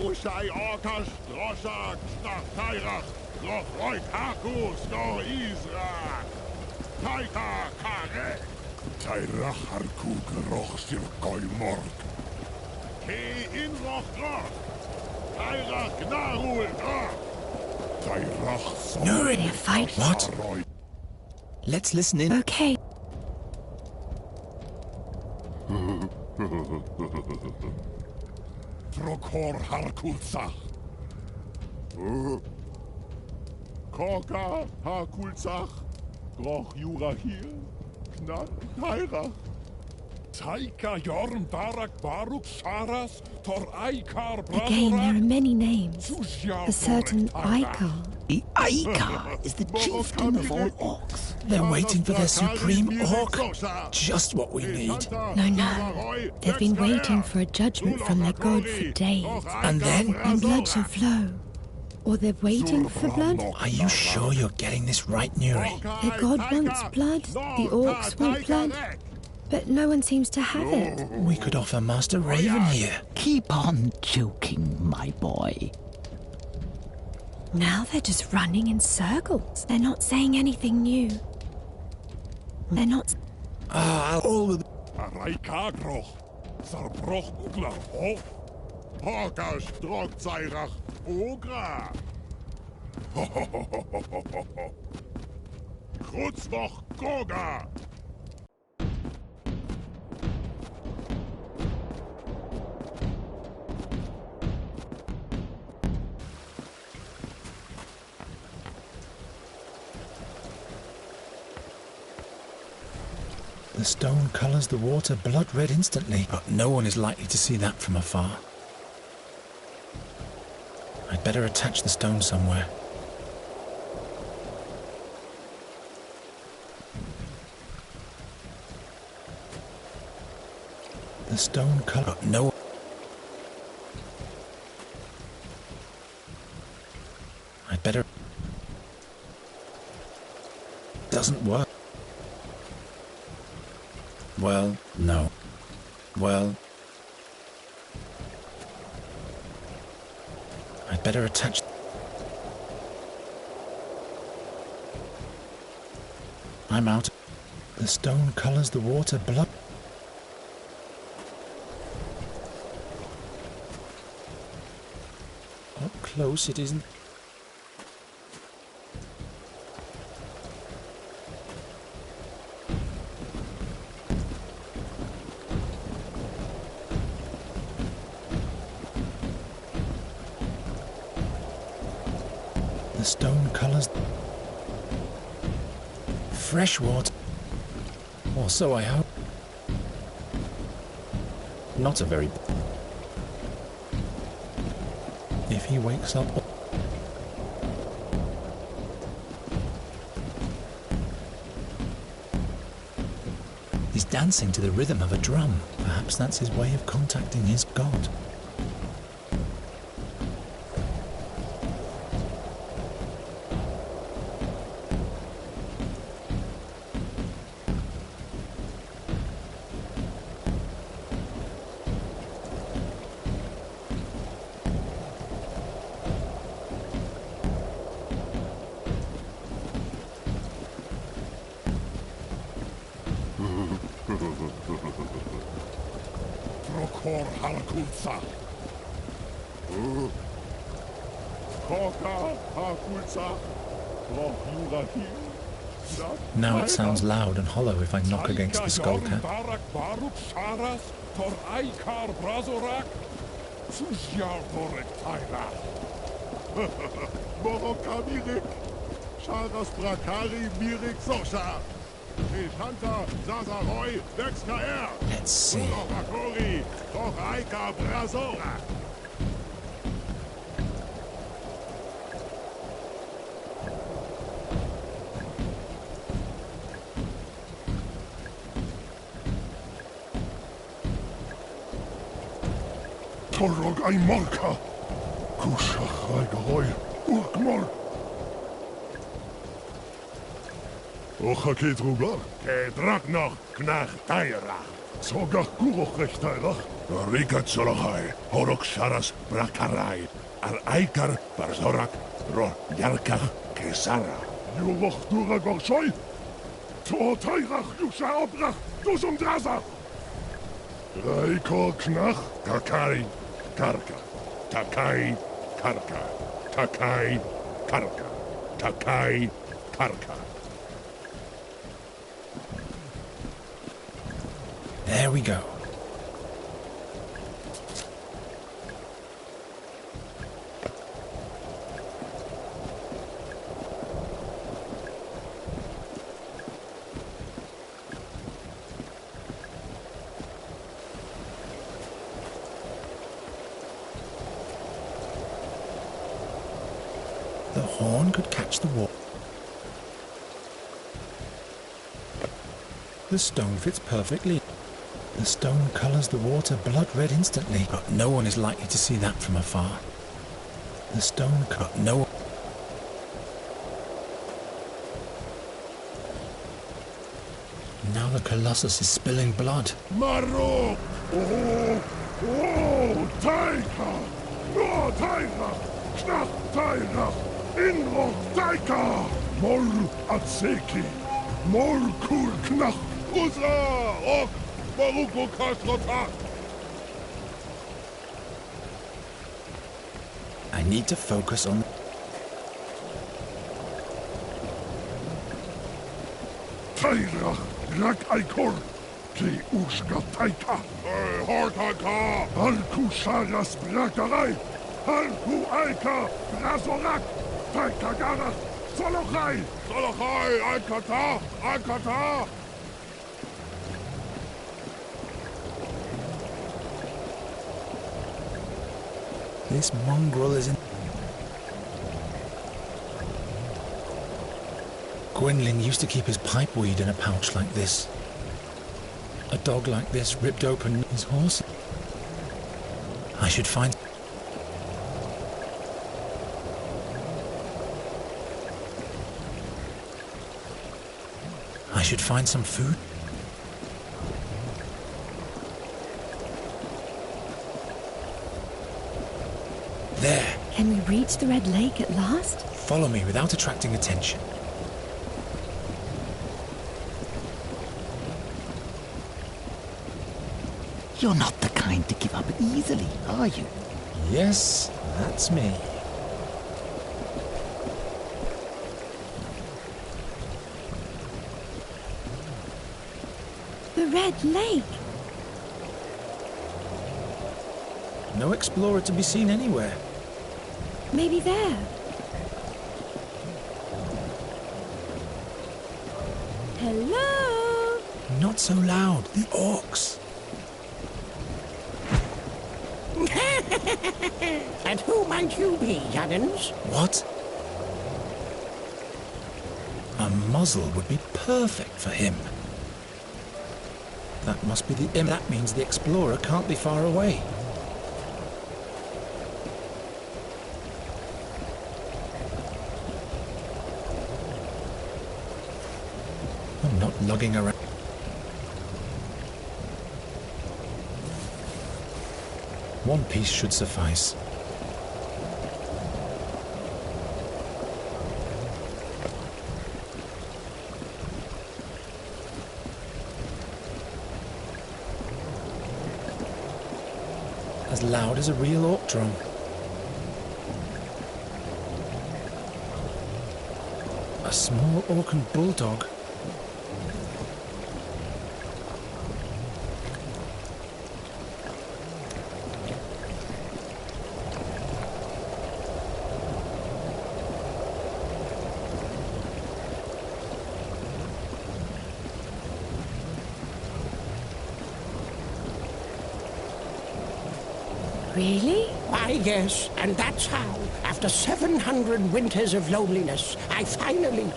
Ushai Orkash, Roshak, Tairach, Rochroit Hakus, Go Isra, Taika Kare, Tairach Harku, Roch Sirkoi Mord, Ke in Roch, Tairach Narul, Tairach Nuri, they're fighting. What? Let's listen in. Okay. Trokor Harkulzach. Korka Harkulzach. Groch Jurahir. Knan Tairach. Taika Jorn Barak Baruk Sharas Tor Aikar Again, there are many names. A certain Aikar. The Aikar is the chieftain of all orcs. They're waiting for their supreme orc. Just what we need. No. They've been waiting for a judgment from their god for days. And then? And blood shall flow. Or they're waiting for blood. Are you sure you're getting this right, Nuri? Their god wants blood. The orcs want blood. But no one seems to have it. We could offer Master Raven here. Keep on joking, my boy. Now they're just running in circles. They're not saying anything new. They're not... Araikagroch, Sarbrochgla, ho, Hoka Strokzairach, Ogra. Ho ho ho ho ho ho ho ho. Krutzwoch Goga. The stone colours the water blood red instantly, but no one is likely to see that from afar. I'd better attach the stone somewhere. The stone colour... No... I'd better... Doesn't work. Well, no. Well... I'd better attach... I'm out. The stone colours the water blood... Up close it isn't... The stone colours... fresh water. Or so I hope. Not a very... If he wakes up... He's dancing to the rhythm of a drum. Perhaps that's his way of contacting his god. Prokor Halkulza. Koka Halkulza. Now it sounds loud and hollow if I knock against the skull cap. Sharas Brakari Mirik Sosha. Shanta Zazaroy Dexkaer. Let's see. Rakori Toraika Brazora. Torog ay Morka. Kushach Raigaroy. Urkmor. Ochakit Rugar. Kedrak noch Knach Tairach. Sogach Kuroch Rechtairach. Rika Zolachai. Horok Sharas Brakarai. Ar Aikar Barzorak. Ro Yarkach Kesara. Juroch Duragorshoi. To Tairach Yusha Obrach. Dusum Drazach. Raiko Knach Takai Karka. Takai Karka. Takai Karka. Takai Karka. There we go. The horn could catch the water. The stone fits perfectly. The stone colours the water blood red instantly, but no one is likely to see that from afar. The stone cut no... Now the Colossus is spilling blood. Maro! Oh, Taika! No, Taika! Knach Taika! Inro Taika! Mol Atseki! Mol Kul Knach! Usa! Ok! I need to focus on... Tairach, rak aikor, te uska taika. Hortaka, alku saras brakarai, alku aika, brazorak, taika garas, solochai, aikata, aikata. This mongrel is in... Gwynling used to keep his pipeweed in a pouch like this. A dog like this ripped open his horse. I should find... I should find some food. There. Can we reach the Red Lake at last? Follow me without attracting attention. You're not the kind to give up easily, are you? Yes, that's me. The Red Lake. No explorer to be seen anywhere. Maybe there. Hello? Not so loud. The orcs. And who might you be, young'uns? What? A muzzle would be perfect for him. That must be the... That means the explorer can't be far away. I'm not lugging around. One piece should suffice. As loud as a real orc drum. A small orcan bulldog. Really? Why, yes, and that's how, after 700 winters of loneliness, I finally...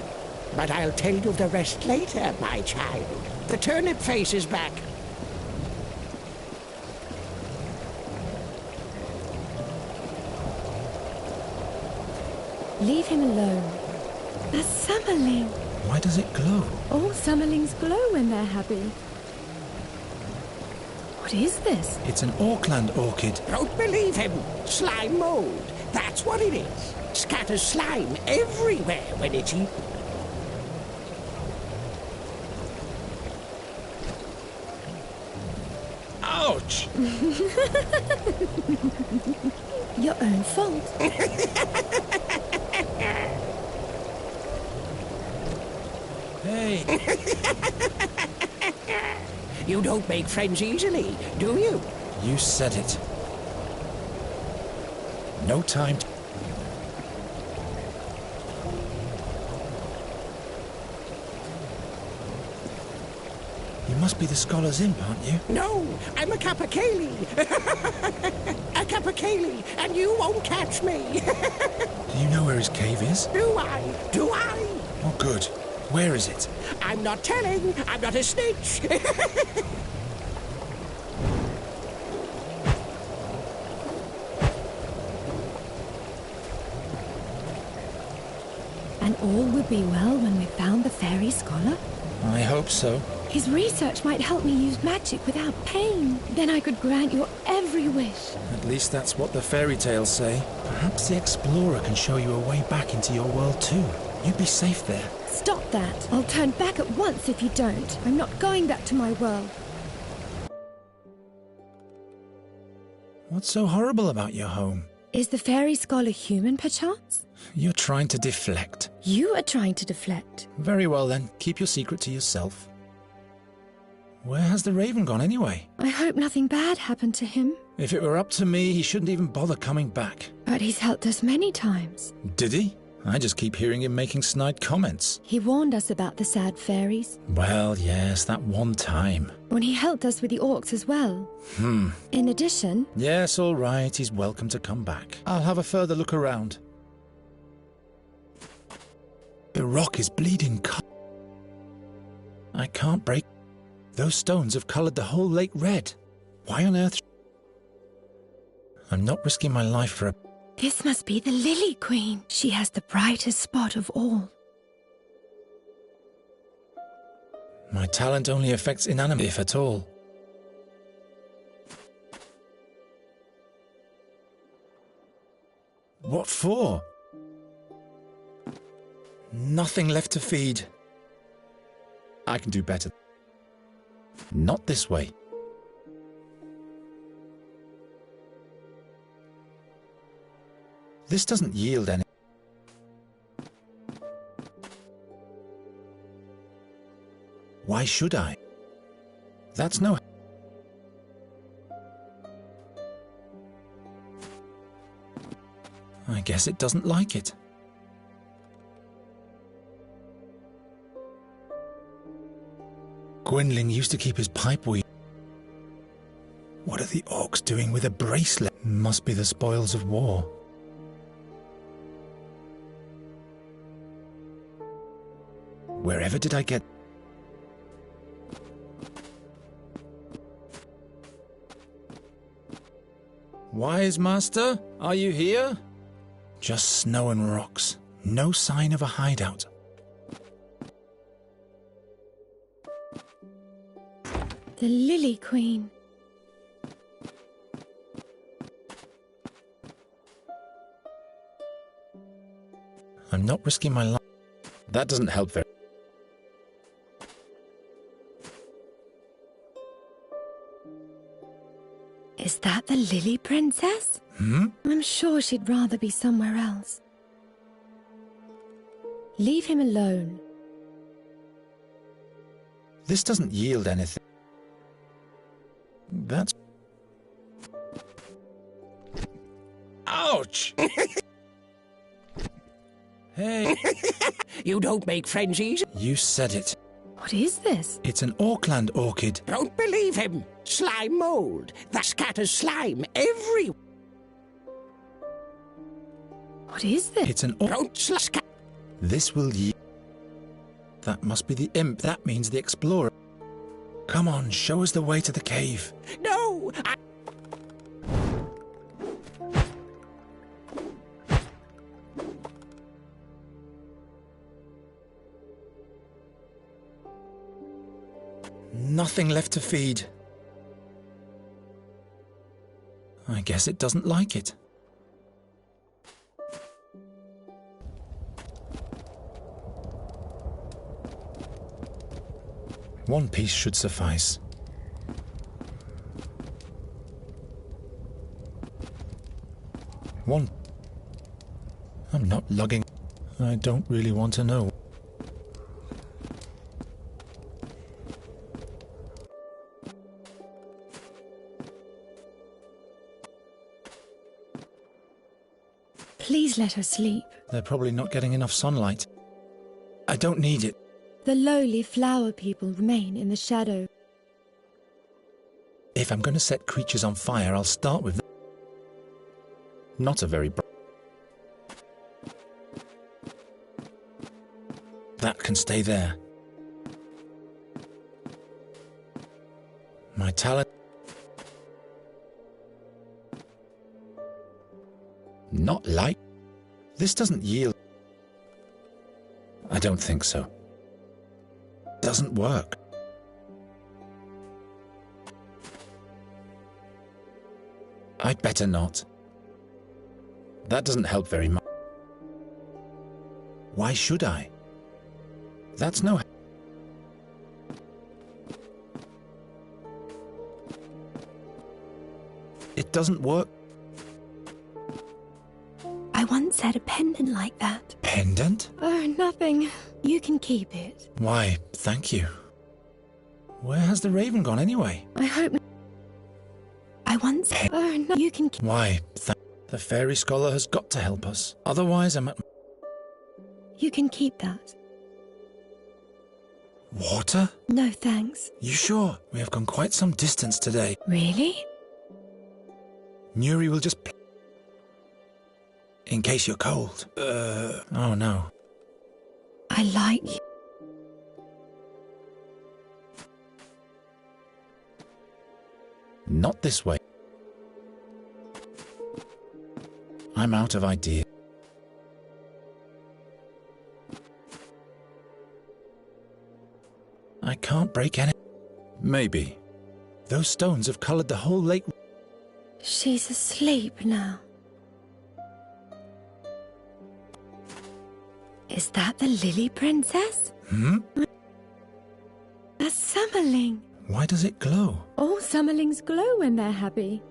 But I'll tell you the rest later, my child. The turnip face is back. Leave him alone. A summerling. Why does it glow? All summerlings glow when they're happy. What is this? It's an Orkland orchid. Don't believe him. Slime mold. That's what it is. Scatters slime everywhere when it's eaten. Ouch! Your own fault. Hey! You don't make friends easily, do you? You said it. No time to... You must be the Scholar's Imp, aren't you? No, I'm a Capercaillie. A Capercaillie, and you won't catch me. Do you know where his cave is? Do I? Do I? Oh, good. Where is it? I'm not telling. I'm not a snitch. And all would be well when we found the fairy scholar? I hope so. His research might help me use magic without pain. Then I could grant your every wish. At least that's what the fairy tales say. Perhaps the explorer can show you a way back into your world too. You'd be safe there. Stop that. I'll turn back at once if you don't. I'm not going back to my world. What's so horrible about your home? Is the fairy skull a human, perchance? You're trying to deflect. You are trying to deflect. Very well then, keep your secret to yourself. Where has the raven gone anyway? I hope nothing bad happened to him. If it were up to me, he shouldn't even bother coming back. But he's helped us many times. Did he? I just keep hearing him making snide comments. He warned us about the sad fairies. Well, yes, that one time. When he helped us with the orcs as well. In addition... Yes, all right, he's welcome to come back. I'll have a further look around. The rock is bleeding. I can't break. Those stones have coloured the whole lake red. Why on earth? I'm not risking my life for a... This must be the Lily Queen. She has the brightest spot of all. My talent only affects inanimate, if at all. What for? Nothing left to feed. I can do better. Not this way. This doesn't yield any. Why should I? That's no... I guess it doesn't like it. Gwynling used to keep his pipe weed. What are the orcs doing with a bracelet? Must be the spoils of war. Wherever did I get... Wise Master, are you here? Just snow and rocks. No sign of a hideout. The Lily Queen. I'm not risking my life. That doesn't help very... Is that the Lily Princess? I'm sure she'd rather be somewhere else. Leave him alone. This doesn't yield anything. That's... Ouch! Hey! You don't make friends easy. You said it. What is this? It's an Auckland orchid. Don't believe him. Slime mold. That scatters slime everywhere. What is this? It's an... This will yield... That must be the imp. That means the explorer. Come on, show us the way to the cave. No! Nothing left to feed. I guess it doesn't like it. One piece should suffice. One... I'm not lugging... I don't really want to know. Please let her sleep. They're probably not getting enough sunlight. I don't need it. The lowly flower people remain in the shadow. If I'm going to set creatures on fire, I'll start with them. Not a very bright. That can stay there. My talent... Not light. This doesn't yield. I don't think so. Doesn't work. I'd better not. That doesn't help very much. Why should I? That's no... It... doesn't work. I once had a pendant like that. Pendant? Oh, nothing. You can keep it. Why, thank you. Where has the raven gone anyway? I hope... I once... Oh, no. You can keep... Why, the fairy scholar has got to help us. Otherwise, I'm at... You can keep that. Water? No, thanks. You sure? We have gone quite some distance today. Really? Nuri will just... In case you're cold. Oh no. I like... Not this way. I'm out of ideas. I can't break any... Maybe. Those stones have coloured the whole lake. She's asleep now. Is that the lily princess? Hmm? A summerling. Why does it glow? All summerlings glow when they're happy.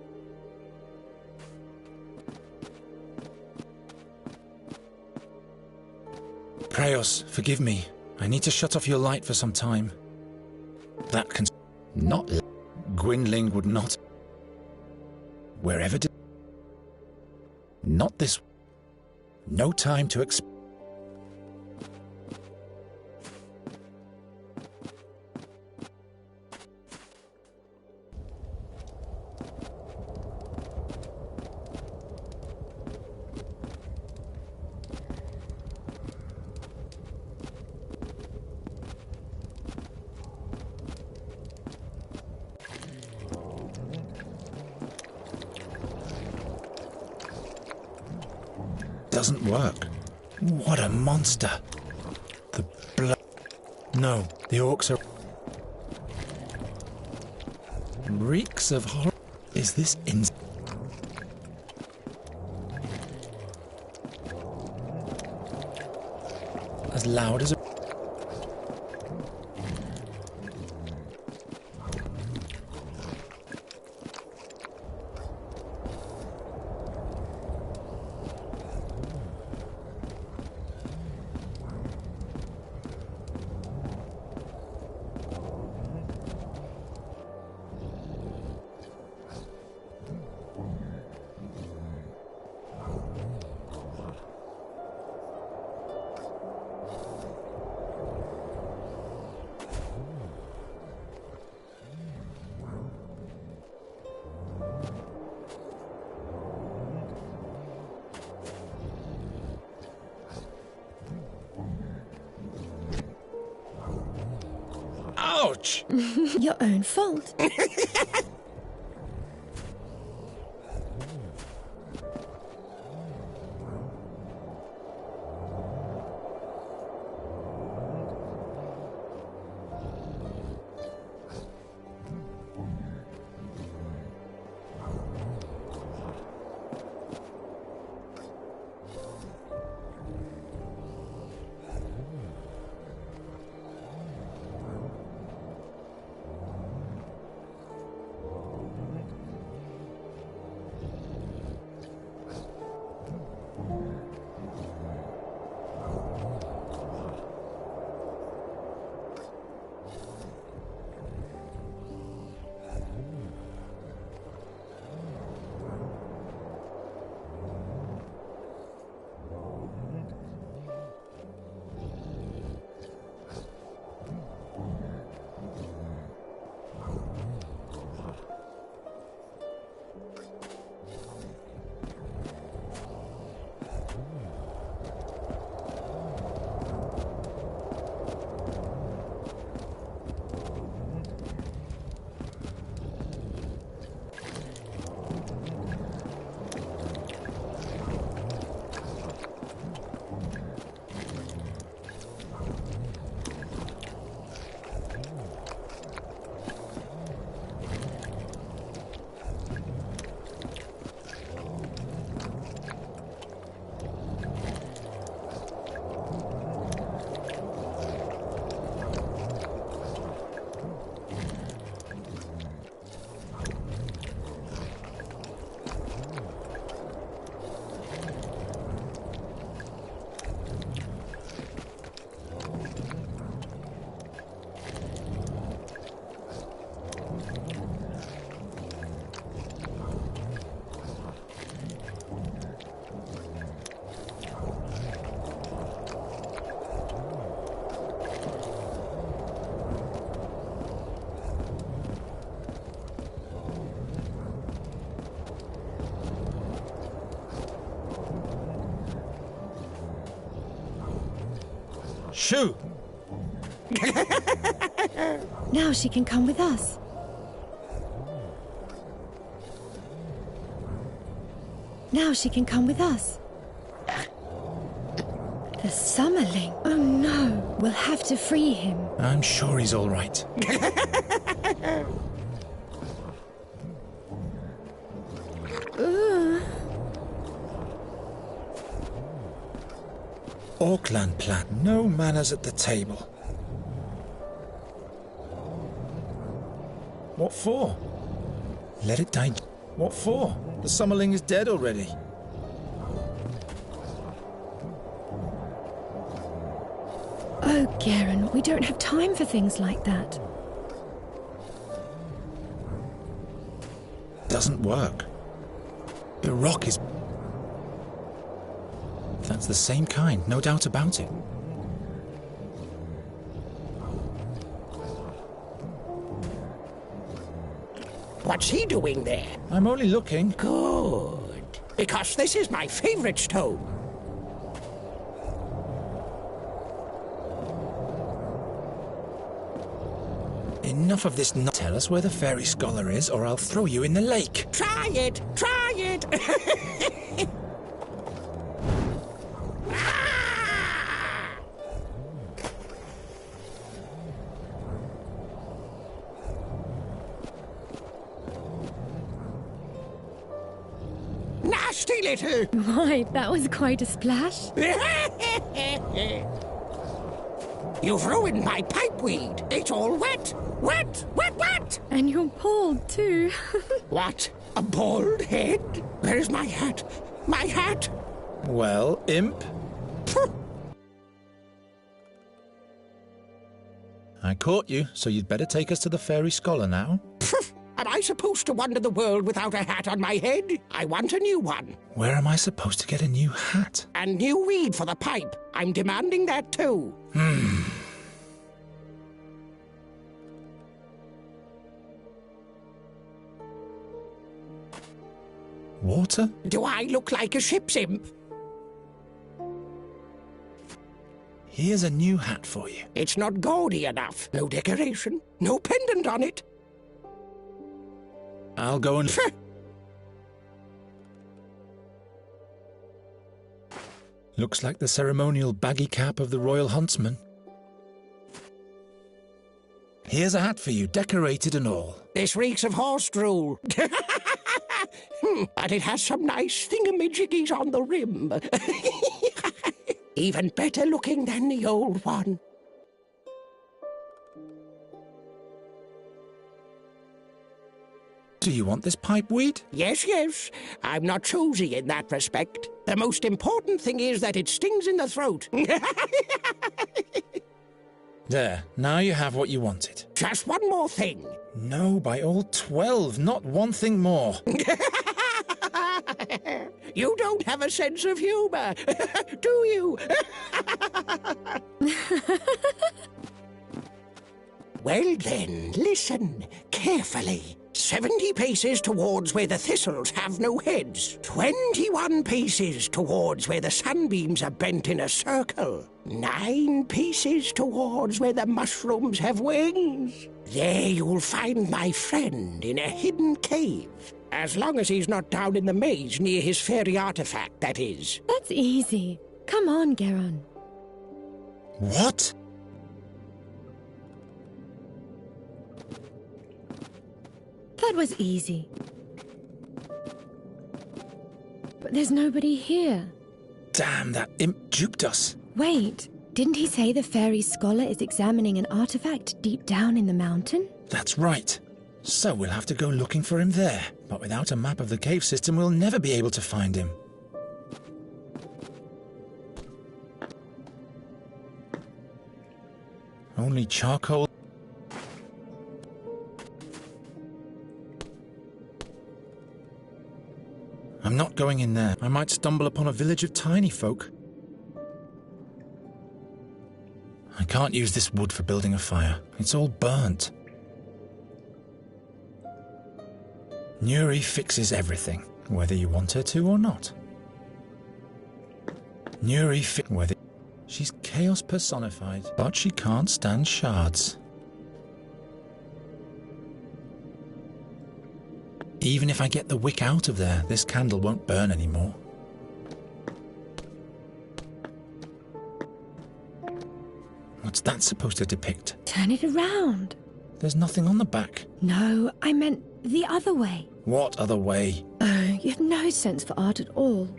Prayos, forgive me. I need to shut off your light for some time. That can... Not... Gwynling would not... Wherever did... Not this... No time to exp... Doesn't work. What a monster. The blood... No, the orcs are... Reeks of horror. Is this as loud as a... Ouch! Your own fault. Shoo! Now she can come with us. Now she can come with us. The Summerling. Oh no, we'll have to free him. I'm sure he's all right. Auckland plan. No manners at the table. What for? Let it die. What for? The Summerling is dead already. Oh, Garen, we don't have time for things like that. Doesn't work. The rock is... That's the same kind, no doubt about it. What's he doing there? I'm only looking. Good. Because this is my favorite stone. Enough of this. Tell us where the fairy scholar is, or I'll throw you in the lake. Try it! Try it! Nasty little... Why, that was quite a splash. You've ruined my pipeweed. It's all wet. Wet, wet, wet! And you're bald, too. What? A bald head? Where's my hat? My hat? Well, imp. I caught you, so you'd better take us to the fairy scholar now. Am I supposed to wander the world without a hat on my head? I want a new one. Where am I supposed to get a new hat? And new weed for the pipe. I'm demanding that too. Water? Do I look like a ship's imp? Here's a new hat for you. It's not gaudy enough. No decoration. No pendant on it. I'll go and... Looks like the ceremonial baggy cap of the royal huntsman. Here's a hat for you, decorated and all. This reeks of horse drool. But it has some nice thingamajiggies on the rim. Even better looking than the old one. Do you want this pipeweed? Yes, yes. I'm not choosy in that respect. The most important thing is that it stings in the throat. There, now you have what you wanted. Just one more thing. No, by all 12, not one thing more. You don't have a sense of humor, do you? Well then, listen carefully. 70 paces towards where the thistles have no heads. 21 paces towards where the sunbeams are bent in a circle. 9 paces towards where the mushrooms have wings. There you'll find my friend in a hidden cave. As long as he's not down in the maze near his fairy artifact, that is. That's easy. Come on, Geron. What? That was easy. But there's nobody here. Damn, that imp duped us. Wait, didn't he say the fairy scholar is examining an artifact deep down in the mountain? That's right. So we'll have to go looking for him there. But without a map of the cave system, we'll never be able to find him. Only charcoal. I'm not going in there. I might stumble upon a village of tiny folk. I can't use this wood for building a fire. It's all burnt. Nuri fixes everything, whether you want her to or not. Nuri whether... She's chaos personified, but she can't stand shards. Even if I get the wick out of there, this candle won't burn anymore. What's that supposed to depict? Turn it around. There's nothing on the back. No, I meant the other way. What other way? Oh, you have no sense for art at all.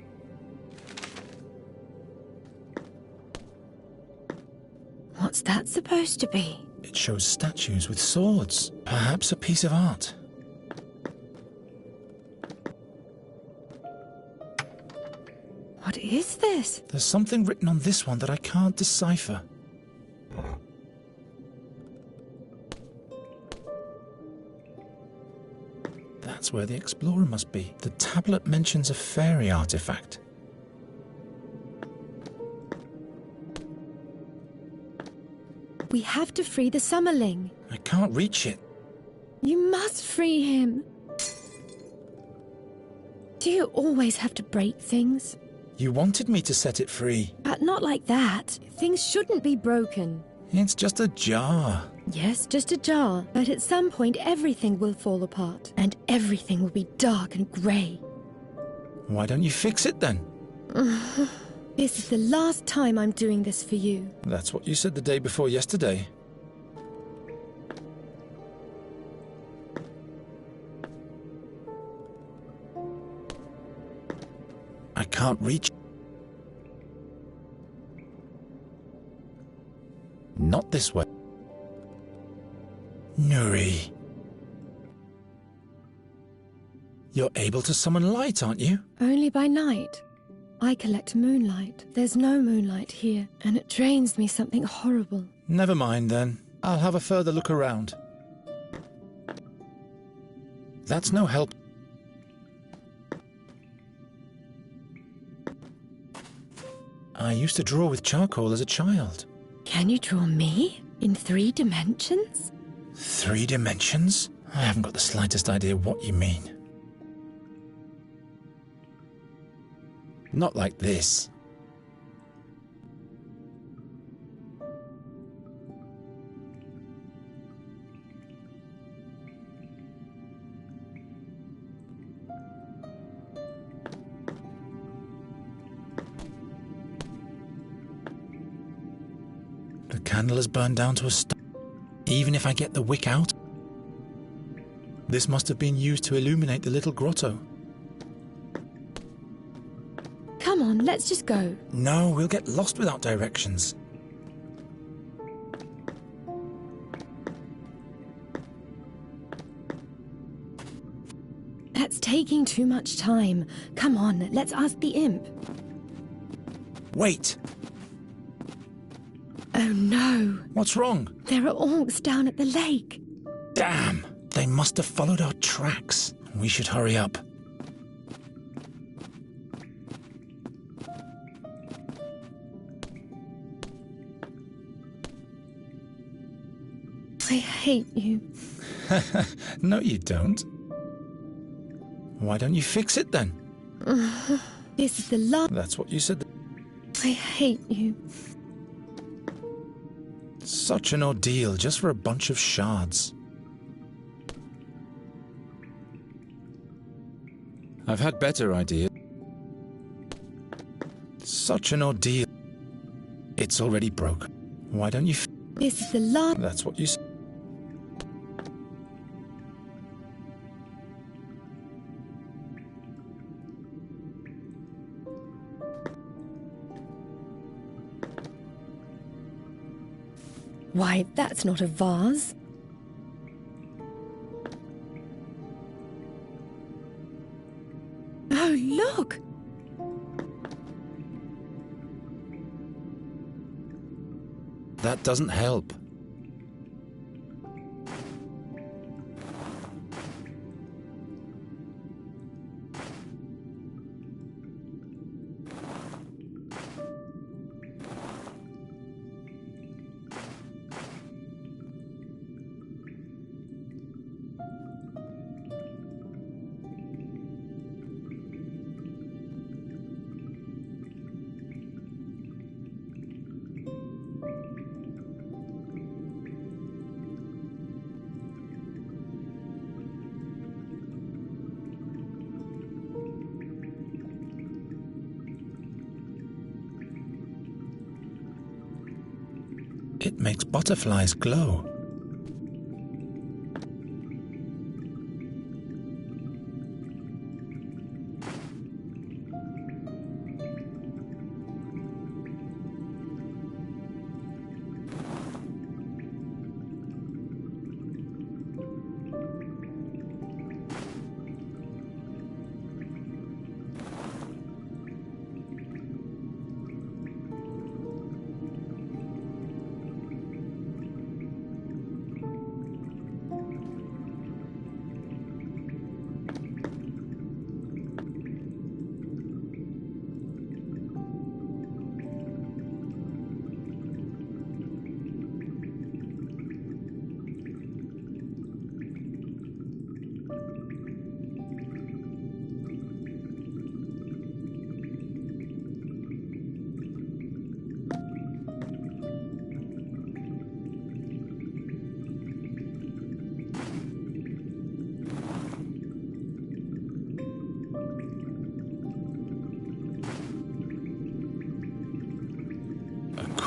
What's that supposed to be? It shows statues with swords. Perhaps a piece of art. What is this? There's something written on this one that I can't decipher. That's where the explorer must be. The tablet mentions a fairy artifact. We have to free the Summerling. I can't reach it. You must free him. Do you always have to break things? You wanted me to set it free. But not like that. Things shouldn't be broken. It's just a jar. Yes, just a jar. But at some point everything will fall apart. And everything will be dark and grey. Why don't you fix it then? This is the last time I'm doing this for you. That's what you said the day before yesterday. I can't reach. Not this way. Nuri. You're able to summon light, aren't you? Only by night. I collect moonlight. There's no moonlight here, and it drains me something horrible. Never mind then. I'll have a further look around. That's no help. I used to draw with charcoal as a child. Can you draw me? In 3 dimensions? 3 dimensions? I haven't got the slightest idea what you mean. Not like this. The candle has burned down to a stop. Even if I get the wick out, this must have been used to illuminate the little grotto. Come on, let's just go. No, we'll get lost without directions. That's taking too much time. Come on, let's ask the imp. Wait! Oh no! What's wrong? There are orcs down at the lake. Damn! They must have followed our tracks. We should hurry up. I hate you. No, you don't. Why don't you fix it then? This is the last. That's what you said. I hate you. Such an ordeal just for a bunch of shards. I've had better ideas. Such an ordeal. It's already broken. Why don't you... This is the last... That's what you said. Why, that's not a vase. Oh, look! That doesn't help. It makes butterflies glow.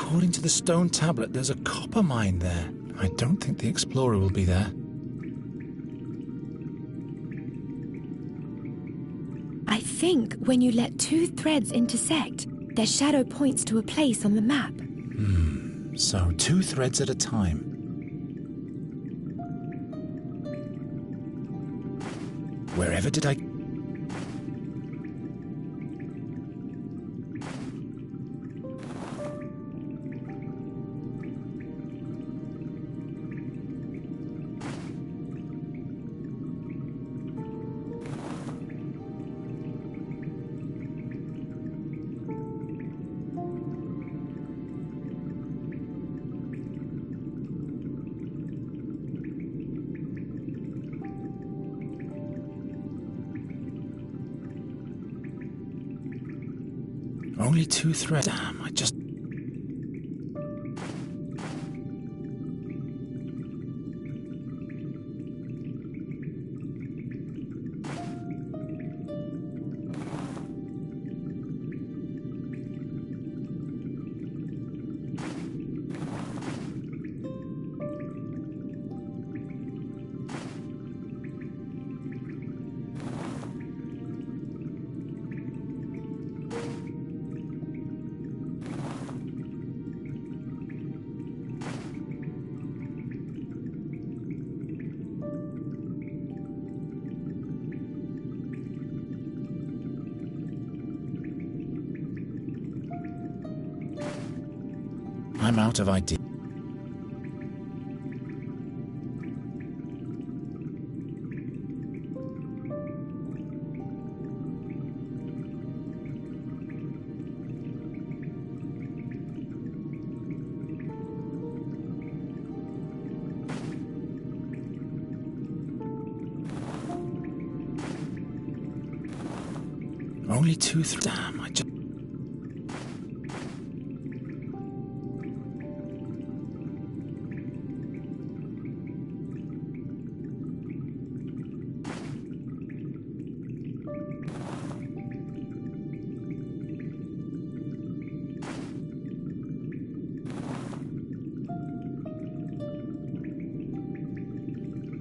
According to the stone tablet, there's a copper mine there. I don't think the explorer will be there. I think when you let two threads intersect, their shadow points to a place on the map. So 2 threads at a time. Wherever did I... Only 2 threads. Damn, I just... I'm out of ideas. Only 2 threads. Damn, I just...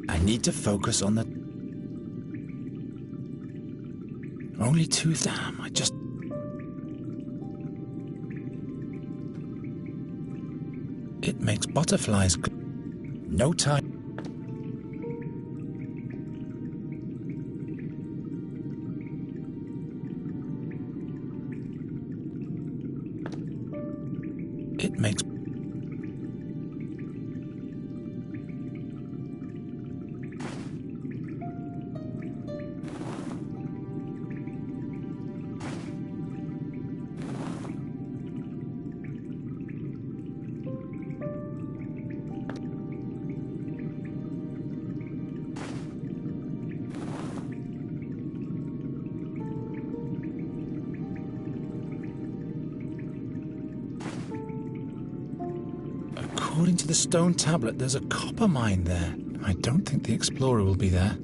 I need to focus on the... Only 2... Damn, I just... It makes butterflies... No time... It makes... According to the stone tablet, there's a copper mine there. I don't think the explorer will be there.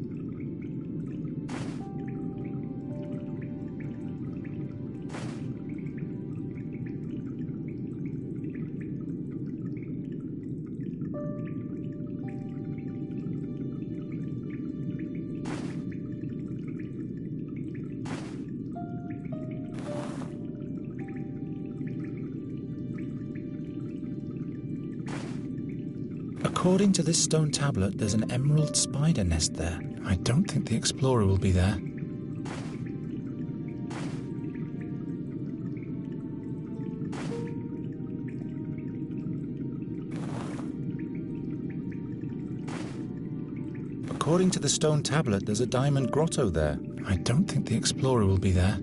According to this stone tablet, there's an emerald spider nest there. I don't think the explorer will be there. According to the stone tablet, there's a diamond grotto there. I don't think the explorer will be there.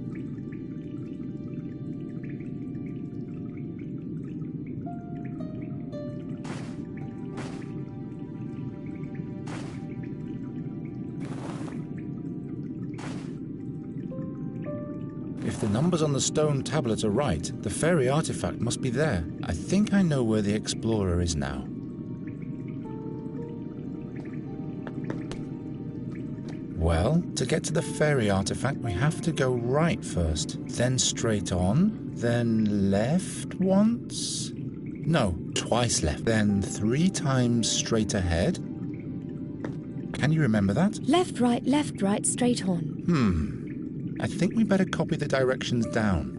If the numbers on the stone tablet are right, the fairy artifact must be there. I think I know where the explorer is now. Well, to get to the fairy artifact, we have to go right first, then straight on, then left once? No, twice left, then 3 times straight ahead. Can you remember that? Left, right, straight on. I think we better copy the directions down.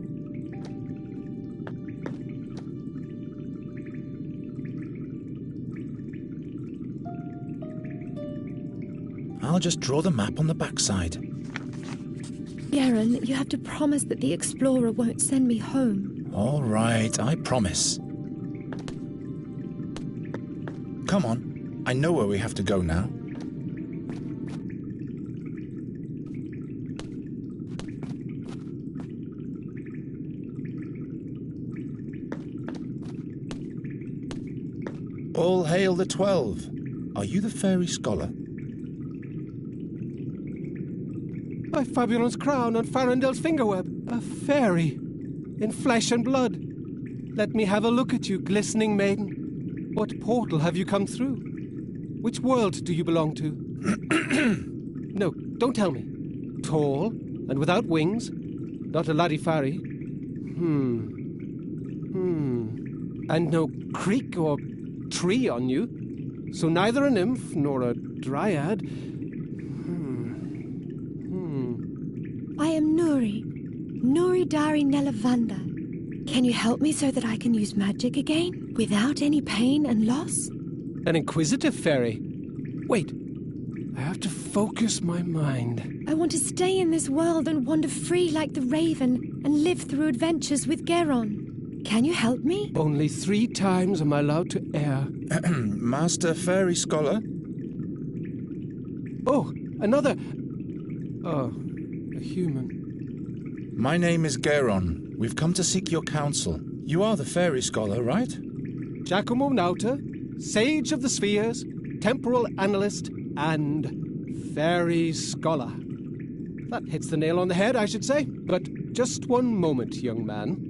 I'll just draw the map on the backside. Garen, you have to promise that the explorer won't send me home. All right, I promise. Come on, I know where we have to go now. All hail the 12. Are you the fairy scholar? By Fabulon's crown and Farendel's fingerweb, a fairy, in flesh and blood. Let me have a look at you, glistening maiden. What portal have you come through? Which world do you belong to? No, don't tell me. Tall and without wings, not a Larifari. And no creek or tree on you, so neither a nymph nor a dryad. I am Nuri Dari Nelavanda. Can you help me so that I can use magic again, without any pain and loss? An inquisitive fairy. Wait, I have to focus my mind. I want to stay in this world and wander free like the raven and live through adventures with Geron. Can you help me? Only 3 times am I allowed to err. Master Fairy Scholar? Oh, another... Oh, a human. My name is Geron. We've come to seek your counsel. You are the Fairy Scholar, right? Giacomo Nauta, Sage of the Spheres, Temporal Analyst, and Fairy Scholar. That hits the nail on the head, I should say. But just one moment, young man.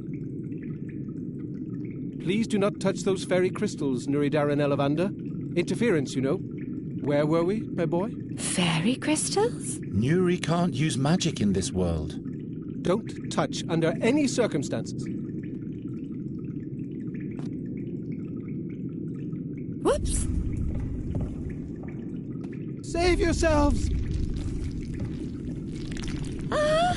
Please do not touch those fairy crystals, Nuridara Nelavanda. Interference, you know. Where were we, my boy? Fairy crystals? Nuri can't use magic in this world. Don't touch under any circumstances. Whoops! Save yourselves! Ah!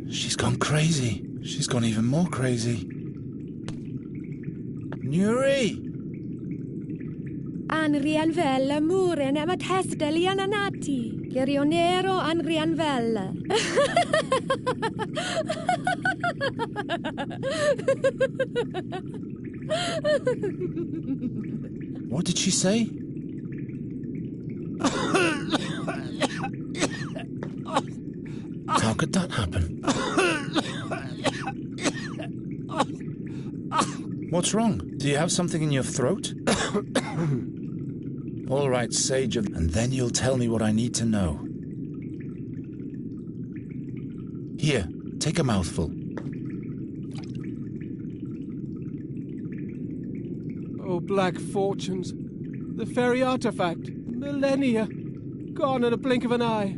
She's gone crazy. She's gone even more crazy. Nuri! Anrianvella muren emat hestel yananati. Gerionero Anrianvella. What did she say? How could that happen? What's wrong? Do you have something in your throat? All right, Sage, and then you'll tell me what I need to know. Here, take a mouthful. Oh, black fortunes. The fairy artifact. Millennia. Gone in a blink of an eye.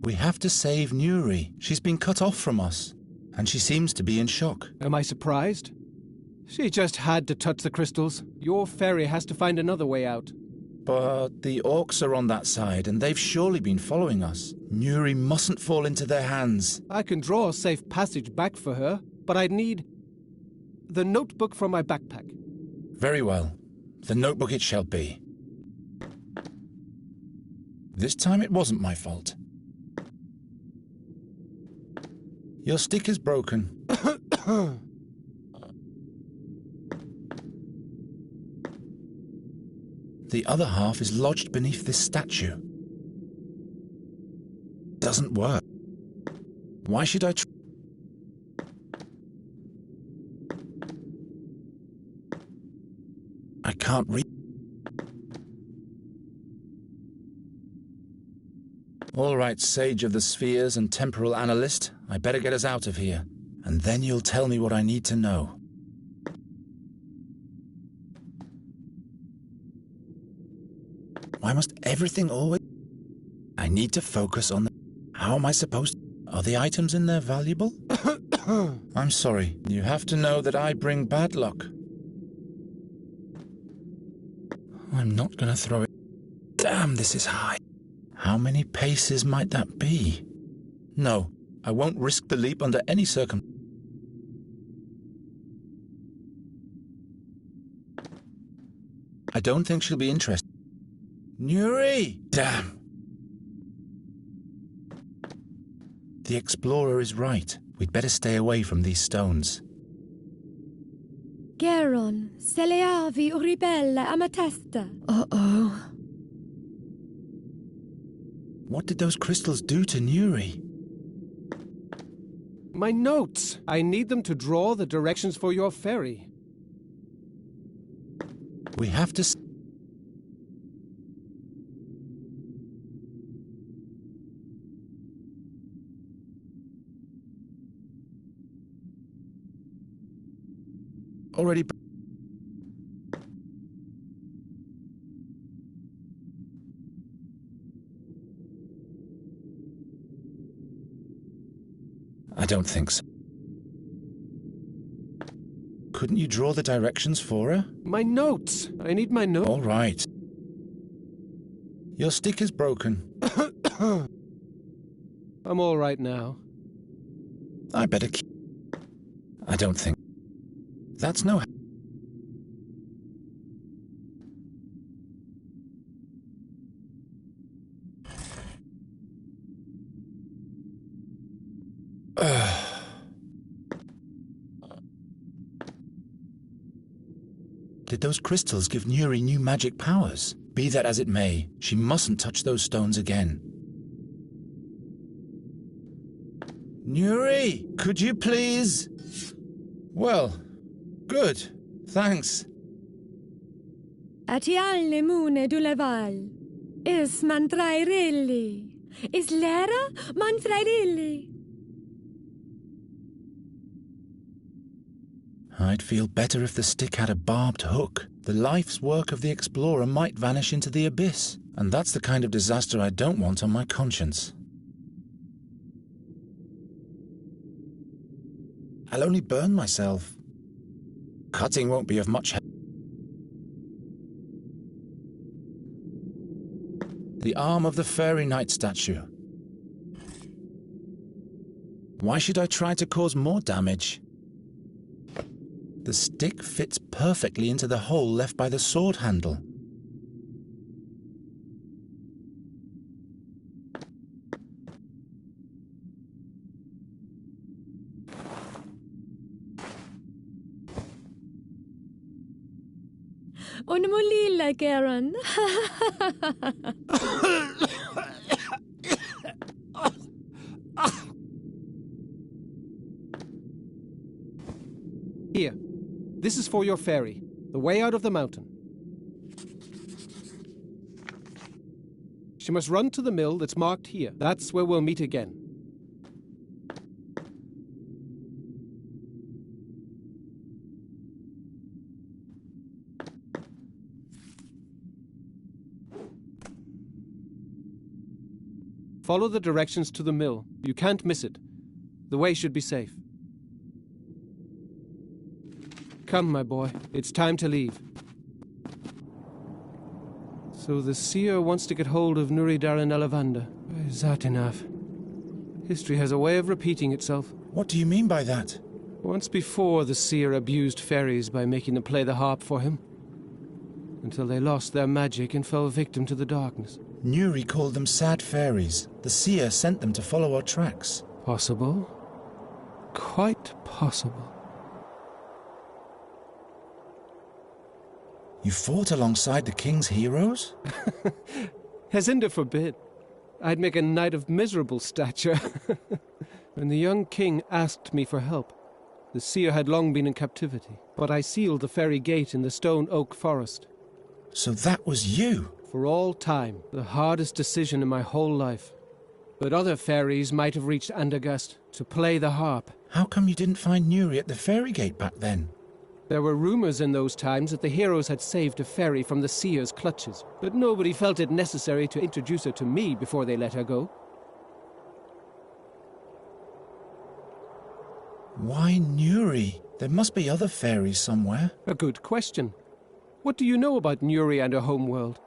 We have to save Nuri. She's been cut off from us, and she seems to be in shock. Am I surprised? She just had to touch the crystals. Your fairy has to find another way out. But the orcs are on that side, and they've surely been following us. Nuri mustn't fall into their hands. I can draw a safe passage back for her, but I'd need the notebook from my backpack. Very well. The notebook it shall be. This time it wasn't my fault. Your stick is broken. The other half is lodged beneath this statue. Doesn't work. Why should I I can't read. All right, Sage of the Spheres and Temporal Analyst, I better get us out of here, and then you'll tell me what I need to know. Why must everything always... I need to focus on the... How am I supposed to... Are the items in there valuable? I'm sorry. You have to know that I bring bad luck. I'm not gonna throw it. Damn, this is high. How many paces might that be? No, I won't risk the leap under any circumstance. I don't think she'll be interested. Nuri! Damn! The explorer is right. We'd better stay away from these stones. Geron, se le avi uribella amatesta. Uh-oh. What did those crystals do to Nuri? My notes! I need them to draw the directions for your ferry. We have to... Already... I don't think so. Couldn't you draw the directions for her? My notes! I need my notes. All right. Your stick is broken. I'm all right now. I better keep... I don't think... That's no... Did those crystals give Nuri new magic powers? Be that as it may, she mustn't touch those stones again. Nuri, could you please? Well, good. Thanks. Atial lemune du leval. Is mantrairelli. Is lera mantrairelli. I'd feel better if the stick had a barbed hook. The life's work of the explorer might vanish into the abyss, and that's the kind of disaster I don't want on my conscience. I'll only burn myself. Cutting won't be of much help. The arm of the fairy knight statue. Why should I try to cause more damage? The stick fits perfectly into the hole left by the sword handle. Una molila, Karen. Here. This is for your ferry. The way out of the mountain. She must run to the mill that's marked here. That's where we'll meet again. Follow the directions to the mill. You can't miss it. The way should be safe. Come, my boy. It's time to leave. So the seer wants to get hold of Nuri Daran Elavanda. Satinav. History has a way of repeating itself. What do you mean by that? Once before, the seer abused fairies by making them play the harp for him, until they lost their magic and fell victim to the darkness. Nuri called them sad fairies. The seer sent them to follow our tracks. Possible. Quite possible. You fought alongside the king's heroes? Hezinda forbid. I'd make a knight of miserable stature. When the young king asked me for help, the seer had long been in captivity, but I sealed the fairy gate in the stone oak forest. So that was you? For all time, the hardest decision in my whole life. But other fairies might have reached Andagast to play the harp. How come you didn't find Nuri at the fairy gate back then? There were rumors in those times that the heroes had saved a fairy from the seer's clutches, but nobody felt it necessary to introduce her to me before they let her go. Why Nuri? There must be other fairies somewhere. A good question. What do you know about Nuri and her homeworld?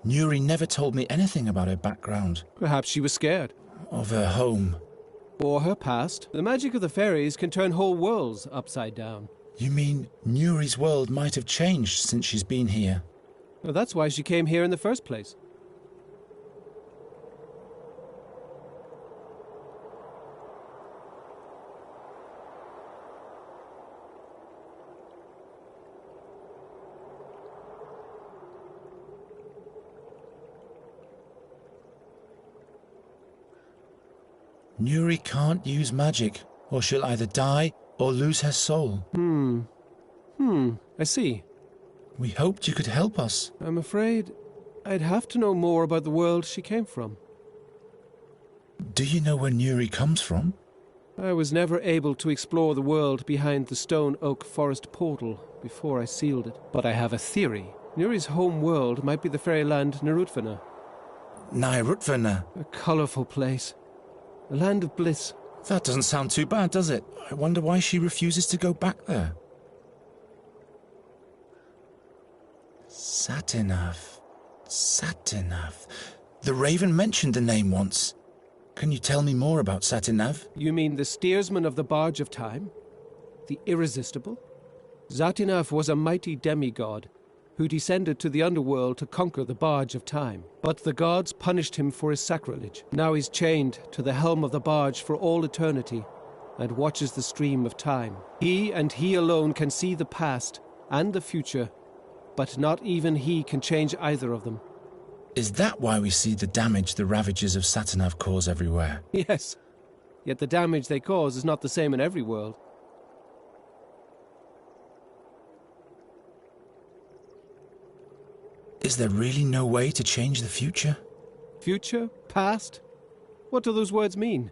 Nuri never told me anything about her background. Perhaps she was scared. Of her home. Or her past. The magic of the fairies can turn whole worlds upside down. You mean Nuri's world might have changed since she's been here? Well, that's why she came here in the first place. Nuri can't use magic, or she'll either die or lose her soul. I see. We hoped you could help us. I'm afraid I'd have to know more about the world she came from. Do you know where Nuri comes from? I was never able to explore the world behind the stone oak forest portal before I sealed it. But I have a theory. Nuri's home world might be the fairyland Narutvana. Narutvana? A colourful place. A land of bliss. That doesn't sound too bad, does it? I wonder why she refuses to go back there. Satinav. Satinav. The Raven mentioned the name once. Can you tell me more about Satinav? You mean the steersman of the barge of time? The irresistible? Satinav was a mighty demigod who descended to the underworld to conquer the barge of time. But the gods punished him for his sacrilege. Now he's chained to the helm of the barge for all eternity and watches the stream of time. He and he alone can see the past and the future, but not even he can change either of them. Is that why we see the damage the ravages of Satinav cause everywhere? Yes. Yet the damage they cause is not the same in every world. Is there really no way to change the future? Future? Past? What do those words mean?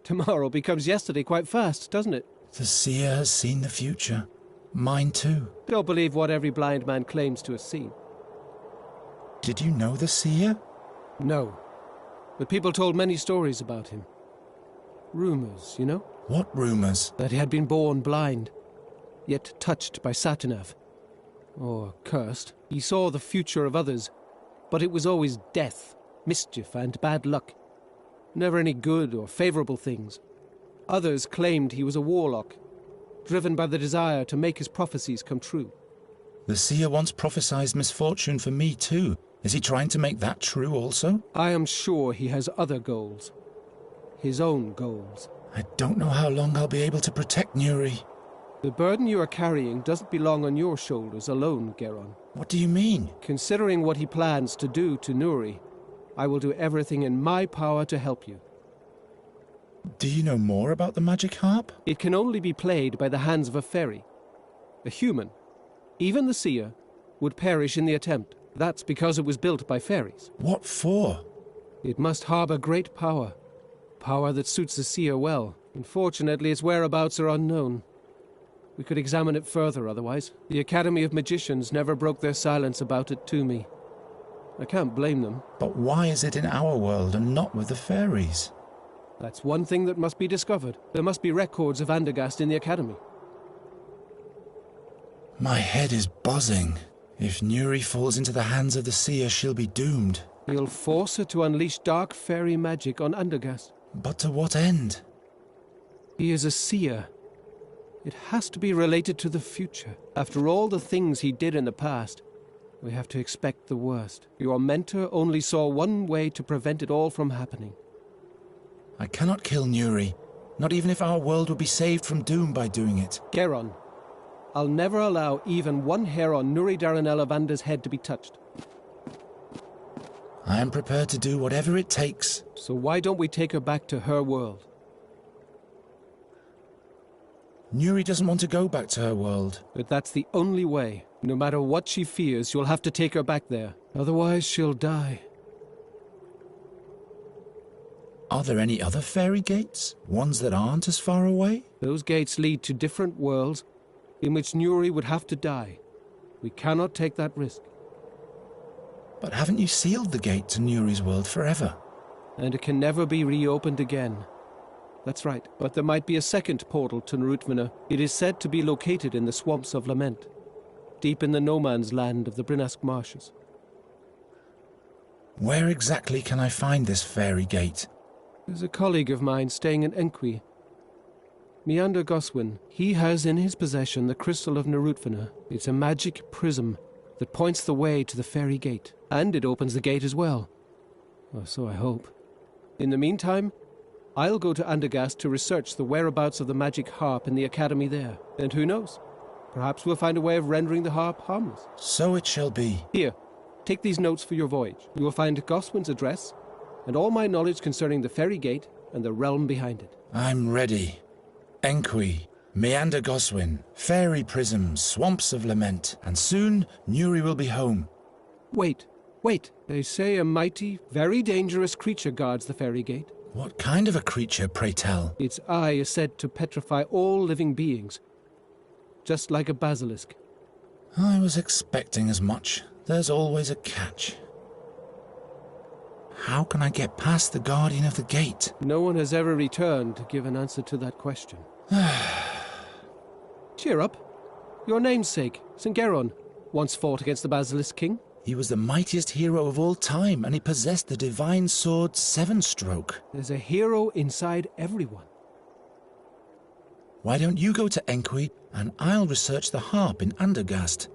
Tomorrow becomes yesterday quite fast, doesn't it? The seer has seen the future. Mine too. Don't believe what every blind man claims to have seen. Did you know the seer? No. But people told many stories about him. Rumors, you know? What rumors? That he had been born blind, yet touched by Satinav. Or cursed. He saw the future of others, but it was always death, mischief, and bad luck. Never any good or favourable things. Others claimed he was a warlock, driven by the desire to make his prophecies come true. The seer once prophesied misfortune for me too. Is he trying to make that true also? I am sure he has other goals. His own goals. I don't know how long I'll be able to protect Nuri. The burden you are carrying doesn't belong on your shoulders alone, Geron. What do you mean? Considering what he plans to do to Nuri, I will do everything in my power to help you. Do you know more about the magic harp? It can only be played by the hands of a fairy. A human, even the seer, would perish in the attempt. That's because it was built by fairies. What for? It must harbor great power. Power that suits the seer well. Unfortunately, its whereabouts are unknown. We could examine it further otherwise. The Academy of Magicians never broke their silence about it to me. I can't blame them. But why is it in our world and not with the fairies? That's one thing that must be discovered. There must be records of Andergast in the Academy. My head is buzzing. If Nuri falls into the hands of the seer, she'll be doomed. He'll force her to unleash dark fairy magic on Andergast. But to what end? He is a seer. It has to be related to the future. After all the things he did in the past, we have to expect the worst. Your mentor only saw one way to prevent it all from happening. I cannot kill Nuri, not even if our world would be saved from doom by doing it. Geron, I'll never allow even one hair on Nuri Daranel Evander's head to be touched. I am prepared to do whatever it takes. So why don't we take her back to her world? Nuri doesn't want to go back to her world. But that's the only way. No matter what she fears, you'll have to take her back there. Otherwise, she'll die. Are there any other fairy gates? Ones that aren't as far away? Those gates lead to different worlds in which Nuri would have to die. We cannot take that risk. But haven't you sealed the gate to Nuri's world forever? And it can never be reopened again. That's right, but there might be a second portal to Narutvina. It is said to be located in the Swamps of Lament, deep in the no-man's land of the Brinask Marshes. Where exactly can I find this fairy gate? There's a colleague of mine staying in Enqui. Meander Goswin. He has in his possession the Crystal of Narutvina. It's a magic prism that points the way to the fairy gate. And it opens the gate as well. Or so I hope. In the meantime, I'll go to Andergast to research the whereabouts of the magic harp in the academy there. And who knows? Perhaps we'll find a way of rendering the harp harmless. So it shall be. Here, take these notes for your voyage. You will find Goswin's address, and all my knowledge concerning the fairy gate and the realm behind it. I'm ready. Enqui, Meander Goswin, fairy prisms, swamps of lament, and soon Nuri will be home. Wait. They say a mighty, very dangerous creature guards the fairy gate. What kind of a creature, pray tell? Its eye is said to petrify all living beings, just like a basilisk. I was expecting as much. There's always a catch. How can I get past the guardian of the gate? No one has ever returned to give an answer to that question. Cheer up. Your namesake, St. Geron, once fought against the Basilisk King. He was the mightiest hero of all time, and he possessed the divine sword Seven-Stroke. There's a hero inside everyone. Why don't you go to Enqui, and I'll research the harp in Andergast?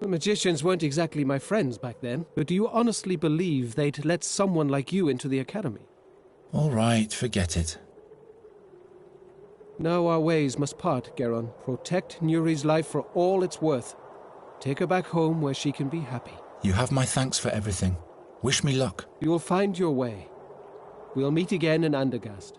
The magicians weren't exactly my friends back then, but do you honestly believe they'd let someone like you into the academy? All right, forget it. Now our ways must part, Geron. Protect Nuri's life for all it's worth. Take her back home where she can be happy. You have my thanks for everything. Wish me luck. You will find your way. We'll meet again in Andergast.